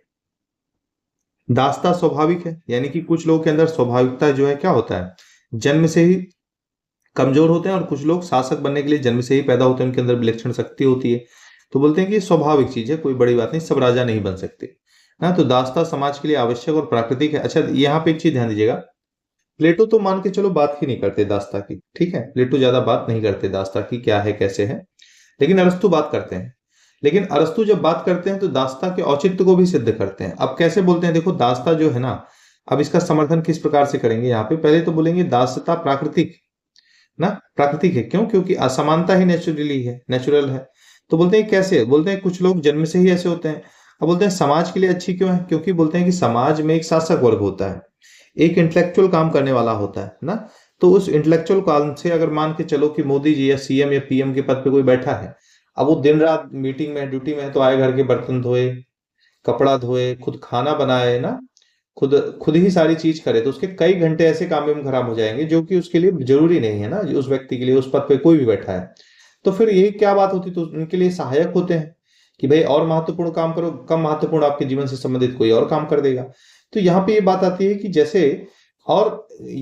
[SPEAKER 1] दासता स्वाभाविक है, यानी कि कुछ लोगों के अंदर स्वाभाविकता जो है क्या होता है, जन्म से ही कमजोर होते हैं, और कुछ लोग शासक बनने के लिए जन्म से ही पैदा होते हैं, उनके अंदर विलक्षण शक्ति होती है। तो बोलते हैं कि स्वाभाविक चीज है, कोई बड़ी बात नहीं, सब राजा नहीं बन सकते ना। तो दासता समाज के लिए आवश्यक और प्राकृतिक है। अच्छा, यहाँ पे एक चीज ध्यान दीजिएगा, प्लेटो तो मान के चलो बात ही नहीं करते दासता की। ठीक है, प्लेटो ज्यादा बात नहीं करते दासता की, क्या है कैसे है, लेकिन अरस्तु बात करते हैं। लेकिन अरस्तु जब बात करते हैं तो दासता के औचित्य को भी सिद्ध करते हैं। अब कैसे बोलते हैं, देखो दासता जो है ना, अब इसका समर्थन किस प्रकार से करेंगे, यहाँ पे पहले तो बोलेंगे दासता प्राकृतिक ना, प्राकृतिक है। क्यों, क्योंकि असमानता ही नेचुरली है, नेचुरल है। तो बोलते हैं कैसे, बोलते हैं कुछ लोग जन्म से ही ऐसे होते हैं। अब बोलते हैं समाज के लिए अच्छी क्यों है, क्योंकि बोलते हैं कि समाज में एक शासक वर्ग होता है, एक इंटेलेक्चुअल काम करने वाला होता है ना। तो उस इंटेलेक्चुअल काम से अगर मान के चलो कि मोदी जी या सीएम या पीएम के पद पे कोई बैठा है, अब वो दिन रात मीटिंग में, ड्यूटी में है, तो आए, घर के बर्तन धोए, कपड़ा धोए, खुद खाना बनाए ना, खुद खुद ही सारी चीज करे, तो उसके कई घंटे ऐसे काम में खराब हो जाएंगे, जो कि उसके लिए जरूरी नहीं है ना, उस व्यक्ति के लिए, उस पद पे कोई भी बैठा है। तो फिर यही क्या बात होती, तो उनके लिए सहायक होते हैं कि भाई और महत्वपूर्ण काम करो, कम महत्वपूर्ण आपके जीवन से संबंधित कोई और काम कर देगा। तो यहाँ पे ये बात आती है कि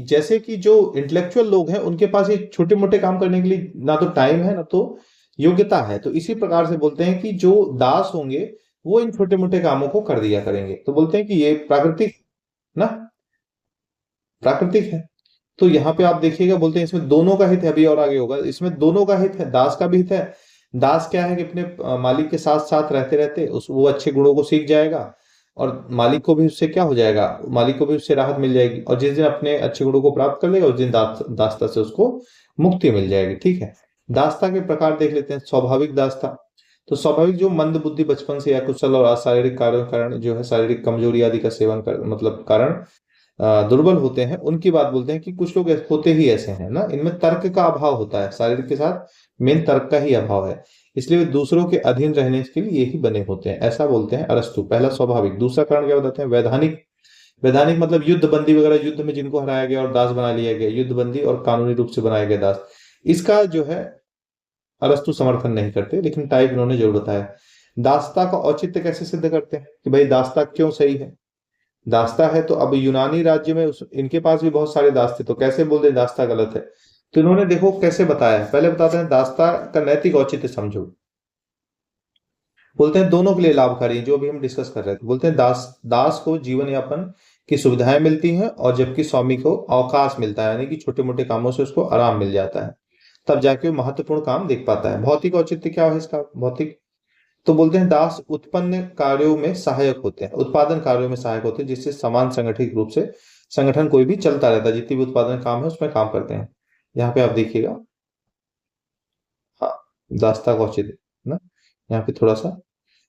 [SPEAKER 1] जैसे कि जो इंटेलेक्चुअल लोग हैं, उनके पास ये छोटे मोटे काम करने के लिए ना तो टाइम है, ना तो योग्यता है। तो इसी प्रकार से बोलते हैं कि जो दास होंगे वो इन छोटे मोटे कामों को कर दिया करेंगे। तो बोलते हैं कि ये प्राकृतिक ना, प्राकृतिक है। तो यहाँ पे आप देखिएगा, बोलते हैं इसमें दोनों का हित है, अभी और आगे होगा, इसमें दोनों का हित है, दास का भी हित है। दास क्या है कि अपने मालिक के साथ साथ रहते रहते उस वो अच्छे गुणों को सीख जाएगा, और मालिक को भी उससे क्या हो जाएगा, मालिक को भी उससे राहत मिल जाएगी, और जिस दिन अपने अच्छे गुणों को प्राप्त कर लेगा उस दिन दासता से उसको मुक्ति मिल जाएगी। ठीक है, दासता के प्रकार देख लेते हैं। स्वाभाविक दासता, तो स्वाभाविक जो मंद बुद्धि बचपन से या कुशल और अशारीरिक कार्यों के कारण जो है शारीरिक कमजोरी आदि का सेवन कर मतलब कारण दुर्बल होते हैं, उनकी बात बोलते हैं कि कुछ लोग होते ही ऐसे हैं ना, इनमें तर्क का अभाव होता है, शारीरिक के साथ मेन तर्क का ही अभाव है, इसलिए वे दूसरों के अधीन रहने के लिए यही बने होते हैं, ऐसा बोलते हैं अरस्तु। पहला स्वाभाविक। दूसरा कारण क्या बताते हैं, वैधानिक। वैधानिक मतलब युद्ध बंदी वगैरह, युद्ध में जिनको हराया गया और दास बना लिया गया, युद्ध बंदी और कानूनी रूप से बनाए गए दास, इसका जो है अरस्तु समर्थन नहीं करते, लेकिन टाइप इन्होंने जरूर बताया। दासता का औचित्य कैसे सिद्ध करते हैं कि भाई दासता क्यों सही है। दास्ता है तो अब यूनानी राज्य में इनके पास भी बहुत सारे दास थे, तो कैसे बोल दे दास्ता गलत है। तो इन्होंने देखो कैसे बताया है, पहले बताते हैं दास्ता का नैतिक औचित्य समझो। बोलते हैं दोनों के लिए लाभकारी है, जो अभी हम डिस्कस कर रहे थे। बोलते हैं दास को जीवन यापन की सुविधाएं मिलती हैं, और जबकि स्वामी को अवकाश मिलता है, यानी कि छोटे मोटे कामों से उसको आराम मिल जाता है, तब जाके वो महत्वपूर्ण काम देख पाता है। भौतिक औचित्य क्या है इसका, भौतिक, तो बोलते हैं दास उत्पन्न कार्यों में सहायक होते हैं, उत्पादन कार्यों में सहायक होते हैं, जिससे समान संगठित रूप से संगठन कोई भी चलता रहता है, जितनी भी उत्पादन काम है उसमें काम करते हैं। यहाँ पे आप देखिएगा, हाँ, दासता का औचित्य ना, यहाँ पे थोड़ा सा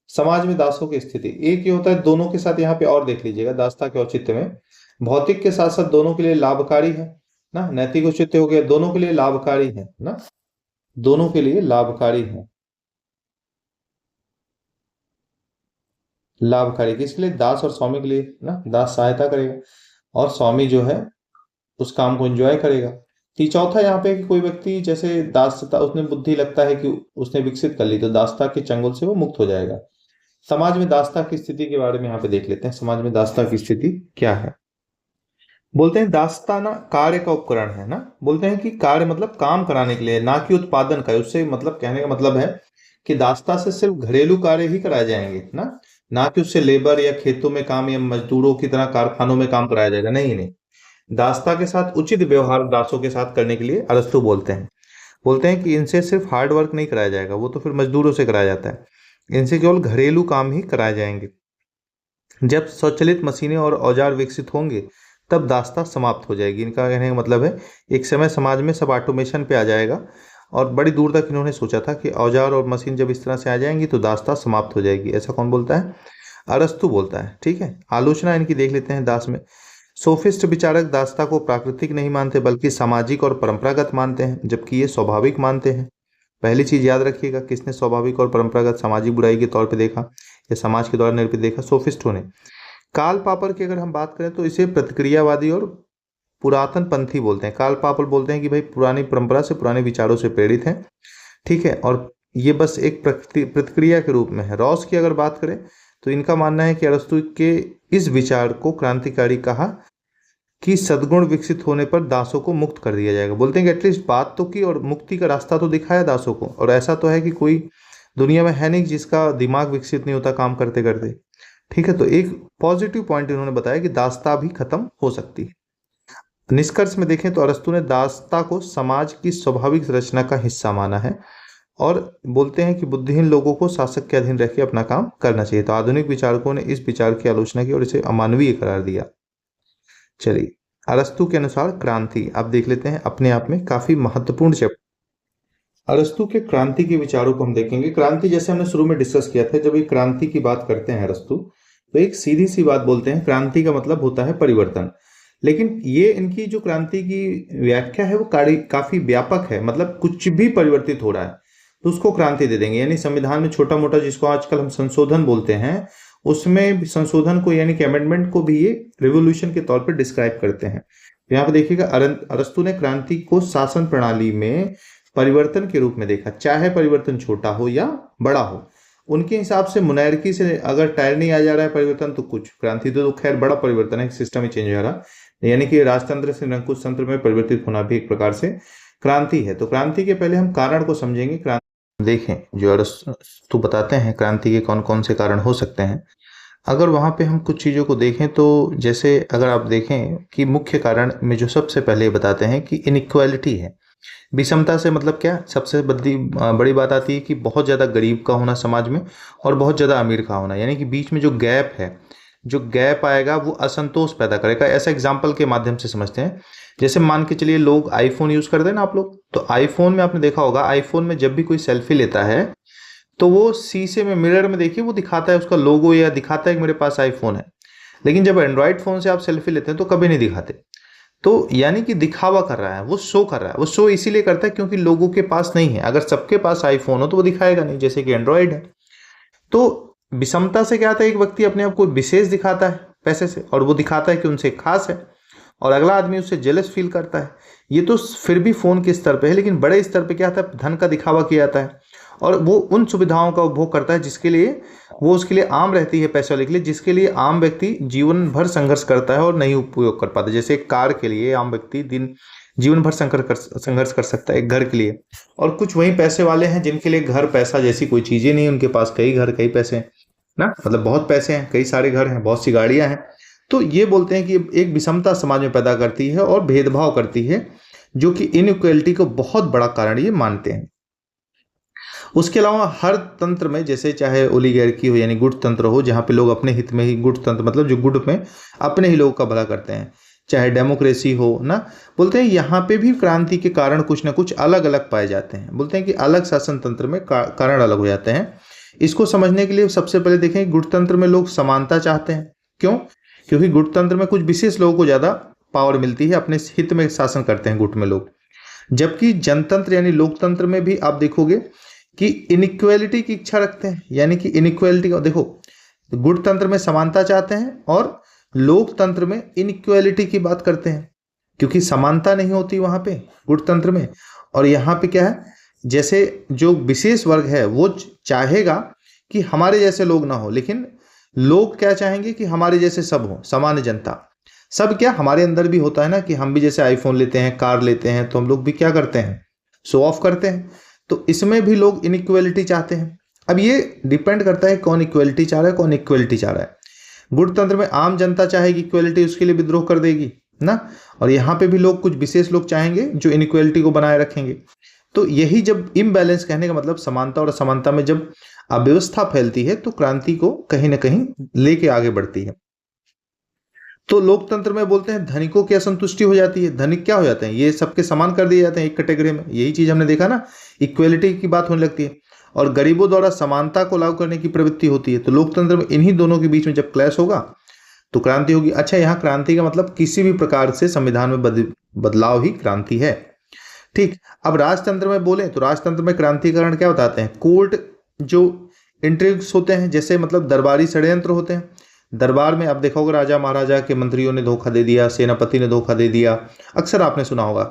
[SPEAKER 1] समाज में दासों की स्थिति, एक ये होता है दोनों के साथ, यहाँ पे और देख लीजिएगा दासता के औचित्य में, भौतिक के साथ साथ दोनों के लिए लाभकारी है ना, नैतिक औचित्य हो गया, दोनों के लिए लाभकारी है ना, दोनों के लिए लाभकारी है। लाभकारी किसके लिए, दास और स्वामी के लिए ना, दास सहायता करेगा और स्वामी जो है उस काम को एंजॉय करेगा। चौथा यहाँ पे कि कोई व्यक्ति जैसे दासता, उसने बुद्धि लगता है कि उसने विकसित कर ली, तो दासता के चंगुल से वो मुक्त हो जाएगा। समाज में दासता की स्थिति के बारे में यहाँ पे देख लेते हैं, समाज में दासता की स्थिति क्या है। बोलते हैं दासता ना कार्य का उपकरण है ना, बोलते हैं कि कार्य मतलब काम कराने के लिए, ना कि उत्पादन का। उससे मतलब कहने का मतलब है कि दासता से सिर्फ घरेलू कार्य ही कराए जाएंगे ना कि उससे लेबर या खेतों में काम या मजदूरों की तरह कारखानों में काम कराया जाएगा, नहीं नहीं। दासता के साथ उचित व्यवहार दासों के साथ करने के लिए अरस्तु बोलते हैं कि इनसे सिर्फ हार्ड वर्क नहीं कराया जाएगा, वो तो फिर मजदूरों से कराया जाता है, इनसे केवल घरेलू काम ही कराए जाएंगे। जब स्वचालित मशीनें और औजार विकसित होंगे तब दासता समाप्त हो जाएगी। इनका कहने का मतलब है एक समय समाज में सब ऑटोमेशन पे आ जाएगा, और बड़ी दूर तक इन्होंने सोचा था कि औजार और मशीन जब इस तरह से आ जाएंगी तो दासता समाप्त हो जाएगी। ऐसा कौन बोलता है, अरस्तु बोलता है। ठीक है, आलोचना इनकी देख लेते हैं दास में। सोफिस्ट विचारक दासता को प्राकृतिक नहीं मानते बल्कि सामाजिक और परंपरागत मानते हैं, जबकि ये स्वाभाविक मानते हैं। पहली चीज याद रखिएगा, किसने स्वाभाविक और परंपरागत सामाजिक बुराई के तौर पे देखा या समाज के द्वारा निर्मित देखा, सोफिस्टों ने। कार्ल पापर की अगर हम बात करें तो इसे प्रतिक्रियावादी और पुरातन पंथी बोलते हैं। कार्ल पापर बोलते हैं कि भाई पुरानी परंपरा से, पुराने विचारों से प्रेरित हैं, ठीक है, और ये बस एक प्रतिक्रिया के रूप में है। रॉस की अगर बात करें तो इनका मानना है कि अरस्तु के इस विचार को क्रांतिकारी कहा कि सद्गुण विकसित होने पर दासों को मुक्त कर दिया जाएगा। बोलते हैं कि एटलीस्ट बात तो की और मुक्ति का रास्ता तो दिखाया दासों को, और ऐसा तो है कि कोई दुनिया में है नहीं जिसका दिमाग विकसित नहीं होता काम करते करते। ठीक है, तो एक पॉजिटिव पॉइंट इन्होंने बताया कि दासता भी खत्म हो सकती है। निष्कर्ष में देखें तो अरस्तु ने दासता को समाज की स्वाभाविक रचना का हिस्सा माना है, और बोलते हैं कि बुद्धिहीन लोगों को शासक के अधीन रहकर अपना काम करना चाहिए। तो आधुनिक विचारकों ने इस विचार की आलोचना की और इसे अमानवीय करार दिया। चलिए, अरस्तु के अनुसार क्रांति आप देख लेते हैं, अपने आप में काफी महत्वपूर्ण चैप्टर। अरस्तु के क्रांति के विचारों को हम देखेंगे। क्रांति जैसे हमने शुरू में डिस्कस किया था, जब ये क्रांति की बात करते हैं अरस्तु, तो एक सीधी सी बात बोलते हैं, क्रांति का मतलब होता है परिवर्तन। लेकिन ये इनकी जो क्रांति की व्याख्या है वो काफी व्यापक है, मतलब कुछ भी परिवर्तित हो रहा है तो उसको क्रांति दे देंगे। यानी संविधान में छोटा मोटा जिसको आजकल हम संशोधन बोलते हैं, उसमें संशोधन को यानी कि अमेंडमेंट को भी ये रिवोल्यूशन के तौर पर डिस्क्राइब करते हैं। यहाँ पे देखिएगा, अरस्तु ने क्रांति को शासन प्रणाली में परिवर्तन के रूप में देखा, चाहे परिवर्तन छोटा हो या बड़ा हो। उनके हिसाब से मोनार्की से अगर टायरनी आ जा रहा है परिवर्तन तो कुछ, क्रांति तो खैर बड़ा परिवर्तन है, सिस्टम ही चेंज हो रहा, यानी कि राजतंत्र से निरंकुश तंत्र में परिवर्तित होना भी एक प्रकार से क्रांति है। तो क्रांति के पहले हम कारण को समझेंगे। क्रांति देखें जो अरस्तु बताते हैं क्रांति के कौन कौन से कारण हो सकते हैं। अगर वहाँ पे हम कुछ चीज़ों को देखें तो जैसे अगर आप देखें कि मुख्य कारण में जो सबसे पहले बताते हैं कि इनइक्वालिटी है। विषमता से मतलब क्या, सबसे बड़ी बात आती है कि बहुत ज़्यादा गरीब का होना समाज में और बहुत ज़्यादा अमीर का होना, यानी कि बीच में जो गैप है, जो गैप आएगा वो असंतोष पैदा करेगा। ऐसा एग्जाम्पल के माध्यम से समझते हैं। जैसे मान के चलिए लोग आईफोन यूज़ करते हैं ना आप लोग, तो आईफोन में आपने देखा होगा, आईफोन में जब भी कोई सेल्फी लेता है तो वो शीशे में, मिरर में देखिए, वो दिखाता है उसका लोगो या दिखाता है कि मेरे पास आईफोन है। लेकिन जब एंड्रॉयड फ़ोन से आप सेल्फी लेते हैं तो कभी नहीं दिखाते। तो यानी कि दिखावा कर रहा है, वो शो कर रहा है। वो शो इसीलिए करता है क्योंकि लोगों के पास नहीं है। अगर सबके पास आईफोन हो तो वो दिखाएगा नहीं, जैसे कि एंड्रॉयड है। तो विषमता से क्या आता है, एक व्यक्ति अपने आप को विशेष दिखाता है पैसे से, और वो दिखाता है कि उनसे खास है, और अगला आदमी उससे जेलस फील करता है। ये तो फिर भी फ़ोन के स्तर पे है, लेकिन बड़े स्तर पे क्या आता है, धन का दिखावा किया जाता है, और वो उन सुविधाओं का उपभोग करता है जिसके लिए वो उसके लिए आम रहती है पैसे वाले के लिए, जिसके लिए आम व्यक्ति जीवन भर संघर्ष करता है और नहीं उपयोग कर पाता। जैसे एक कार के लिए आम व्यक्ति जीवन भर संघर्ष कर सकता है एक घर के लिए, और कुछ वही पैसे वाले हैं जिनके लिए घर पैसा जैसी कोई चीज़ें नहीं, उनके पास कई घर कई पैसे हैं ना, मतलब बहुत पैसे हैं, कई सारे घर हैं, बहुत सी गाड़ियां हैं। तो ये बोलते हैं कि एक विषमता समाज में पैदा करती है और भेदभाव करती है, जो कि इनइक्वलिटी को बहुत बड़ा कारण ये मानते हैं। उसके अलावा हर तंत्र में, जैसे चाहे ओलिगार्की हो यानी गुट तंत्र हो, जहाँ पे लोग अपने हित में ही, गुट तंत्र मतलब जो गुट में अपने ही लोगों का भला करते हैं, चाहे डेमोक्रेसी हो ना, बोलते हैं यहाँ पे भी क्रांति के कारण कुछ ना कुछ अलग अलग पाए जाते हैं। बोलते हैं कि अलग शासन तंत्र में कारण अलग हो जाते हैं। इसको समझने के लिए सबसे पहले देखें, गुटतंत्र में लोग समानता चाहते हैं। क्यों? क्योंकि गुटतंत्र में कुछ विशेष लोगों को ज़्यादा पावर मिलती है, अपने हित में शासन करते हैं गुट में लोग। जबकि जनतंत्र यानी लोकतंत्र में भी आप देखोगे कि इनइक्वालिटी की इच्छा रखते हैं, यानी कि इनइक्वालिटी का देखो, गुटतंत्र में समानता चाहते हैं और लोकतंत्र में इनइक्वालिटी की बात करते हैं, क्योंकि समानता नहीं होती वहाँ पे गुटतंत्र में। और यहाँ पे क्या है, जैसे जो विशेष वर्ग है वो चाहेगा कि हमारे जैसे लोग ना हो, लेकिन लोग क्या चाहेंगे कि हमारे जैसे सब हो, सामान्य जनता सब। क्या हमारे अंदर भी होता है ना कि हम भी जैसे आईफोन लेते हैं, कार लेते हैं, तो हम लोग भी क्या करते हैं, शो ऑफ करते हैं। तो इसमें भी लोग इनइक्वालिटी चाहते हैं। अब ये डिपेंड करता है कौन इक्वलिटी चाह रहा है, कौन इक्वलिटी चाह रहा है। गुणतंत्र में आम जनता चाहेगी इक्वलिटी, उसके लिए विद्रोह कर देगी ना, और यहाँ पे भी लोग, कुछ विशेष लोग चाहेंगे जो इनइक्वलिटी को बनाए रखेंगे। तो यही जब इम्बैलेंस, कहने का मतलब समानता और असमानता में जब अव्यवस्था फैलती है तो क्रांति को कहीं ना कहीं लेके आगे बढ़ती है। तो लोकतंत्र में बोलते हैं धनिकों की असंतुष्टि हो जाती है। धनिक क्या हो जाते हैं, ये सबके समान कर दिए जाते हैं एक कैटेगरी में। यही चीज हमने देखा ना, इक्वलिटी की बात होने लगती है, और गरीबों द्वारा समानता को लागू करने की प्रवृत्ति होती है। तो लोकतंत्र में इन्हीं दोनों के बीच में जब क्लैश होगा तो क्रांति होगी। अच्छा, यहाँ क्रांति का मतलब किसी भी प्रकार से संविधान में बदलाव ही क्रांति है। ठीक। अब राजतंत्र में बोले तो राजतंत्र में क्रांतिकरण क्या बताते हैं, कोर्ट जो इंट्रिग्स होते हैं, जैसे मतलब दरबारी षड्यंत्र होते हैं। दरबार में आप देखा होगा, राजा महाराजा के मंत्रियों ने धोखा दे दिया, सेनापति ने धोखा दे दिया, अक्सर आपने सुना होगा।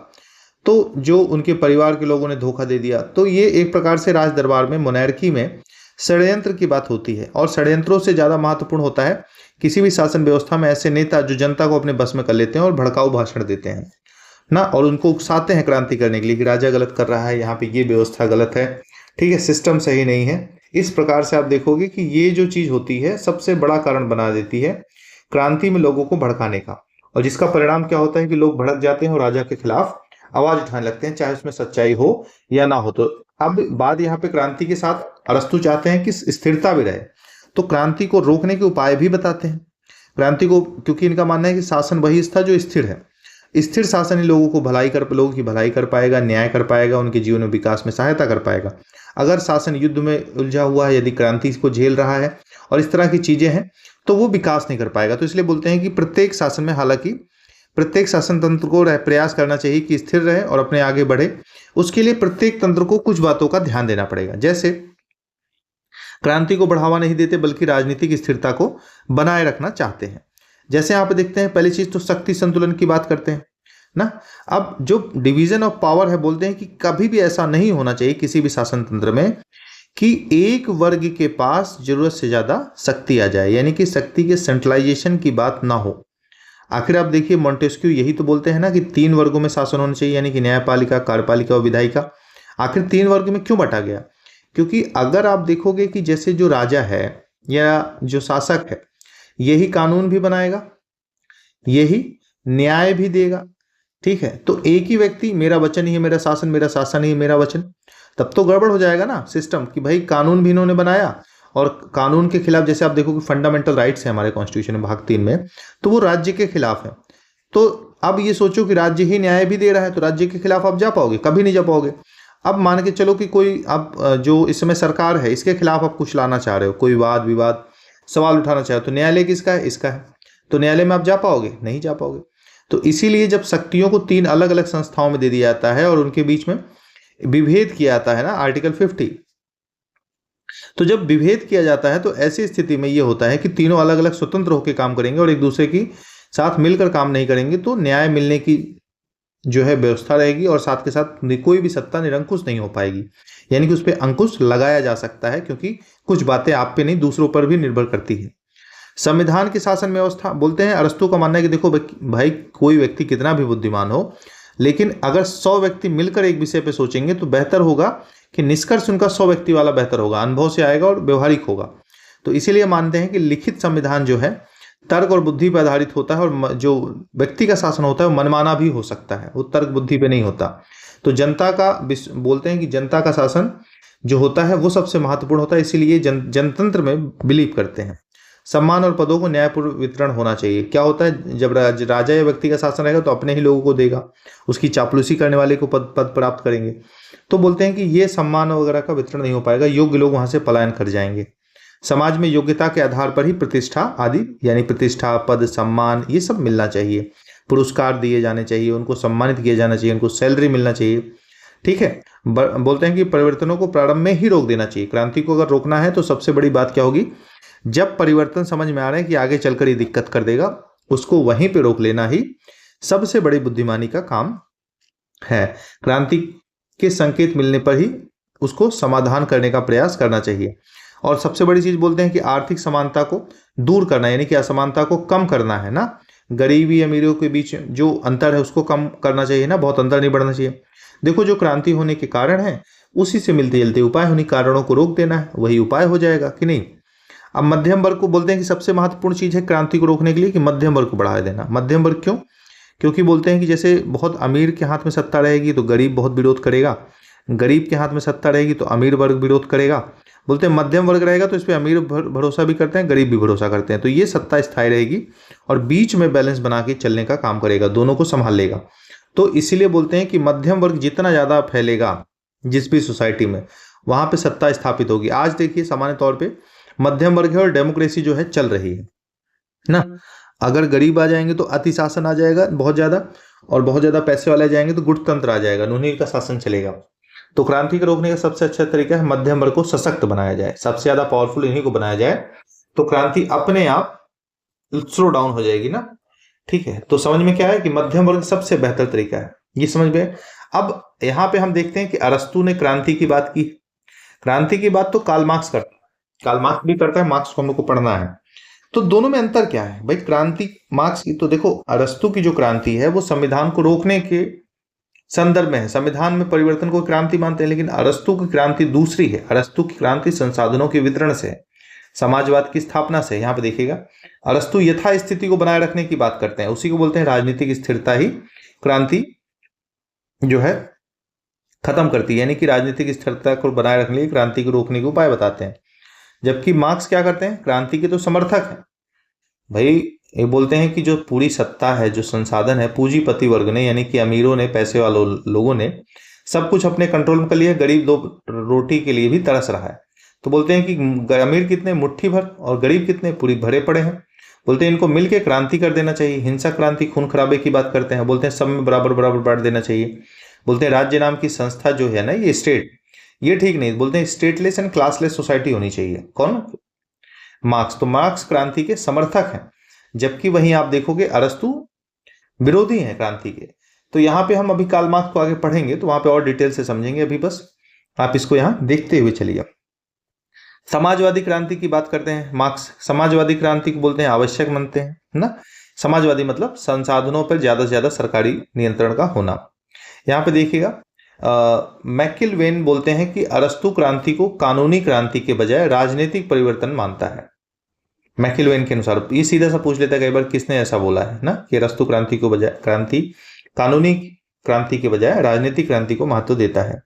[SPEAKER 1] तो जो उनके परिवार के लोगों ने धोखा दे दिया, तो ये एक प्रकार से राज दरबार में, मोनार्की में षड्यंत्र की बात होती है। और षड्यंत्रों से ज़्यादा महत्वपूर्ण होता है किसी भी शासन व्यवस्था में ऐसे नेता जो जनता को अपने बस में कर लेते हैं और भड़काऊ भाषण देते हैं ना, और उनको उकसाते हैं क्रांति करने के लिए कि राजा गलत कर रहा है, यहाँ पे ये व्यवस्था गलत है, ठीक है, सिस्टम सही नहीं है। इस प्रकार से आप देखोगे कि ये जो चीज होती है सबसे बड़ा कारण बना देती है क्रांति में लोगों को भड़काने का, और जिसका परिणाम क्या होता है कि लोग भड़क जाते हैं और राजा के खिलाफ आवाज उठाने लगते हैं, चाहे उसमें सच्चाई हो या ना हो। तो अब बात यहाँ पे क्रांति के साथ अरस्तु चाहते हैं कि स्थिरता भी रहे, तो क्रांति को रोकने के उपाय भी बताते हैं क्रांति को, क्योंकि इनका मानना है कि शासन वही था जो स्थिर है। स्थिर शासन ही लोगों की भलाई कर पाएगा, न्याय कर पाएगा, उनके जीवन में विकास में सहायता कर पाएगा। अगर शासन युद्ध में उलझा हुआ है, यदि क्रांति को झेल रहा है और इस तरह की चीजें हैं, तो वो विकास नहीं कर पाएगा। तो इसलिए बोलते हैं कि प्रत्येक शासन में, हालांकि प्रत्येक शासन तंत्र को प्रयास करना चाहिए कि स्थिर रहे और अपने आगे बढ़े। उसके लिए प्रत्येक तंत्र को कुछ बातों का ध्यान देना पड़ेगा। जैसे क्रांति को बढ़ावा नहीं देते बल्कि राजनीतिक स्थिरता को बनाए रखना चाहते हैं। जैसे यहाँ पे देखते हैं, पहली चीज तो शक्ति संतुलन की बात करते हैं ना। अब जो डिवीजन ऑफ पावर है, बोलते हैं कि कभी भी ऐसा नहीं होना चाहिए किसी भी शासन तंत्र में कि एक वर्ग के पास जरूरत से ज्यादा शक्ति आ जाए, यानी कि शक्ति के सेंट्रलाइजेशन की बात ना हो। आखिर आप देखिए, मॉन्टेस्क्यू यही तो बोलते हैं ना कि 3 वर्गों में शासन होना चाहिए, यानी कि न्यायपालिका, कार्यपालिका और विधायिका। आखिर 3 वर्ग में क्यों बांटा गया? क्योंकि अगर आप देखोगे कि जैसे जो राजा है या जो शासक है, यही कानून भी बनाएगा, यही न्याय भी देगा। ठीक है, तो एक ही व्यक्ति मेरा वचन ही है मेरा शासन, मेरा शासन ही है मेरा वचन, तब तो गड़बड़ हो जाएगा ना सिस्टम कि भाई कानून भी इन्होंने बनाया और कानून के खिलाफ, जैसे आप देखो कि फंडामेंटल राइट्स है हमारे कॉन्स्टिट्यूशन में भाग 3 में, तो वो राज्य के खिलाफ है। तो अब ये सोचो कि राज्य ही न्याय भी दे रहा है, तो राज्य के खिलाफ आप जा पाओगे? कभी नहीं जा पाओगे। अब मान के चलो कि कोई आप जो इस समय सरकार है इसके खिलाफ आप कुछ लाना चाह रहे हो, कोई वाद विवाद सवाल उठाना चाहे हो, तो न्यायालय किसका है? इसका है। तो न्यायालय में आप जा पाओगे? नहीं जा पाओगे। तो इसीलिए जब शक्तियों को 3 अलग अलग संस्थाओं में दे दिया जाता है और उनके बीच में विभेद किया जाता है ना, आर्टिकल 50, तो जब विभेद किया जाता है तो ऐसी स्थिति में ये होता है कि तीनों अलग अलग स्वतंत्र होकर काम करेंगे और एक दूसरे की साथ मिलकर काम नहीं करेंगे, तो न्याय मिलने की जो है व्यवस्था रहेगी और साथ के साथ कोई भी सत्ता निरंकुश नहीं हो पाएगी, यानी कि उस पर अंकुश लगाया जा सकता है, क्योंकि कुछ बातें आप पे नहीं दूसरों पर भी निर्भर करती है। संविधान की शासन व्यवस्था बोलते हैं, अरस्तू का मानना है कि देखो भाई कोई व्यक्ति कितना भी बुद्धिमान हो, लेकिन अगर 100 व्यक्ति मिलकर एक विषय पे सोचेंगे तो बेहतर होगा कि निष्कर्ष उनका 100 व्यक्ति वाला बेहतर होगा, अनुभव से आएगा और व्यवहारिक होगा। तो इसीलिए मानते हैं कि लिखित संविधान जो है तर्क और बुद्धि पर आधारित होता है और जो व्यक्ति का शासन होता है वो मनमाना भी हो सकता है, वो तर्क बुद्धि पे नहीं होता। तो जनता का बोलते हैं कि जनता का शासन जो होता है वो सबसे महत्वपूर्ण होता है, इसीलिए जनतंत्र में बिलीव करते हैं। सम्मान और पदों को न्यायपूर्ण वितरण होना चाहिए। क्या होता है, जब राजा या व्यक्ति का शासन रहेगा तो अपने ही लोगों को देगा, उसकी चापलूसी करने वाले को पद प्राप्त करेंगे। तो बोलते हैं कि ये सम्मान वगैरह का वितरण नहीं हो पाएगा, योग्य लोग वहां से पलायन कर जाएंगे। समाज में योग्यता के आधार पर ही प्रतिष्ठा आदि, यानी प्रतिष्ठा, पद, सम्मान, ये सब मिलना चाहिए। पुरस्कार दिए जाने चाहिए, उनको सम्मानित किया जाना चाहिए, उनको सैलरी मिलना चाहिए। ठीक है, बोलते हैं कि परिवर्तनों को प्रारंभ में ही रोक देना चाहिए। क्रांति को अगर रोकना है तो सबसे बड़ी बात क्या होगी, जब परिवर्तन समझ में आ रहा है कि आगे चलकर ये दिक्कत कर देगा, उसको वहीं पे रोक लेना ही सबसे बड़ी बुद्धिमानी का काम है। क्रांति के संकेत मिलने पर ही उसको समाधान करने का प्रयास करना चाहिए। और सबसे बड़ी चीज बोलते हैं कि आर्थिक समानता को दूर करना, यानी कि असमानता को कम करना है ना, गरीबी अमीरों के बीच जो अंतर है उसको कम करना चाहिए ना, बहुत अंतर नहीं बढ़ना चाहिए। देखो जो क्रांति होने के कारण है उसी से मिलते जुलते उपाय, उन्हीं कारणों को रोक देना है, वही उपाय हो जाएगा कि नहीं। अब मध्यम वर्ग को बोलते हैं कि सबसे महत्वपूर्ण चीज है क्रांति को रोकने के लिए कि मध्यम वर्ग को बढ़ावा देना। मध्यम वर्ग क्यों? क्योंकि बोलते हैं कि जैसे बहुत अमीर के हाथ में सत्ता रहेगी तो गरीब बहुत विरोध करेगा, गरीब के हाथ में सत्ता रहेगी तो अमीर वर्ग विरोध करेगा। बोलते हैं मध्यम वर्ग रहेगा तो इस पर अमीर भरोसा भी करते हैं, गरीब भी भरोसा करते हैं, तो ये सत्ता स्थायी रहेगी और बीच में बैलेंस बना के चलने का काम करेगा, दोनों को संभाल लेगा। तो इसीलिए बोलते हैं कि मध्यम वर्ग जितना ज्यादा फैलेगा जिस भी सोसाइटी में, वहां पे सत्ता स्थापित होगी। आज देखिए सामान्य तौर पे मध्यम वर्ग है और डेमोक्रेसी जो है चल रही है ना। अगर गरीब आ जाएंगे तो अति शासन आ जाएगा बहुत ज्यादा, और बहुत ज्यादा पैसे वाले आ जाएंगे तो गुटतंत्र आ जाएगा, उन्हीं का शासन चलेगा। तो क्रांति को रोकने का सबसे अच्छा तरीका है मध्यम वर्ग को सशक्त बनाया जाए, सबसे ज्यादा पावरफुल इन्हीं को बनाया जाए, तो क्रांति अपने आप स्लो डाउन हो जाएगी ना। ठीक है, तो समझ में क्या है कि मध्यम वर्ग सबसे बेहतर तरीका है, ये समझ में। अब यहाँ पे हम देखते हैं कि अरस्तु ने क्रांति की बात की, क्रांति की बात तो कार्ल मार्क्स करता है, कार्ल मार्क्स भी करता है, मार्क्स को हम लोग को पढ़ना है। तो दोनों में अंतर क्या है भाई? क्रांति मार्क्स की तो देखो, अरस्तु की जो क्रांति है वो संविधान को रोकने के संदर्भ में है, संविधान में परिवर्तन को क्रांति मानते हैं, लेकिन अरस्तु की क्रांति दूसरी है। अरस्तु की क्रांति संसाधनों के वितरण से, समाजवाद की स्थापना से। यहाँ पे देखिएगा अरस्तु यथा स्थिति को बनाए रखने की बात करते हैं, उसी को बोलते हैं राजनीतिक स्थिरता ही क्रांति जो है खत्म करती है, यानी कि राजनीतिक स्थिरता को बनाए रखने के लिए क्रांति को रोकने के उपाय बताते हैं। जबकि मार्क्स क्या करते हैं, क्रांति के तो समर्थक हैं भाई, ये बोलते हैं कि जो पूरी सत्ता है, जो संसाधन है, पूंजीपति वर्ग ने यानी कि अमीरों ने, पैसे वालों लोगों ने सब कुछ अपने कंट्रोल में कर लिया, गरीब दो रोटी के लिए भी तरस रहा है। तो बोलते हैं कि अमीर कितने, मुट्ठी भर, और गरीब कितने, पूरी भरे पड़े हैं। बोलते हैं इनको मिलके क्रांति कर देना चाहिए। हिंसा क्रांति, खून खराबे की बात करते हैं, बोलते हैं सब में बराबर बराबर बांट देना चाहिए। बोलते हैं राज्य नाम की संस्था जो है ना, ये स्टेट, ये ठीक नहीं, बोलते हैं स्टेटलेस एंड क्लासलेस सोसाइटी होनी चाहिए। कौन? मार्क्स। तो मार्क्स क्रांति के समर्थक हैं, जबकि वहीं आप देखोगे अरस्तु विरोधी हैं क्रांति के। तो यहाँ पे हम अभी कार्ल मार्क्स को आगे पढ़ेंगे तो वहां पे और डिटेल से समझेंगे, अभी बस आप इसको यहाँ देखते हुए चलिए। समाजवादी क्रांति की बात करते हैं मार्क्स। समाजवादी क्रांति को बोलते हैं आवश्यक मानते हैं ना। समाजवादी मतलब संसाधनों पर ज्यादा से ज्यादा सरकारी नियंत्रण का होना। यहाँ पे देखिएगा मैकिलवेन बोलते हैं कि अरस्तु क्रांति को कानूनी क्रांति के बजाय राजनीतिक परिवर्तन मानता है। मैकिलवेन के अनुसार ये सीधा सा पूछ लेता है कई बार किसने ऐसा बोला है ना कि अरस्तु क्रांति को बजाय कानूनी क्रांति के बजाय राजनीतिक क्रांति को महत्व देता है।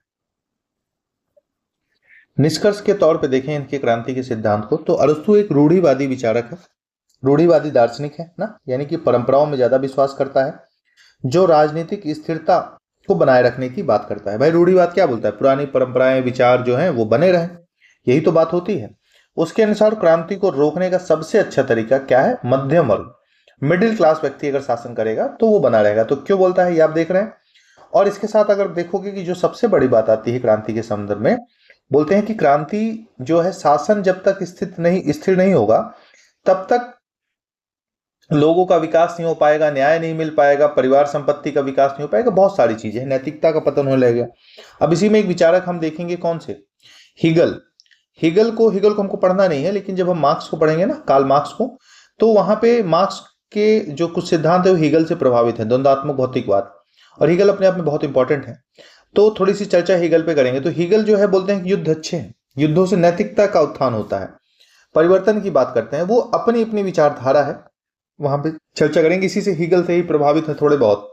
[SPEAKER 1] निष्कर्ष के तौर पे देखें इनके क्रांति के सिद्धांत को तो अरस्तु एक रूढ़िवादी विचारक है, रूढ़िवादी दार्शनिक है ना, यानी कि परंपराओं में ज्यादा विश्वास करता है, जो राजनीतिक स्थिरता को बनाए रखने की बात करता है। भाई रूढ़िवाद क्या बोलता है, पुरानी परंपराएं विचार जो हैं वो बने रहें, यही तो बात होती है। उसके अनुसार क्रांति को रोकने का सबसे अच्छा तरीका क्या है, मध्यम वर्ग, मिडिल क्लास व्यक्ति अगर शासन करेगा तो वो बना रहेगा। तो क्यों बोलता है ये आप देख रहे हैं। और इसके साथ अगर देखोगे कि जो सबसे बड़ी बात आती है क्रांति के संदर्भ में, बोलते हैं कि क्रांति जो है शासन जब तक स्थिर नहीं होगा तब तक लोगों का विकास नहीं हो पाएगा, न्याय नहीं मिल पाएगा, परिवार संपत्ति का विकास नहीं हो पाएगा, बहुत सारी चीजें, नैतिकता का पतन होने लगेगा। अब इसी में एक विचारक हम देखेंगे कौन से, हिगल को हमको पढ़ना नहीं है, लेकिन जब हम मार्क्स को पढ़ेंगे ना, कार्ल मार्क्स को, तो वहां पे मार्क्स के जो कुछ सिद्धांत है वो हिगल से प्रभावित है, द्वंद्वात्मक भौतिकवाद, और हिगल अपने आप में बहुत इंपॉर्टेंट है। तो थोड़ी सी चर्चा हिगल पे करेंगे। तो हिगल जो है बोलते हैं कि युद्ध अच्छे हैं, युद्धों से नैतिकता का उत्थान होता है, परिवर्तन की बात करते हैं, वो अपनी अपनी विचारधारा है, वहां पे चर्चा करेंगे। इसी से हिगल से ही प्रभावित है थोड़े बहुत,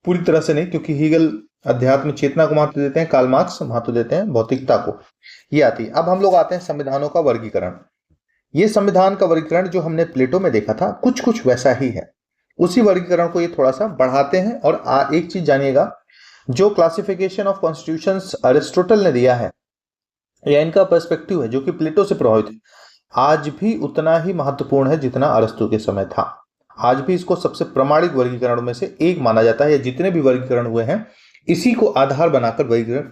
[SPEAKER 1] पूरी तरह से नहीं, क्योंकि हिगल अध्यात्म चेतना को महत्व देते हैं, कार्ल मार्क्स महत्व देते हैं भौतिकता को, ये आती है। अब हम लोग आते हैं संविधानों का वर्गीकरण। ये संविधान का वर्गीकरण जो हमने प्लेटो में देखा था कुछ वैसा ही है, उसी वर्गीकरण को ये थोड़ा सा बढ़ाते हैं। और एक चीज जानिएगा, जो क्लासिफिकेशन ऑफ कॉन्स्टिट्यूशंस अरिस्टोटल ने दिया है या इनका पर्सपेक्टिव है जो कि प्लेटो से प्रभावित है, आज भी उतना ही महत्वपूर्ण है जितना अरस्तु के समय था। आज भी इसको सबसे प्रमाणिक वर्गीकरणों में से एक माना जाता है, या जितने भी वर्गीकरण हुए हैं इसी को आधार बनाकर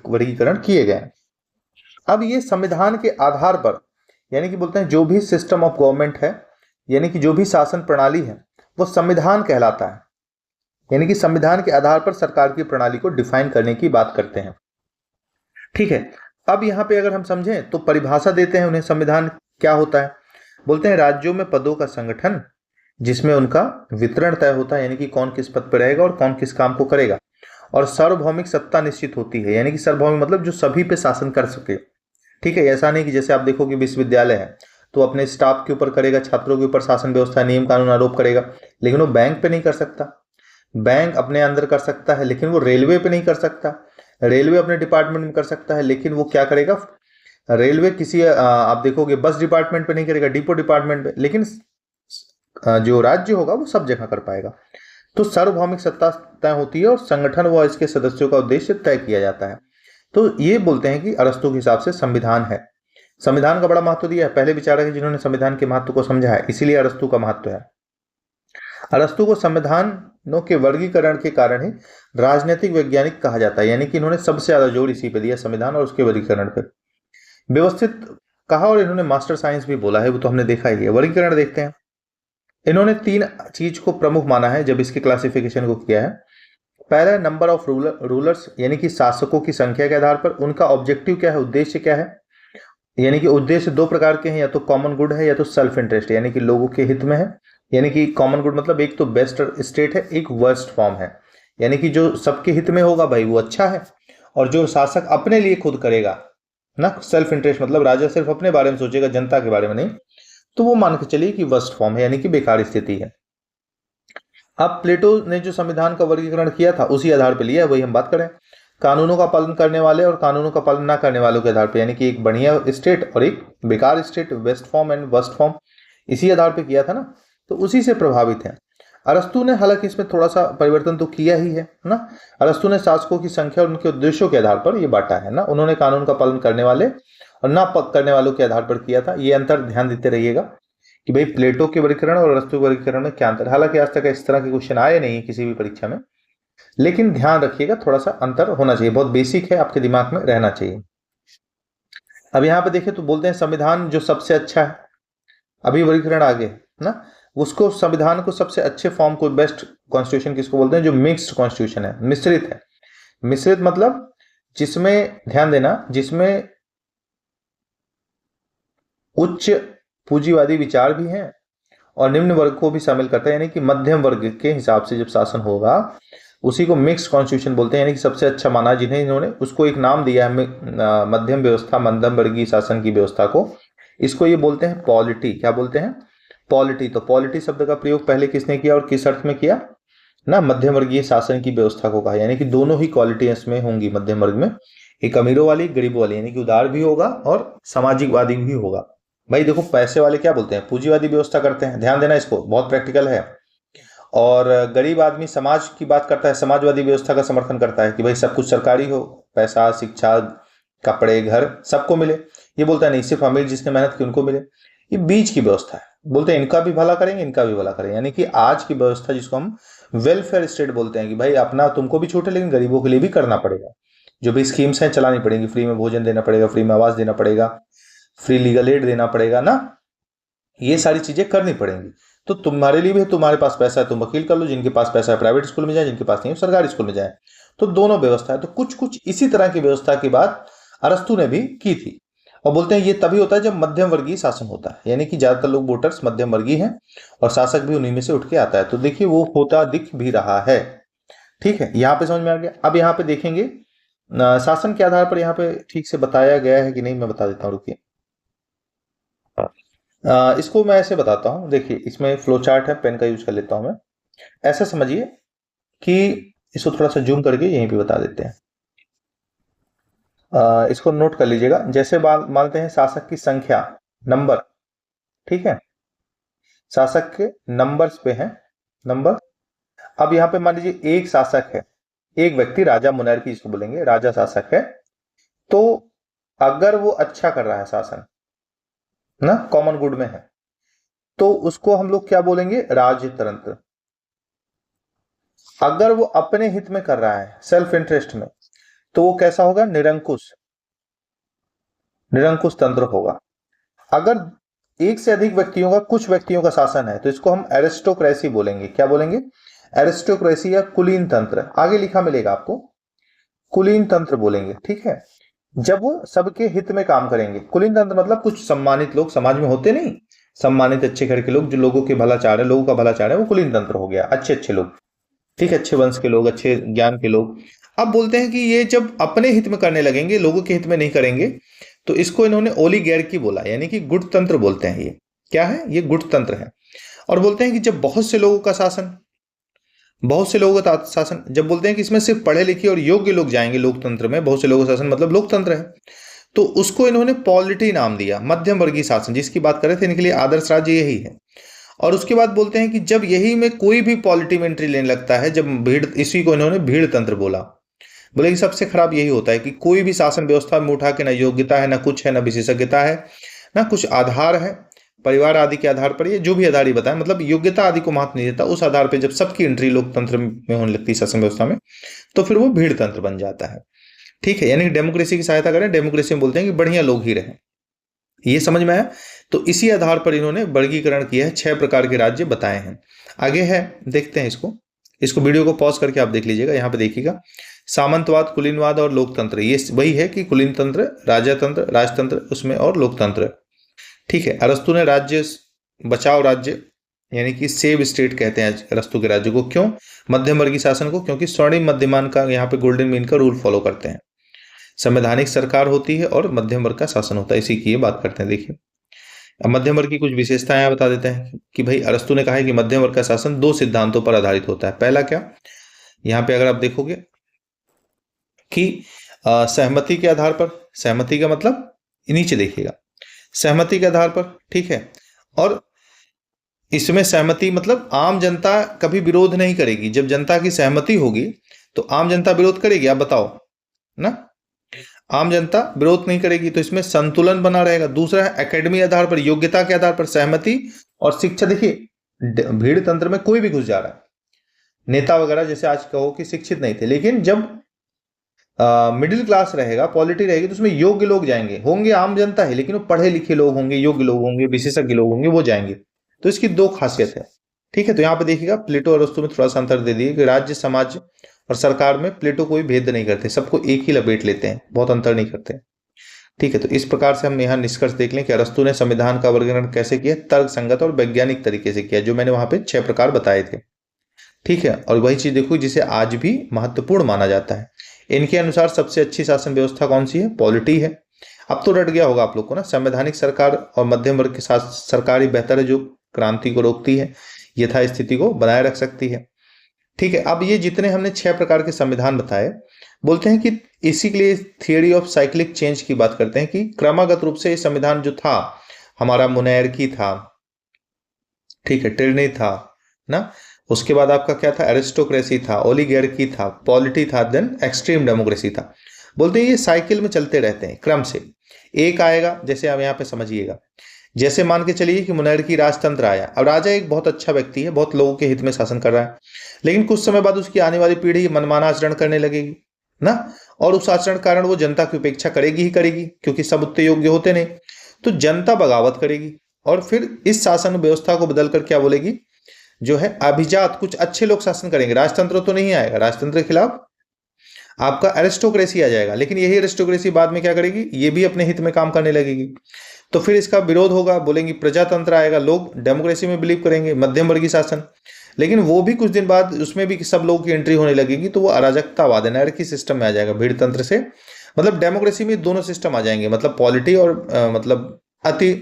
[SPEAKER 1] वर्गीकरण किए गए। अब ये संविधान के आधार पर, यानी कि बोलते हैं जो भी सिस्टम ऑफ गवर्नमेंट है, यानी कि जो भी शासन प्रणाली है वो संविधान कहलाता है, यानी कि संविधान के आधार पर सरकार की प्रणाली को डिफाइन करने की बात करते हैं। ठीक है, अब यहां पे अगर हम समझें तो परिभाषा देते हैं उन्हें, संविधान क्या होता है। बोलते हैं राज्यों में पदों का संगठन जिसमें उनका वितरण तय होता है, यानी कि कौन किस पद पर रहेगा और कौन किस काम को करेगा, और सार्वभौमिक सत्ता निश्चित होती है, यानी कि सार्वभौमिक मतलब जो सभी पे शासन कर सके। ठीक है, ऐसा नहीं कि जैसे आप देखोगे विश्वविद्यालय है तो अपने स्टाफ के ऊपर करेगा, छात्रों के ऊपर शासन व्यवस्था नियम कानून आरोप करेगा, लेकिन वो बैंक पे नहीं कर सकता। बैंक अपने अंदर कर सकता है लेकिन वो रेलवे पे नहीं कर सकता। रेलवे अपने डिपार्टमेंट में कर सकता है लेकिन वो क्या करेगा, रेलवे किसी आप देखोगे बस डिपार्टमेंट पे नहीं करेगा, डिपो डिपार्टमेंट पे, लेकिन जो राज्य होगा वो सब जगह कर पाएगा। तो सार्वभौमिक सत्ता तय होती है और संगठन व इसके सदस्यों का उद्देश्य तय किया जाता है। तो ये बोलते हैं कि अरस्तु के हिसाब से संविधान है, संविधान का बड़ा महत्व दिया है, पहले विचारक है जिन्होंने संविधान के महत्व को समझा है, इसीलिए अरस्तु का महत्व है। अरस्तु को संविधानों के वर्गीकरण के कारण ही राजनीतिक वैज्ञानिक कहा जाता है, यानी कि इन्होंने सबसे ज्यादा जोर इसी पे दिया, संविधान और उसके वर्गीकरण पे। व्यवस्थित कहा और इन्होंने मास्टर साइंस भी बोला है, वो तो हमने देखा ही है। वर्गीकरण देखते हैं, इन्होंने 3 चीज को प्रमुख माना है जब इसके क्लासिफिकेशन को किया है। पहला है नंबर ऑफ रूलर्स, यानी कि शासकों की संख्या के आधार पर उनका ऑब्जेक्टिव क्या है, उद्देश्य क्या है, यानी कि उद्देश्य 2 प्रकार के हैं, या तो कॉमन गुड है या तो सेल्फ इंटरेस्ट, यानी कि लोगों के हित में है। यानी कि कॉमन गुड मतलब एक तो बेस्ट स्टेट है, एक वर्स्ट फॉर्म है, यानी कि जो सबके हित में होगा भाई वो अच्छा है, और जो शासक अपने लिए खुद करेगा ना, सेल्फ इंटरेस्ट मतलब राजा सिर्फ अपने बारे में सोचेगा, जनता के बारे में नहीं, तो वो मान के चलिए कि वर्स्ट फॉर्म है, यानी कि बेकार स्थिति है। अब प्लेटो ने जो संविधान का वर्गीकरण किया था उसी आधार पर लिया है, वही हम बात करें, कानूनों का पालन करने वाले और कानूनों का पालन ना करने वालों के आधार पर, यानी कि एक बढ़िया स्टेट और एक बेकार state, best form and worst form, इसी आधार पर किया था ना, तो उसी से प्रभावित है। अरस्तु ने हालांकि इसमें थोड़ा सा परिवर्तन तो किया ही है ना। अरस्तु ने शासकों की संख्या और उनके उद्देश्यों के आधार पर ये बांटा है ना, उन्होंने कानून का पालन करने वाले और ना करने वालों के आधार पर किया था। ये अंतर ध्यान देते रहिएगा कि भाई प्लेटो के वर्गीकरण और अरस्तु के वर्गीकरण में क्या अंतर। हालांकि आज तक इस तरह के क्वेश्चन आए नहीं किसी भी परीक्षा में, लेकिन ध्यान रखिएगा थोड़ा सा अंतर होना चाहिए, बहुत बेसिक है, आपके दिमाग में रहना चाहिए। अब यहाँ पे देखें तो बोलते हैं संविधान जो सबसे अच्छा है, अभी वर्गीकरण आगे ना, उसको संविधान को सबसे अच्छे फॉर्म को, बेस्ट कॉन्स्टिट्यूशन किसको बोलते हैं, जो मिक्स्ड कॉन्स्टिट्यूशन है, मिश्रित है। मिश्रित मतलब जिसमें, ध्यान देना, जिसमें उच्च पूंजीवादी विचार भी हैं और निम्न वर्ग को भी शामिल करता है, यानी कि मध्यम वर्ग के हिसाब से जब शासन होगा उसी को मिक्स्ड कॉन्स्टिट्यूशन बोलते हैं, यानी कि सबसे अच्छा माना जिन्हें इन्होंने उसको एक नाम दिया है मध्यम व्यवस्था, मध्यम वर्गीय शासन की व्यवस्था को, इसको ये बोलते हैं पॉलिटी। क्या बोलते हैं, पॉलिटी, तो पॉलिटी शब्द का प्रयोग पहले किसने किया और किस अर्थ में किया ना, मध्यम वर्गीय शासन की व्यवस्था को कहा, यानी कि दोनों ही क्वालिटी इसमें होंगी मध्यम वर्ग में, एक अमीरों वाली एक गरीबों वाली, यानी कि उदार भी होगा और सामाजिकवादी भी होगा। भाई देखो पैसे वाले क्या बोलते हैं, पूंजीवादी व्यवस्था करते हैं, ध्यान देना इसको, बहुत प्रैक्टिकल है। और गरीब आदमी समाज की बात करता है, समाजवादी व्यवस्था का समर्थन करता है कि भाई सब कुछ सरकारी हो, पैसा शिक्षा कपड़े घर सबको मिले। ये बोलता है नहीं, सिर्फ अमीर जिसने मेहनत की उनको मिले। ये बीच की व्यवस्था है, बोलते हैं इनका भी भला करेंगे इनका भी भला करेंगे, यानी कि आज की व्यवस्था जिसको हम वेलफेयर स्टेट बोलते हैं कि भाई अपना तुमको भी छूटे लेकिन गरीबों के लिए भी करना पड़ेगा, जो भी स्कीम्स हैं चलानी पड़ेगी, फ्री में भोजन देना पड़ेगा, फ्री में आवास देना पड़ेगा, फ्री लीगल एड देना पड़ेगा ना, ये सारी चीजें करनी पड़ेंगी। तो तुम्हारे लिए भी, तुम्हारे पास पैसा है तुम वकील कर लो, जिनके पास पैसा है प्राइवेट स्कूल में जाए, जिनके पास नहीं है सरकारी स्कूल में जाए। तो दोनों व्यवस्था है। तो कुछ कुछ इसी तरह की व्यवस्था की बात अरस्तु ने भी की थी। और बोलते हैं ये तभी होता है जब मध्यम वर्गीय शासन होता है, यानी कि ज्यादातर लोग वोटर्स मध्यम वर्गीय हैं और शासक भी उन्हीं में से उठ के आता है। तो देखिए वो होता दिख भी रहा है। ठीक है, यहाँ पे समझ में आ गया। अब यहाँ पे देखेंगे शासन के आधार पर यहाँ पे ठीक से बताया गया है कि नहीं, मैं बता देता हूँ, रुकिए। इसको मैं ऐसे बताता हूँ, देखिए इसमें फ्लो चार्ट है, पेन का यूज कर लेता हूं मैं। ऐसा समझिए कि इसको थोड़ा सा जूम करके यहीं पे बता देते हैं। इसको नोट कर लीजिएगा। जैसे मानते हैं शासक की संख्या नंबर, ठीक है, शासक के नंबर्स पे है नंबर। अब यहाँ पे मान लीजिए एक शासक है, एक व्यक्ति राजा मुनैरकी इसको बोलेंगे, राजा शासक है। तो अगर वो अच्छा कर रहा है शासन ना, कॉमन गुड में है, तो उसको हम लोग क्या बोलेंगे, राजतंत्र। अगर वो अपने हित में कर रहा है, सेल्फ इंटरेस्ट में, तो वो कैसा होगा, निरंकुश, निरंकुश तंत्र होगा। अगर एक से अधिक व्यक्तियों का, कुछ व्यक्तियों का शासन है, तो इसको हम एरिस्टोक्रेसी बोलेंगे। क्या बोलेंगे, एरिस्टोक्रेसी या कुलीन तंत्र, आगे लिखा मिलेगा आपको, कुलीन तंत्र बोलेंगे। ठीक है, जब वो सबके हित में काम करेंगे। कुलीन तंत्र मतलब कुछ सम्मानित लोग समाज में होते नहीं, सम्मानित अच्छे घर के लोग, जो लोगों के भला चाह रहे, लोगों का भला चाह रहे हैं, वो कुलीन तंत्र हो गया, अच्छे अच्छे लोग, ठीक है, अच्छे वंश के लोग, अच्छे ज्ञान के लोग। अब बोलते हैं कि ये जब अपने हित में करने लगेंगे, लोगों के हित में नहीं करेंगे, तो इसको इन्होंने ओलिगैर्की बोला, यानी कि गुट तंत्र बोलते हैं। ये क्या है, ये गुट तंत्र है। और बोलते हैं कि जब बहुत से लोगों का शासन, बहुत से लोगों का शासन, जब बोलते हैं कि इसमें सिर्फ पढ़े लिखे और योग्य लोग जाएंगे लोकतंत्र में, बहुत से लोगों का शासन मतलब लोकतंत्र है, तो उसको इन्होंने पॉलिटी नाम दिया, मध्यम वर्गीय शासन, जिसकी बात कर रहे थे, इनके लिए आदर्श राज्य यही है। और उसके बाद बोलते हैं कि जब यही में कोई भी पॉलिटी में एंट्री लेने लगता है, जब भीड़, इसी को इन्होंने भीड़ तंत्र बोला। बोले कि सबसे खराब यही होता है कि कोई भी शासन व्यवस्था में उठा के ना योग्यता है, ना कुछ है, ना विशेषज्ञता है, ना कुछ आधार है, परिवार आदि के आधार पर, ये जो भी आधार ही बताए, मतलब योग्यता आदि को महत्व नहीं देता, उस आधार पर जब सबकी एंट्री लोकतंत्र में होने लगती है, शासन व्यवस्था में, तो फिर वो भीड़ तंत्र बन जाता है। ठीक है, यानी डेमोक्रेसी की सहायता करें, डेमोक्रेसी में बोलते हैं कि बढ़िया लोग ही रहें। ये समझ में आया। तो इसी आधार पर इन्होंने वर्गीकरण किया है, 6 प्रकार के राज्य बताए हैं। आगे है, देखते हैं इसको वीडियो को पॉज करके आप देख लीजिएगा। यहाँ पे देखिएगा, सामंतवाद, कुलीनवाद और लोकतंत्र, ये वही है कि कुलीन तंत्र, राजतंत्र, राजतंत्र उसमें, और लोकतंत्र। ठीक है, अरस्तु ने राज्य बचाओ राज्य, यानी कि सेव स्टेट कहते हैं अरस्तु के राज्य को। क्यों, मध्यम वर्गीय शासन को, क्योंकि स्वर्णिम मध्यमान का, यहाँ पे गोल्डन मीन का रूल फॉलो करते हैं। संवैधानिक सरकार होती है और मध्यम वर्ग का शासन होता है, इसी की ये बात करते हैं। देखिए अब मध्यम वर्ग की कुछ विशेषताएं बता देते हैं कि भाई अरस्तु ने कहा है कि मध्यम वर्ग का शासन 2 सिद्धांतों पर आधारित होता है। पहला क्या, यहाँ पे अगर आप देखोगे कि सहमति के आधार पर, सहमति का मतलब नीचे देखिएगा, सहमति के आधार पर, ठीक है, और इसमें सहमति मतलब आम जनता कभी विरोध नहीं करेगी। जब जनता की सहमति होगी तो आम जनता विरोध करेगी, आप बताओ ना, आम जनता विरोध नहीं करेगी, तो इसमें संतुलन बना रहेगा। दूसरा है एकेडमी आधार पर, योग्यता के आधार पर सहमति और शिक्षा। देखिए भीड़ तंत्र में कोई भी घुस जा रहा है, नेता वगैरह जैसे आज कहो कि शिक्षित नहीं थे, लेकिन जब मिडिल क्लास रहेगा, पॉलिटी रहेगी, तो उसमें योग्य लोग जाएंगे, होंगे आम जनता है लेकिन वो पढ़े लिखे लोग होंगे, योग्य लोग होंगे, विशेषज्ञ लोग होंगे, वो जाएंगे। तो इसकी 2 खासियत है। ठीक है, तो यहाँ पे देखिएगा प्लेटो और अरस्तु में थोड़ा सा अंतर दे दिए कि राज्य, समाज और सरकार में प्लेटो कोई भेद नहीं करते, सबको एक ही लपेट लेते हैं, बहुत अंतर नहीं करते। ठीक है, तो इस प्रकार से हम यहाँ निष्कर्ष देख लें कि अरस्तु ने संविधान का वर्गीकरण कैसे किया, तर्क संगत और वैज्ञानिक तरीके से किया, जो मैंने वहां पे 6 प्रकार बताए थे। ठीक है, और वही चीज देखो जिसे आज भी महत्वपूर्ण माना जाता है। इनके अनुसार सबसे अच्छी शासन व्यवस्था कौन सी है, पॉलिटी है। अब तो रट गया होगा आप लोग को ना, संवैधानिक सरकार और मध्यम वर्ग के साथ सरकार ही बेहतर है, जो क्रांति को रोकती है, यथास्थिति को बनाए रख सकती है। ठीक है, अब ये जितने हमने 6 प्रकार के संविधान बताए, बोलते हैं कि इसी के लिए थियरी ऑफ साइक्लिक चेंज की बात करते हैं कि क्रमागत रूप से ये संविधान जो था, हमारा मोनैर्की था, ठीक है, टिरनी था ना, उसके बाद आपका क्या था, एरिस्टोक्रेसी था, ओलिगार्की था, पॉलिटी था, देन एक्सट्रीम डेमोक्रेसी था। बोलते हैं ये साइकिल में चलते रहते हैं क्रम से, एक आएगा, जैसे आप यहाँ पे समझिएगा, जैसे मान के चलिए कि मोनैर्की राजतंत्र आया। अब राजा एक बहुत अच्छा व्यक्ति है, बहुत लोगों के हित में शासन कर रहा है, लेकिन कुछ समय बाद उसकी आने वाली पीढ़ी मनमाना आचरण करने लगेगी ना, और उस आचरण के कारण वो जनता की उपेक्षा करेगी ही करेगी, क्योंकि सब उतने योग्य होते नहीं, तो जनता बगावत करेगी, और फिर इस शासन व्यवस्था को बदलकर क्या बोलेगी, जो है अभिजात कुछ अच्छे लोग शासन करेंगे। राजतंत्र तो नहीं आएगा, राजतंत्र के खिलाफ आपका एरिस्टोक्रेसी आ जाएगा, लेकिन यही एरिस्टोक्रेसी बाद में क्या करेगी, ये भी अपने हित में काम करने लगेगी, तो फिर इसका विरोध होगा, बोलेंगे प्रजातंत्र आएगा, लोग डेमोक्रेसी में बिलीव करेंगे, मध्यम वर्गीय शासन, लेकिन वो भी कुछ दिन बाद उसमें भी सब लोगों की एंट्री होने लगेगी, तो वो अराजकतावाद एनार्की सिस्टम में आ जाएगा, भीड़ तंत्र से, मतलब डेमोक्रेसी में दोनों सिस्टम आ जाएंगे, मतलब पॉलिटी और मतलब अति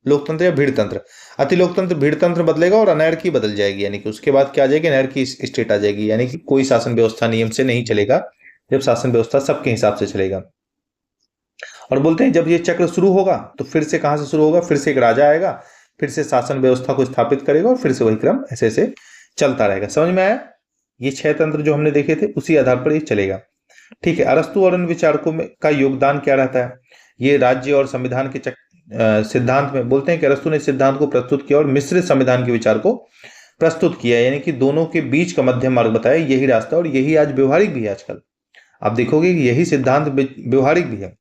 [SPEAKER 1] लोकतंत्र या भीड़ तंत्र। अति लोकतंत्र भीड़ तंत्र बदलेगा और अनैर्की बदल जाएगी, यानी कि उसके बाद क्या आ जाएगी, अनैर्की स्टेट आ जाएगी, यानी कि कोई शासन व्यवस्था नियम से नहीं चलेगा, जब शासन व्यवस्था सबके हिसाब से चलेगा। और बोलते हैं जब ये चक्र शुरू होगा तो फिर से कहां से शुरू होगा, फिर से एक राजा आएगा, फिर से शासन व्यवस्था को स्थापित करेगा, और फिर से वही क्रम ऐसे ऐसे चलता रहेगा। समझ में आया? ये 6 तंत्र जो हमने देखे थे उसी आधार पर ये चलेगा। ठीक है, अरस्तु और अन्य विचारकों में का योगदान क्या रहता है, ये राज्य और संविधान के सिद्धांत में बोलते हैं कि अरस्तु ने सिद्धांत को प्रस्तुत किया और मिश्रित संविधान के विचार को प्रस्तुत किया, यानी कि दोनों के बीच का मध्यम मार्ग बताया, यही रास्ता, और यही आज व्यवहारिक भी है। आजकल आप देखोगे कि यही सिद्धांत व्यवहारिक भी है।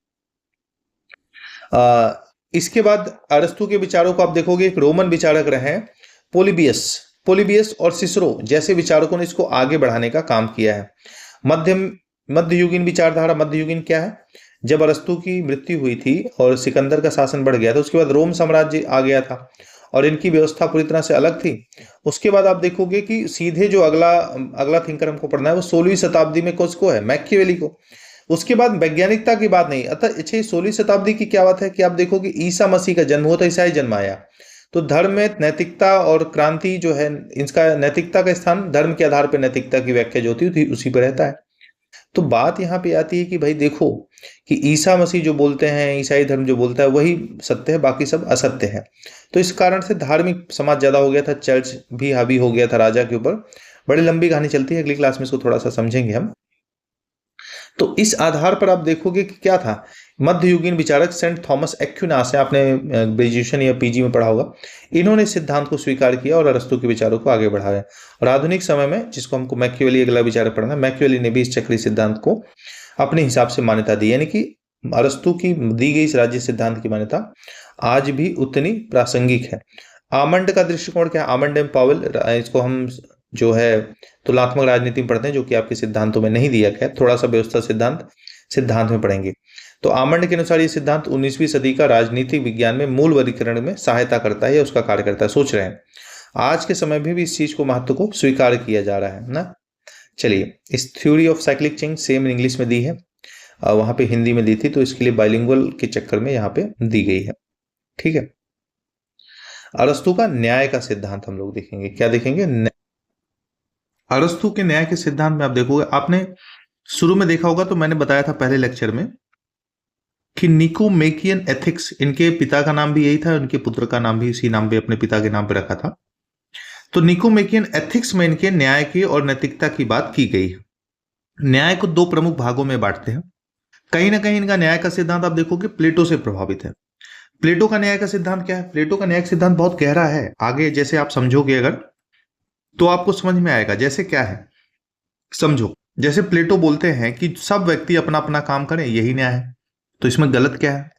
[SPEAKER 1] इसके बाद अरस्तु के विचारों को आप देखोगे, एक रोमन विचारक रहे हैं पोलिबियस और सिसरो जैसे विचारकों ने इसको आगे बढ़ाने का काम किया है। मध्ययुगीन विचारधारा, मध्ययुगीन क्या है, जब अरस्तु की मृत्यु हुई थी और सिकंदर का शासन बढ़ गया था, उसके बाद रोम साम्राज्य आ गया था और इनकी व्यवस्था पूरी तरह से अलग थी। उसके बाद आप देखोगे कि सीधे जो अगला थिंकर हमको पढ़ना है वो 16वीं शताब्दी में किसको है, मैकियावेली को। उसके बाद वैज्ञानिकता की बात नहीं। अतः 16वीं शताब्दी की क्या बात है कि आप देखोगे ईसा मसीह का जन्म हुआ था, ईसाई जन्म आया, तो धर्म में नैतिकता और क्रांति जो है, इसका नैतिकता का स्थान धर्म के आधार पर नैतिकता की व्याख्या जो होती है उसी पर रहता है। तो बात यहाँ पे आती है कि भाई देखो कि ईसा मसीह जो बोलते हैं, ईसाई धर्म जो बोलता है वही सत्य है, बाकी सब असत्य है। तो इस कारण से धार्मिक समाज ज्यादा हो गया था, चर्च भी हावी हो गया था राजा के ऊपर। बड़ी लंबी कहानी चलती है, अगली क्लास में इसको थोड़ा सा समझेंगे हम। तो इस आधार पर आप देखोगे कि क्या था, मध्ययुगीन विचारक सेंट थॉमस एक्विनास है, आपने ग्रेजुएशन या पीजी में पढ़ा होगा, इन्होंने सिद्धांत को स्वीकार किया और अरस्तु के विचारों को आगे बढ़ाया। और आधुनिक समय में जिसको हमको मैकियावेली अगला विचारक पढ़ना है, मैकियावेली ने भी इस चक्रीय सिद्धांत को अपने हिसाब से मान्यता दी, यानी कि अरस्तु की दी गई इस राज्य सिद्धांत की मान्यता आज भी उतनी प्रासंगिक है। आमंड का दृष्टिकोण क्या है, आमंड एंड पावेल, इसको हम जो है तुलनात्मक राजनीति में पढ़ते हैं, जो कि आपके सिद्धांतों में नहीं दिया गया, थोड़ा सा व्यवस्था सिद्धांत में पढ़ेंगे। तो आमंड के अनुसार ये सिद्धांत 19वीं सदी का राजनीतिक विज्ञान में मूल वर्गीकरण में सहायता करता है या उसका कार्य करता है। सोच रहे हैं आज के समय में भी इस चीज को महत्व को स्वीकार किया जा रहा है ना। चलिए, इस theory of cyclic change same English में दी है, वहां पे हिंदी में दी थी, तो इसके लिए बाइलिंगुअल के चक्कर में यहाँ पे दी गई है। ठीक है, अरस्तु का न्याय का सिद्धांत हम लोग देखेंगे। क्या देखेंगे? अरस्तु के न्याय के सिद्धांत में आप देखोगे, आपने शुरू में देखा होगा, तो मैंने बताया था पहले लेक्चर में कि निकोमेकियन एथिक्स, इनके पिता का नाम भी यही था, उनके पुत्र का नाम भी इसी नाम पे अपने पिता के नाम पे रखा था। तो निकोमेकियन एथिक्स में इनके न्याय की और नैतिकता की बात की गई है। न्याय को 2 प्रमुख भागों में बांटते हैं। कहीं ना कहीं इनका न्याय का सिद्धांत आप देखोगे प्लेटो से प्रभावित है। प्लेटो का न्याय का सिद्धांत क्या है? प्लेटो का न्याय का सिद्धांत बहुत गहरा है, आगे जैसे आप समझोगे अगर तो आपको समझ में आएगा। जैसे क्या है समझो, जैसे प्लेटो बोलते हैं कि सब व्यक्ति अपना अपना काम करें, यही न्याय है। तो इसमें गलत क्या है?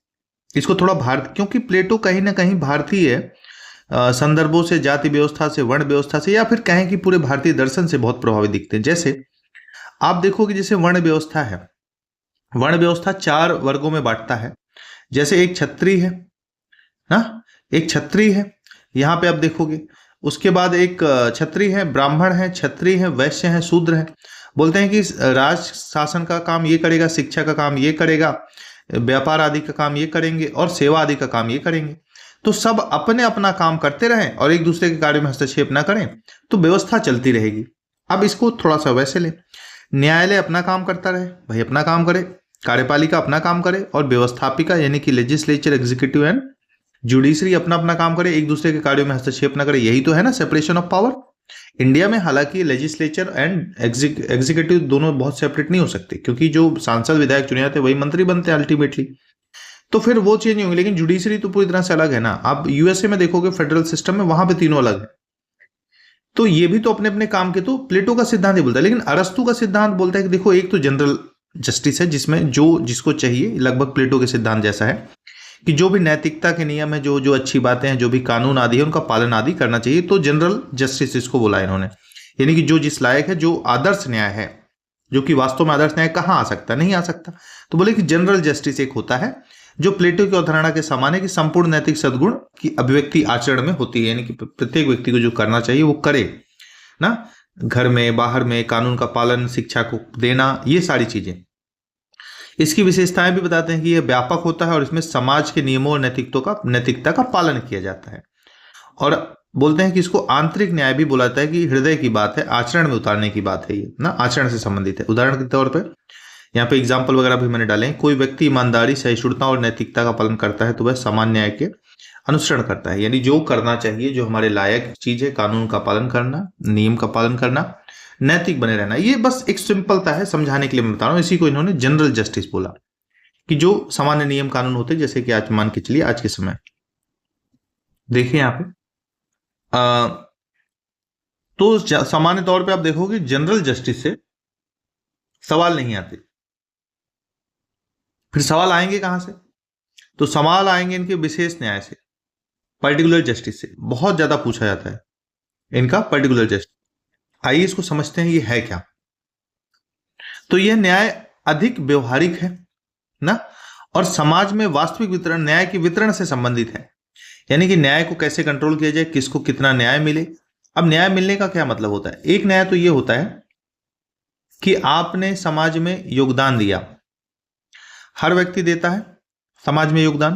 [SPEAKER 1] इसको थोड़ा क्योंकि प्लेटो कहीं ना कहीं भारतीय संदर्भों से, जाति व्यवस्था से, वर्ण व्यवस्था से, या फिर कहें कि पूरे भारतीय दर्शन से बहुत प्रभावित दिखते हैं। जैसे आप देखोगे, जैसे वर्ण व्यवस्था है, वर्ण व्यवस्था 4 वर्गों में बांटता है। जैसे एक क्षत्रिय है ना, एक क्षत्रिय है यहाँ पे आप देखोगे। उसके बाद एक क्षत्रिय है, ब्राह्मण है, क्षत्रिय है, वैश्य है, शूद्र है। बोलते हैं कि राज शासन का काम ये करेगा, शिक्षा का काम ये करेगा, व्यापार आदि का काम ये करेंगे और सेवा आदि का काम ये करेंगे। तो सब अपने अपना काम करते रहें और एक दूसरे के कार्य में हस्तक्षेप ना करें, तो व्यवस्था चलती रहेगी। अब इसको थोड़ा सा वैसे लें, न्यायालय अपना काम करता रहे, भाई अपना काम करे, कार्यपालिका अपना काम करे, और व्यवस्थापिका यानी कि लेजिस्लेचर, एग्जीक्यूटिव एंड जुडिशरी अपना अपना काम करे, एक दूसरे के कार्यों में हस्तक्षेप ना करे। यही तो है ना सेपरेशन ऑफ पावर। इंडिया में हालांकि लेजिस्लेचर एंड एग्जीक्यूटिव दोनों बहुत सेपरेट नहीं हो सकते, क्योंकि जो सांसद विधायक चुने जाते हैं वही मंत्री बनते हैं अल्टीमेटली, तो फिर वो चेंज नहीं होंगे। लेकिन जुडिशरी तो पूरी तरह से अलग है ना। आप यूएसए में देखोगे फेडरल सिस्टम में, वहां पे तीनों अलग है। तो ये भी तो अपने अपने काम के, तो प्लेटो का सिद्धांत ही बोलता है। लेकिन अरस्तु का सिद्धांत बोलता है कि देखो, एक तो जनरल जस्टिस है जिसमें जो जिसको चाहिए, लगभग प्लेटो के सिद्धांत जैसा है, कि जो भी नैतिकता के नियम है, जो जो अच्छी बातें हैं, जो भी कानून आदि है, उनका पालन आदि करना चाहिए। तो जनरल जस्टिस इसको बोला इन्होंने, यानी कि जो जिस लायक है, जो आदर्श न्याय है, जो कि वास्तव में आदर्श न्याय कहाँ आ सकता, नहीं आ सकता। तो बोले कि जनरल जस्टिस एक होता है जो प्लेटो की अवधारणा के समान है कि संपूर्ण नैतिक सद्गुण की अभिव्यक्ति आचरण में होती है, यानी कि प्रत्येक व्यक्ति को जो करना चाहिए वो करे ना, घर में बाहर में, कानून का पालन, शिक्षा को देना, ये सारी चीजें। इसकी विशेषताएं भी बताते हैं कि यह व्यापक होता है और इसमें समाज के नियमों और नैतिकता का पालन किया जाता है। और बोलते हैं कि इसको आंतरिक न्याय भी बोला जाता है, कि हृदय की बात है, आचरण में उतारने की बात है, ये ना आचरण से संबंधित है। उदाहरण के तौर पर यहाँ पे एग्जाम्पल वगैरह भी मैंने डाले हैं। कोई व्यक्ति ईमानदारी, सहिष्णुता और नैतिकता का पालन करता है तो वह सामान्य न्याय के अनुसरण करता है, यानी जो करना चाहिए, जो हमारे लायक चीज है, कानून का पालन करना, नियम का पालन करना, नैतिक बने रहना। ये बस एक सिंपलता है, समझाने के लिए मैं बता रहा हूँ। इसी को इन्होंने जनरल जस्टिस बोला, कि जो सामान्य नियम कानून होते हैं, जैसे कि आज मान के चलिए आज के समय देखिए यहाँ पे तो सामान्य तौर पे आप देखोगे जनरल जस्टिस से सवाल नहीं आते। फिर सवाल आएंगे कहां से? तो सवाल आएंगे इनके विशेष न्याय से, पर्टिकुलर जस्टिस से। बहुत ज्यादा पूछा जाता है इनका पर्टिकुलर जस्टिस। आइए इसको समझते हैं ये है क्या। तो यह न्याय अधिक व्यवहारिक है ना, और समाज में वास्तविक वितरण, न्याय के वितरण से संबंधित है, यानी कि न्याय को कैसे कंट्रोल किया जाए, किसको कितना न्याय मिले। अब न्याय मिलने का क्या मतलब होता है? एक न्याय तो यह होता है कि आपने समाज में योगदान दिया, हर व्यक्ति देता है समाज में योगदान।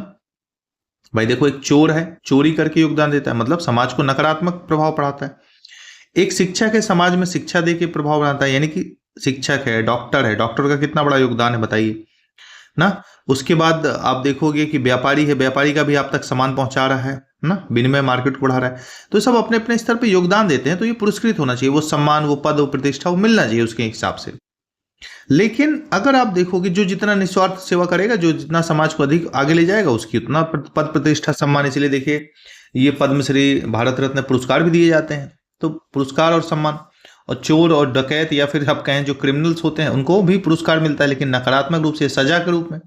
[SPEAKER 1] भाई देखो, एक चोर है, चोरी करके योगदान देता है, मतलब समाज को नकारात्मक प्रभाव पड़ाता है। एक शिक्षक है, समाज में शिक्षा दे के प्रभाव बनाता है, यानी कि शिक्षक है, डॉक्टर का कितना बड़ा योगदान है बताइए ना। उसके बाद आप देखोगे कि व्यापारी है, व्यापारी का भी आप तक सामान पहुंचा रहा है ना, विनिमय मार्केट को बढ़ा रहा है। तो सब अपने अपने स्तर पे योगदान देते हैं, तो ये पुरस्कृत होना चाहिए, वो सम्मान, वो पद, वो प्रतिष्ठा, वो मिलना चाहिए उसके हिसाब से। लेकिन अगर आप देखोगे जो जितना निस्वार्थ सेवा करेगा, जो जितना समाज को अधिक आगे ले जाएगा, उसकी उतना पद प्रतिष्ठा सम्मान। इसलिए देखिए ये पद्मश्री, भारत रत्न पुरस्कार भी दिए जाते हैं, तो पुरस्कार और सम्मान। और चोर और डकैत या फिर आप कहें जो क्रिमिनल्स होते हैं, उनको भी पुरस्कार मिलता है, लेकिन नकारात्मक रूप से, सजा के रूप में।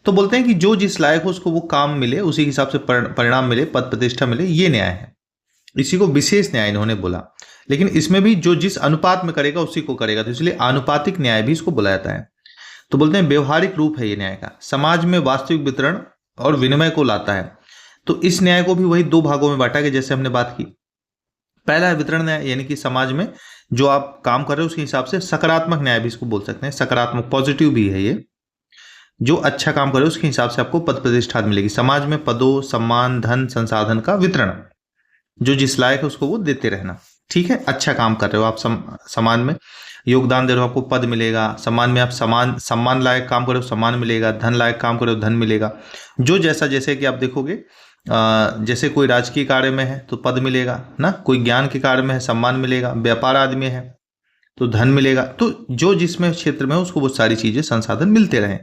[SPEAKER 1] तो बोलते हैं कि जो जिस लायक हो उसको वो काम मिले, उसी हिसाब से परिणाम मिले, पद प्रतिष्ठा मिले, ये न्याय है। इसी को विशेष न्याय इन्होंने बोला। लेकिन इसमें भी जो जिस अनुपात में करेगा उसी को करेगा, तो इसलिए आनुपातिक न्याय भी इसको बोला जाता है। तो बोलते हैं व्यवहारिक रूप है ये न्याय का, समाज में वास्तविक वितरण और विनिमय को लाता है। तो इस न्याय को भी वही दो भागों में बांटा गया, जैसे हमने बात की। पहला है वितरण न्याय, यानी कि समाज में जो आप काम कर रहे हो उसके हिसाब से, सकारात्मक न्याय भी इसको बोल सकते हैं, सकारात्मक पॉजिटिव भी है ये। जो अच्छा काम कर रहे हो उसके हिसाब से आपको पद प्रतिष्ठा मिलेगी। समाज में पदों, सम्मान, धन, संसाधन का वितरण, जो जिस लायक है उसको वो देते रहना। ठीक है, अच्छा काम कर रहे हो आप, समाज में योगदान दे रहे हो, आपको पद मिलेगा। सम्मान में आप सम्मान लायक काम कर रहे हो, सम्मान मिलेगा। धन लायक काम कर रहे हो, धन मिलेगा। जो जैसा, जैसे कि आप देखोगे जैसे कोई राजकीय कार्य में है तो पद मिलेगा ना, कोई ज्ञान के कार्य में है सम्मान मिलेगा, व्यापार आदि में है तो धन मिलेगा। तो जो जिसमें क्षेत्र में है उसको वो सारी चीजें, संसाधन मिलते रहें।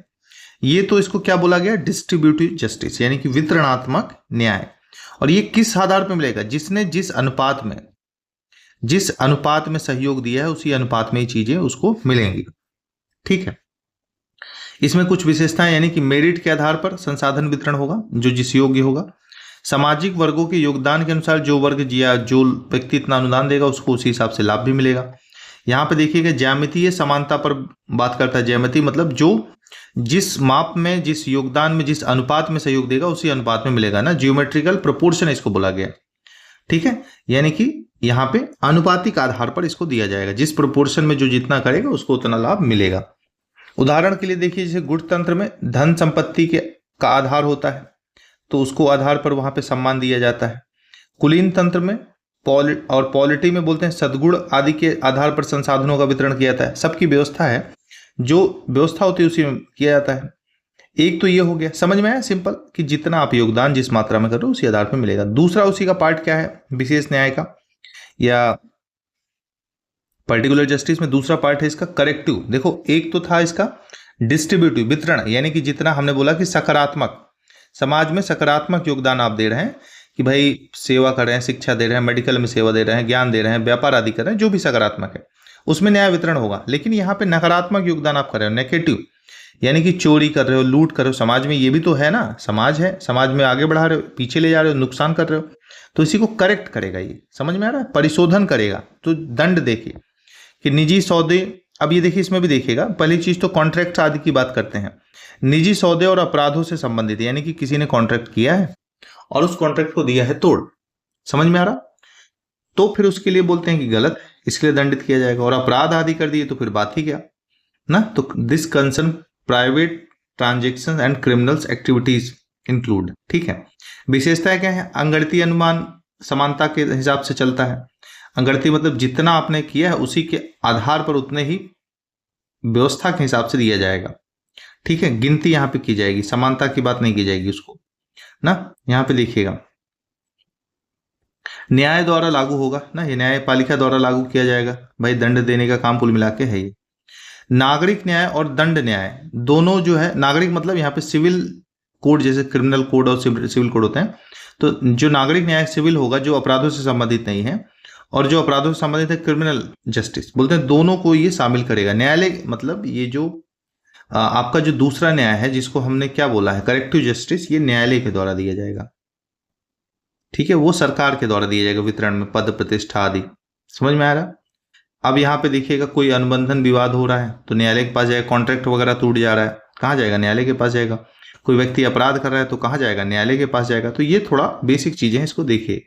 [SPEAKER 1] ये तो इसको क्या बोला गया? डिस्ट्रीब्यूटिव जस्टिस, यानी कि वितरणात्मक न्याय। और ये किस आधार पर मिलेगा? जिसने जिस अनुपात में सहयोग दिया है, उसी अनुपात में ये चीजें उसको मिलेंगी। ठीक है, इसमें कुछ विशेषताएं, यानी कि मेरिट के आधार पर संसाधन वितरण होगा, जो जिस योग्य होगा। सामाजिक वर्गों के योगदान के अनुसार जो वर्ग या जो व्यक्ति इतना अनुदान देगा उसको उसी हिसाब से लाभ भी मिलेगा। यहाँ पे देखिएगा ज्यामितीय समानता पर बात करता है। ज्यामिति मतलब जो जिस माप में, जिस योगदान में, जिस अनुपात में सहयोग देगा उसी अनुपात में मिलेगा ना, जियोमेट्रिकल प्रोपोर्शन इसको बोला गया। ठीक है, यानी कि यहाँ पे अनुपातिक आधार पर इसको दिया जाएगा, जिस प्रोपोर्शन में जो जितना करेगा उसको उतना लाभ मिलेगा। उदाहरण के लिए देखिए, जैसे गुणतंत्र में धन संपत्ति का आधार होता है, तो उसको आधार पर वहां पे सम्मान दिया जाता है। कुलीन तंत्र में और पॉलिटी में बोलते हैं सद्गुण आदि के आधार पर संसाधनों का वितरण किया जाता है। सबकी व्यवस्था है, जो व्यवस्था होती है उसी में किया जाता है। एक तो ये हो गया, समझ में आया सिंपल, कि जितना आप योगदान जिस मात्रा में कर रहे हो उसी आधार पर मिलेगा। दूसरा उसी का पार्ट क्या है विशेष न्याय का या पर्टिकुलर जस्टिस में, दूसरा पार्ट है इसका करेक्टिव। देखो एक तो था इसका डिस्ट्रीब्यूटिव वितरण, यानी कि जितना हमने बोला कि सकारात्मक, समाज में सकारात्मक योगदान आप दे रहे हैं कि भाई सेवा कर रहे हैं, शिक्षा दे रहे हैं, मेडिकल में सेवा दे रहे हैं, ज्ञान दे रहे हैं, व्यापार आदि कर रहे हैं, जो भी सकारात्मक है उसमें न्याय वितरण होगा। लेकिन यहाँ पे नकारात्मक योगदान आप कर रहे हो, नेगेटिव, यानी कि चोरी कर रहे हो, लूट कर रहे हो, समाज में ये भी तो है ना, समाज है, समाज में आगे बढ़ा रहे हो, पीछे ले जा रहे हो, नुकसान कर रहे हो, तो इसी को करेक्ट करेगा। ये समझ में आ रहा है, परिशोधन करेगा। तो दंड देखिए कि निजी सौदे, अब ये देखिए इसमें भी देखिएगा, पहली चीज तो कॉन्ट्रैक्ट आदि की बात करते हैं, निजी सौदे और अपराधों से संबंधित, यानी कि किसी ने कॉन्ट्रैक्ट किया है और उस कॉन्ट्रैक्ट को दिया है तोड़, समझ में आ रहा, तो फिर उसके लिए बोलते हैं कि गलत, इसके लिए दंडित किया जाएगा। और अपराध आदि कर दिए तो फिर बात ही क्या ना। तो this concern private transaction and criminals activities include, ठीक है। विशेषता क्या है, अंगड़ती अनुमान समानता के हिसाब से चलता है। अंगड़ती मतलब जितना आपने किया है उसी के आधार पर उतने ही व्यवस्था के हिसाब से दिया जाएगा, ठीक है। गिनती यहाँ पे की जाएगी, समानता की बात नहीं की जाएगी उसको ना। यहाँ पे देखिएगा न्याय द्वारा लागू होगा ना, ये न्यायपालिका द्वारा लागू किया जाएगा, भाई दंड देने का काम कुल मिला के है ये। नागरिक न्याय और दंड न्याय दोनों जो है, नागरिक मतलब यहाँ पे सिविल कोड, जैसे क्रिमिनल कोड और सिविल कोड होते हैं, तो जो नागरिक न्याय सिविल होगा जो अपराधों से संबंधित नहीं है, और जो अपराधों से संबंधित है क्रिमिनल जस्टिस, बोलते हैं दोनों को ये शामिल करेगा। न्यायालय मतलब ये जो आपका जो दूसरा न्याय है जिसको हमने क्या बोला है करेक्टिव जस्टिस, ये न्यायालय के द्वारा दिया जाएगा, ठीक है। वो सरकार के द्वारा दिया जाएगा वितरण में, पद प्रतिष्ठा आदि, समझ में आ रहा। अब यहाँ पे देखिएगा कोई अनुबंधन विवाद हो रहा है तो न्यायालय के पास जाएगा, कॉन्ट्रैक्ट वगैरह टूट जा रहा है कहाँ जाएगा, न्यायालय के पास जाएगा। कोई व्यक्ति अपराध कर रहा है तो कहाँ जाएगा, न्यायालय के पास जाएगा। तो ये थोड़ा बेसिक चीजें हैं, इसको देखिए।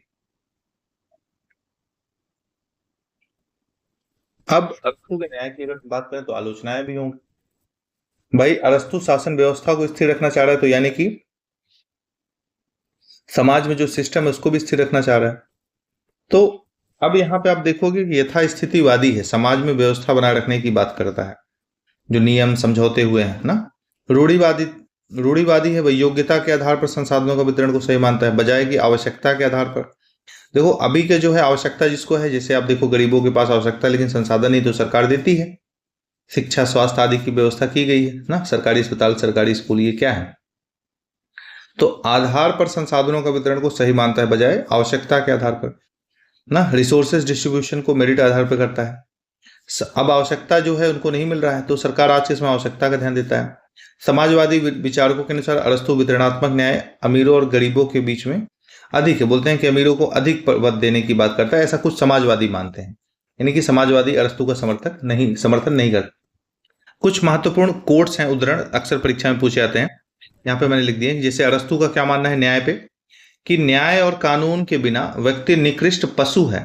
[SPEAKER 1] अब अरस्तु के न्याय की अगर बात करें तो आलोचनाएं भी होंगी। भाई अरस्तु शासन व्यवस्था को स्थिर रखना चाह रहा है, तो यानी कि समाज में जो सिस्टम है उसको भी स्थिर रखना चाह रहा है। तो अब यहाँ पे आप देखोगे कि यथास्थितिवादी है, समाज में व्यवस्था बनाए रखने की बात करता है, जो नियम समझौते हुए हैं ना। रूढ़िवादी है, वह योग्यता के आधार पर संसाधनों का वितरण को सही मानता है, बजाय कि आवश्यकता के आधार पर। देखो अभी के जो है आवश्यकता जिसको है, जैसे आप देखो गरीबों के पास आवश्यकता है लेकिन संसाधन नहीं, तो सरकार देती है, शिक्षा स्वास्थ्य आदि की व्यवस्था की गई है ना, सरकारी अस्पताल सरकारी स्कूल, ये क्या है। तो आधार पर संसाधनों का वितरण को सही मानता है बजाय आवश्यकता के आधार पर ना। रिसोर्सेज डिस्ट्रीब्यूशन को मेरिट आधार पर करता है। अब आवश्यकता जो है उनको नहीं मिल रहा है तो सरकार आज के इसमें आवश्यकता का ध्यान देता है। समाजवादी विचारकों के अनुसार अरस्तु वितरणात्मक न्याय अमीरों और गरीबों के बीच में अधिक है, बोलते हैं कि अमीरों को अधिक पद देने की बात करता है, ऐसा कुछ समाजवादी मानते हैं। यानी कि समाजवादी अरस्तु का समर्थन नहीं करते। कुछ महत्वपूर्ण कोट्स हैं, उद्धरण अक्सर परीक्षा में पूछे जाते हैं, यहाँ पे मैंने लिख दिए। जैसे अरस्तु का क्या मानना है न्याय पे, कि न्याय और कानून के बिना व्यक्ति निकृष्ट पशु है,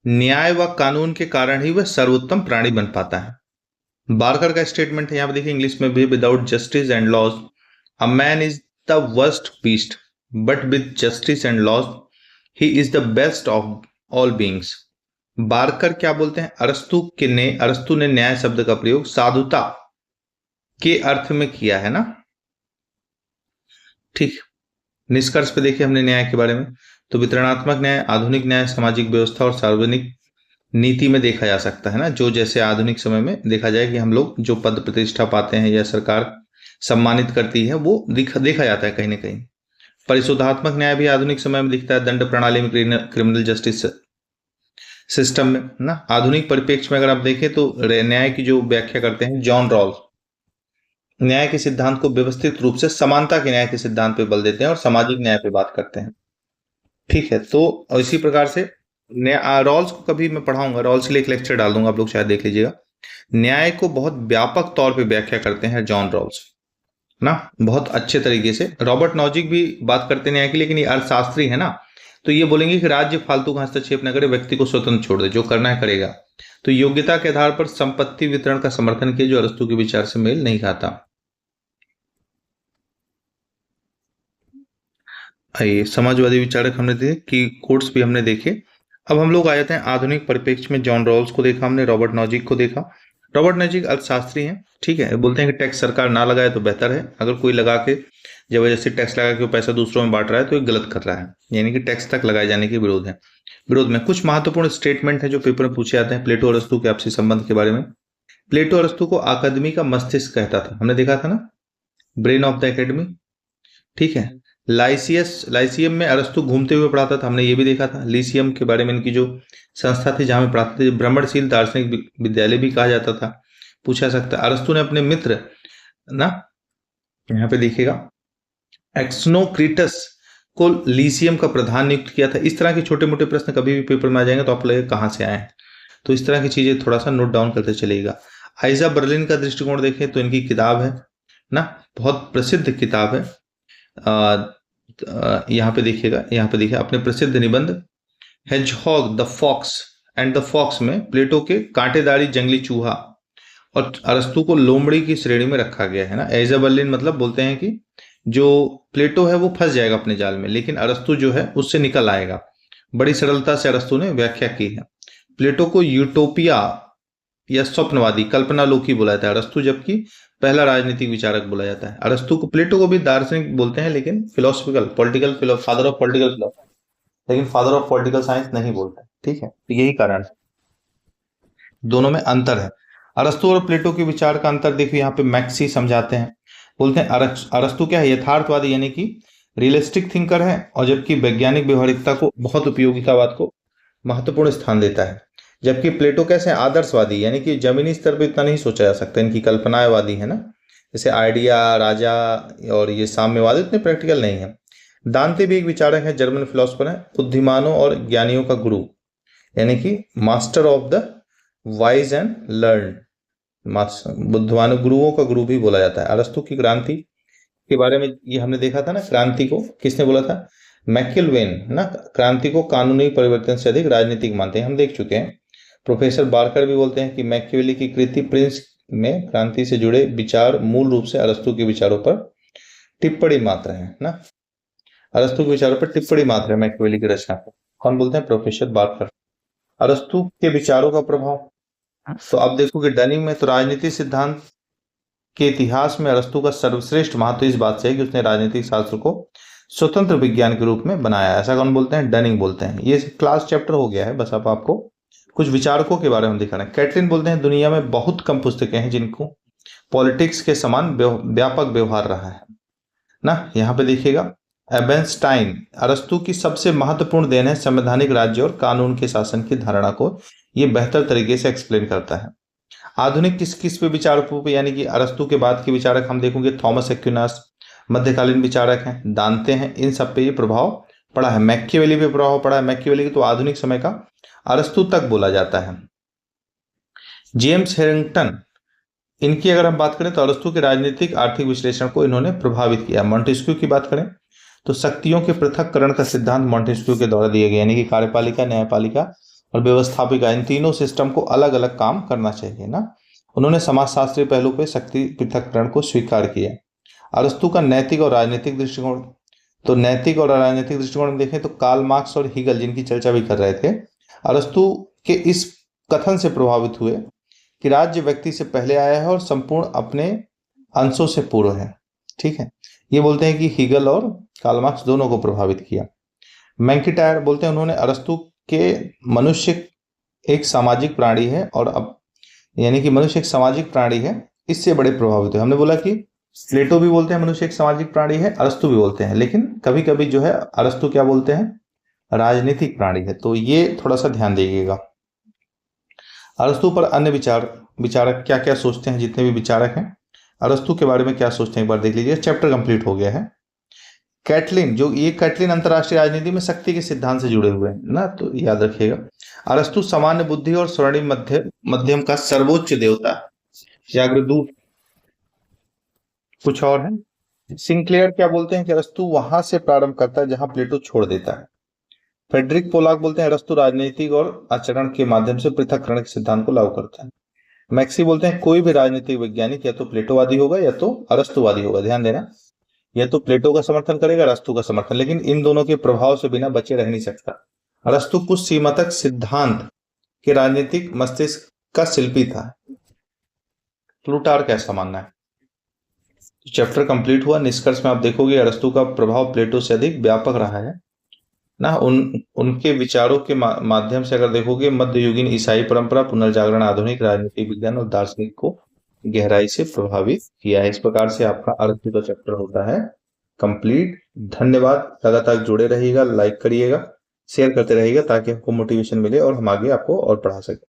[SPEAKER 1] न्याय व कानून के कारण ही वह सर्वोत्तम प्राणी बन पाता है। बार्कर का स्टेटमेंट है, यहाँ पे देखिए इंग्लिश में भी, without justice and laws a man is the worst beast, but with justice and laws he is the best of all beings. Barker क्या बोलते हैं, अरस्तु ने न्याय शब्द का प्रयोग साधुता के अर्थ में किया है ना, ठीक। निष्कर्ष पे देखिए हमने न्याय के बारे में, तो वितरणात्मक न्याय आधुनिक न्याय सामाजिक व्यवस्था और सार्वजनिक नीति में देखा जा सकता है ना। जो जैसे आधुनिक समय में देखा जाए कि हम लोग जो पद प्रतिष्ठा पाते हैं या सरकार सम्मानित करती है वो देखा जाता है कहीं ना कहीं। परिशोधात्मक न्याय भी आधुनिक समय में दिखता है, दंड प्रणाली में, क्रिमिनल जस्टिस सिस्टम में ना। आधुनिक परिप्रेक्ष्य में अगर आप देखें तो न्याय की जो व्याख्या करते हैं जॉन रॉल्स, न्याय के सिद्धांत को व्यवस्थित रूप से समानता के न्याय के सिद्धांत पे बल देते हैं और सामाजिक न्याय पे बात करते हैं, ठीक है। तो इसी प्रकार से रॉल्स को कभी मैं पढ़ाऊंगा, रॉल्स के लिए एक लेक्चर डाल दूंगा, आप लोग शायद देख लीजिएगा। न्याय को बहुत व्यापक तौर पे व्याख्या करते हैं जॉन रॉल्स ना, बहुत अच्छे तरीके से। रॉबर्ट नॉजिक भी बात करते हैं न्याय की, लेकिन ये अर्थशास्त्री है ना, तो ये बोलेंगे कि राज्य फालतू का हस्तक्षेप न करे, व्यक्ति को स्वतंत्र छोड़ दे, जो करना है करेगा। तो योग्यता के आधार पर संपत्ति वितरण का समर्थन किया, जो अरस्तु के विचार से मेल नहीं खाता। आइए, समाजवादी विचारक हमने देखे कि कोट्स भी हमने देखे। अब हम लोग आ जाते हैं आधुनिक परिप्रेक्ष्य में। जॉन रॉल्स को देखा हमने, रॉबर्ट नॉजिक को देखा। रॉबर्ट नॉजिक अर्थशास्त्री हैं, ठीक है। बोलते हैं कि टैक्स सरकार ना लगाए तो बेहतर है। अगर कोई लगा के जबरदस्ती टैक्स लगा के वो पैसा दूसरों में बांट रहा है तो ये गलत कर रहा है, यानी कि टैक्स तक लगाए जाने के विरोध में कुछ महत्वपूर्ण स्टेटमेंट है जो पेपर में पूछे जाते हैं प्लेटो और अरस्तू के आपसी संबंध के बारे में। प्लेटो अरस्तू को अकादमी का मस्तिष्क कहता था, हमने देखा था ना, ब्रेन ऑफ द एकेडमी, ठीक है। लाइसियम में अरस्तु घूमते हुए पढ़ाता था, हमने ये भी देखा था। लीसियम के बारे में इनकी जो संस्था थी जहां में पढ़ाते थे, भ्रमणशील दार्शनिक विद्यालय भी कहा जाता था। पूछा सकता है अरस्तु ने अपने मित्र ना, यहाँ पे देखिएगा, एक्सनोक्रिटस को लीसियम का प्रधान नियुक्त किया था। इस तरह के छोटे मोटे प्रश्न कभी भी पेपर में आ जाएंगे तो आप लगेगा कहाँ से आए हैं, तो इस तरह की चीजें थोड़ा सा नोट डाउन करते चलेगा। आइजा बर्लिन का दृष्टिकोण देखें तो इनकी किताब है ना, बहुत प्रसिद्ध किताब है। यहाँ पे देखिएगा, यहाँ पे देखिए अपने प्रसिद्ध निबंध hedgehog the fox and the fox में प्लेटो के कांटेदारी जंगली चूहा और अरस्तु को लोमड़ी की श्रेणी में रखा गया है ना। एजा बर्लिन मतलब बोलते हैं कि जो प्लेटो है वो फंस जाएगा अपने जाल में, लेकिन अरस्तु जो है उससे निकल आएगा। बड़ी सरलता से अरस्तु ने व्याख्या की है। प्लेटो को यूटोपिया या स्वप्नवादी, कल्पनालोकी बोला जाता है अरस्तु, जबकि पहला राजनीतिक विचारक बोला जाता है। अरस्तु को, प्लेटो को भी दार्शनिक बोलते हैं लेकिन philosophical, political, father of political philosophy, लेकिन फादर ऑफ पॉलिटिकल साइंस नहीं बोलते, ठीक है। तो यही कारण है, दोनों में अंतर है। अरस्तु और प्लेटो के विचार का अंतर देखिए, यहाँ पे मैक्सी समझाते हैं। बोलते हैं अरस्तु क्या है, यथार्थवादी यानी कि रियलिस्टिक थिंकर है, और जबकि वैज्ञानिक व्यवहारिकता को, बहुत उपयोगितावाद को महत्वपूर्ण स्थान देता है। जबकि प्लेटो कैसे हैं, आदर्शवादी, यानी कि जमीनी स्तर पर इतना नहीं सोचा जा सकता, इनकी कल्पनावादी है ना, जैसे आइडिया, राजा और ये साम्यवादी इतने प्रैक्टिकल नहीं है। दांते भी एक विचारक है, जर्मन फिलोसफर है, बुद्धिमानों और ज्ञानियों का गुरु, यानी कि master of the wise and learn, बुद्धिमानों गुरुओं का गुरु भी बोला जाता है। अरस्तु की क्रांति के बारे में ये हमने देखा था ना, क्रांति को किसने बोला था, मैकिलवेन ना। क्रांति को कानूनी परिवर्तन से अधिक राजनीतिक मानते हैं, हम देख चुके हैं। प्रोफेसर बार्कर भी बोलते हैं कि मैकियावेली की कृति प्रिंस में क्रांति से जुड़े विचार मूल रूप से अरस्तु के विचारों पर टिप्पणी मात्र है ना, अरस्तु के विचारों पर टिप्पणी मात्र है मैकियावेली की रचना पर। कौन बोलते हैं, प्रोफेसर बार्कर। अरस्तु के विचारों का प्रभाव, तो आप देखो कि डनिंग में, तो राजनीतिक सिद्धांत के इतिहास में अरस्तु का सर्वश्रेष्ठ महत्व इस बात से है कि उसने राजनीतिक शास्त्र को स्वतंत्र विज्ञान के रूप में बनाया। ऐसा कौन बोलते हैं, डनिंग बोलते हैं। ये क्लास चैप्टर हो गया है, बस अब आपको कुछ विचारकों के बारे में दिखाना है। कैटलिन बोलते हैं दुनिया में बहुत कम पुस्तकें हैं जिनको पॉलिटिक्स के समान व्यापक व्यवहार रहा है ना। यहाँ पे देखिएगा, एबेंस्टाइन, अरस्तु की सबसे महत्वपूर्ण देन है संवैधानिक राज्य और कानून के शासन की धारणा को ये बेहतर तरीके से एक्सप्लेन करता है। आधुनिक किस पे विचारकों पे, यानी कि अरस्तु के बाद के विचारक हम देखोगे थॉमस एक्विनास, मध्यकालीन विचारक हैं, दांते हैं, इन सब पे ये प्रभाव पड़ा है। मैकियावेली पे प्रभाव पड़ा है, मैकियावेली तो आधुनिक समय का अरस्तु तक बोला जाता है। जेम्स हेरिंगटन, इनकी अगर हम बात करें तो अरस्तु के राजनीतिक आर्थिक विश्लेषण को इन्होंने प्रभावित किया। मॉन्टेस्क्यू की बात करें तो शक्तियों के पृथक्करण का सिद्धांत मॉन्टेस्क्यू के द्वारा दिया गया, यानी कि कार्यपालिका, न्यायपालिका और व्यवस्थापिका, इन तीनों सिस्टम को अलग अलग काम करना चाहिए ना। उन्होंने समाजशास्त्रीय पहलू पर शक्ति पृथक्करण को स्वीकार किया। अरस्तु का नैतिक और राजनीतिक दृष्टिकोण, तो नैतिक और राजनीतिक दृष्टिकोण में देखें तो कार्ल मार्क्स और हीगल, जिनकी चर्चा भी कर रहे थे, अरस्तु के इस कथन से प्रभावित हुए कि राज्य व्यक्ति से पहले आया है और संपूर्ण अपने अंशों से पूर्व है, ठीक है। ये बोलते हैं कि हीगल और कार्ल मार्क्स दोनों को प्रभावित किया। मैंकिटायर बोलते हैं उन्होंने अरस्तु के मनुष्य एक सामाजिक प्राणी है, और अब यानी कि मनुष्य एक सामाजिक प्राणी है, इससे बड़े प्रभावित हुए। हमने बोला कि प्लेटो भी बोलते हैं मनुष्य एक सामाजिक प्राणी है, अरस्तु भी बोलते हैं, लेकिन कभी कभी जो है अरस्तु क्या बोलते हैं, राजनीतिक प्राणी है। तो ये थोड़ा सा ध्यान दीजिएगा। अरस्तु पर अन्य विचारक क्या क्या सोचते हैं, जितने भी विचारक हैं अरस्तु के बारे में क्या सोचते हैं एक बार देख लीजिए। चैप्टर कंप्लीट हो गया है। कैटलिन, जो ये कैटलिन अंतरराष्ट्रीय राजनीति में शक्ति के सिद्धांत से जुड़े हुए हैं ना, तो याद रखिएगा। अरस्तु सामान्य बुद्धि और स्वर्णिम मध्यम का सर्वोच्च देवता, जागृदूत, कुछ और है। सिंक्लेयर क्या बोलते हैं कि अरस्तु वहां से प्रारंभ करता है जहां प्लेटो छोड़ देता है। फ्रेडरिक पोलाक बोलते हैं अरस्तु राजनीतिक और आचरण के माध्यम से पृथक्करण के सिद्धांत को लागू करता है। मैक्सी बोलते हैं कोई भी राजनीतिक वैज्ञानिक या तो प्लेटोवादी होगा या तो अरस्तुवादी होगा, ध्यान देना। यह तो प्लेटो का समर्थन करेगा, अरस्तु का समर्थन, लेकिन इन दोनों के प्रभाव से बिना बचे रह नहीं सकता। अरस्तु कुछ सीमा तक सिद्धांत के राजनीतिक मस्तिष्क का शिल्पी था। प्लूटार्क कैसा मानना है? चैप्टर कंप्लीट हुआ। निष्कर्ष में आप देखोगे अरस्तु का प्रभाव प्लेटो से अधिक व्यापक रहा है ना। उनके विचारों के माध्यम से अगर देखोगे मध्ययुगीन ईसाई परंपरा, पुनर्जागरण, आधुनिक राजनीतिक विज्ञान और दार्शनिक को गहराई से प्रभावित किया है। इस प्रकार से आपका अरस्तु का चैप्टर होता है कंप्लीट। धन्यवाद। लगातार जुड़े रहिएगा, लाइक करिएगा, शेयर करते रहिएगा ताकि आपको मोटिवेशन मिले और हम आगे आपको और पढ़ा सकें।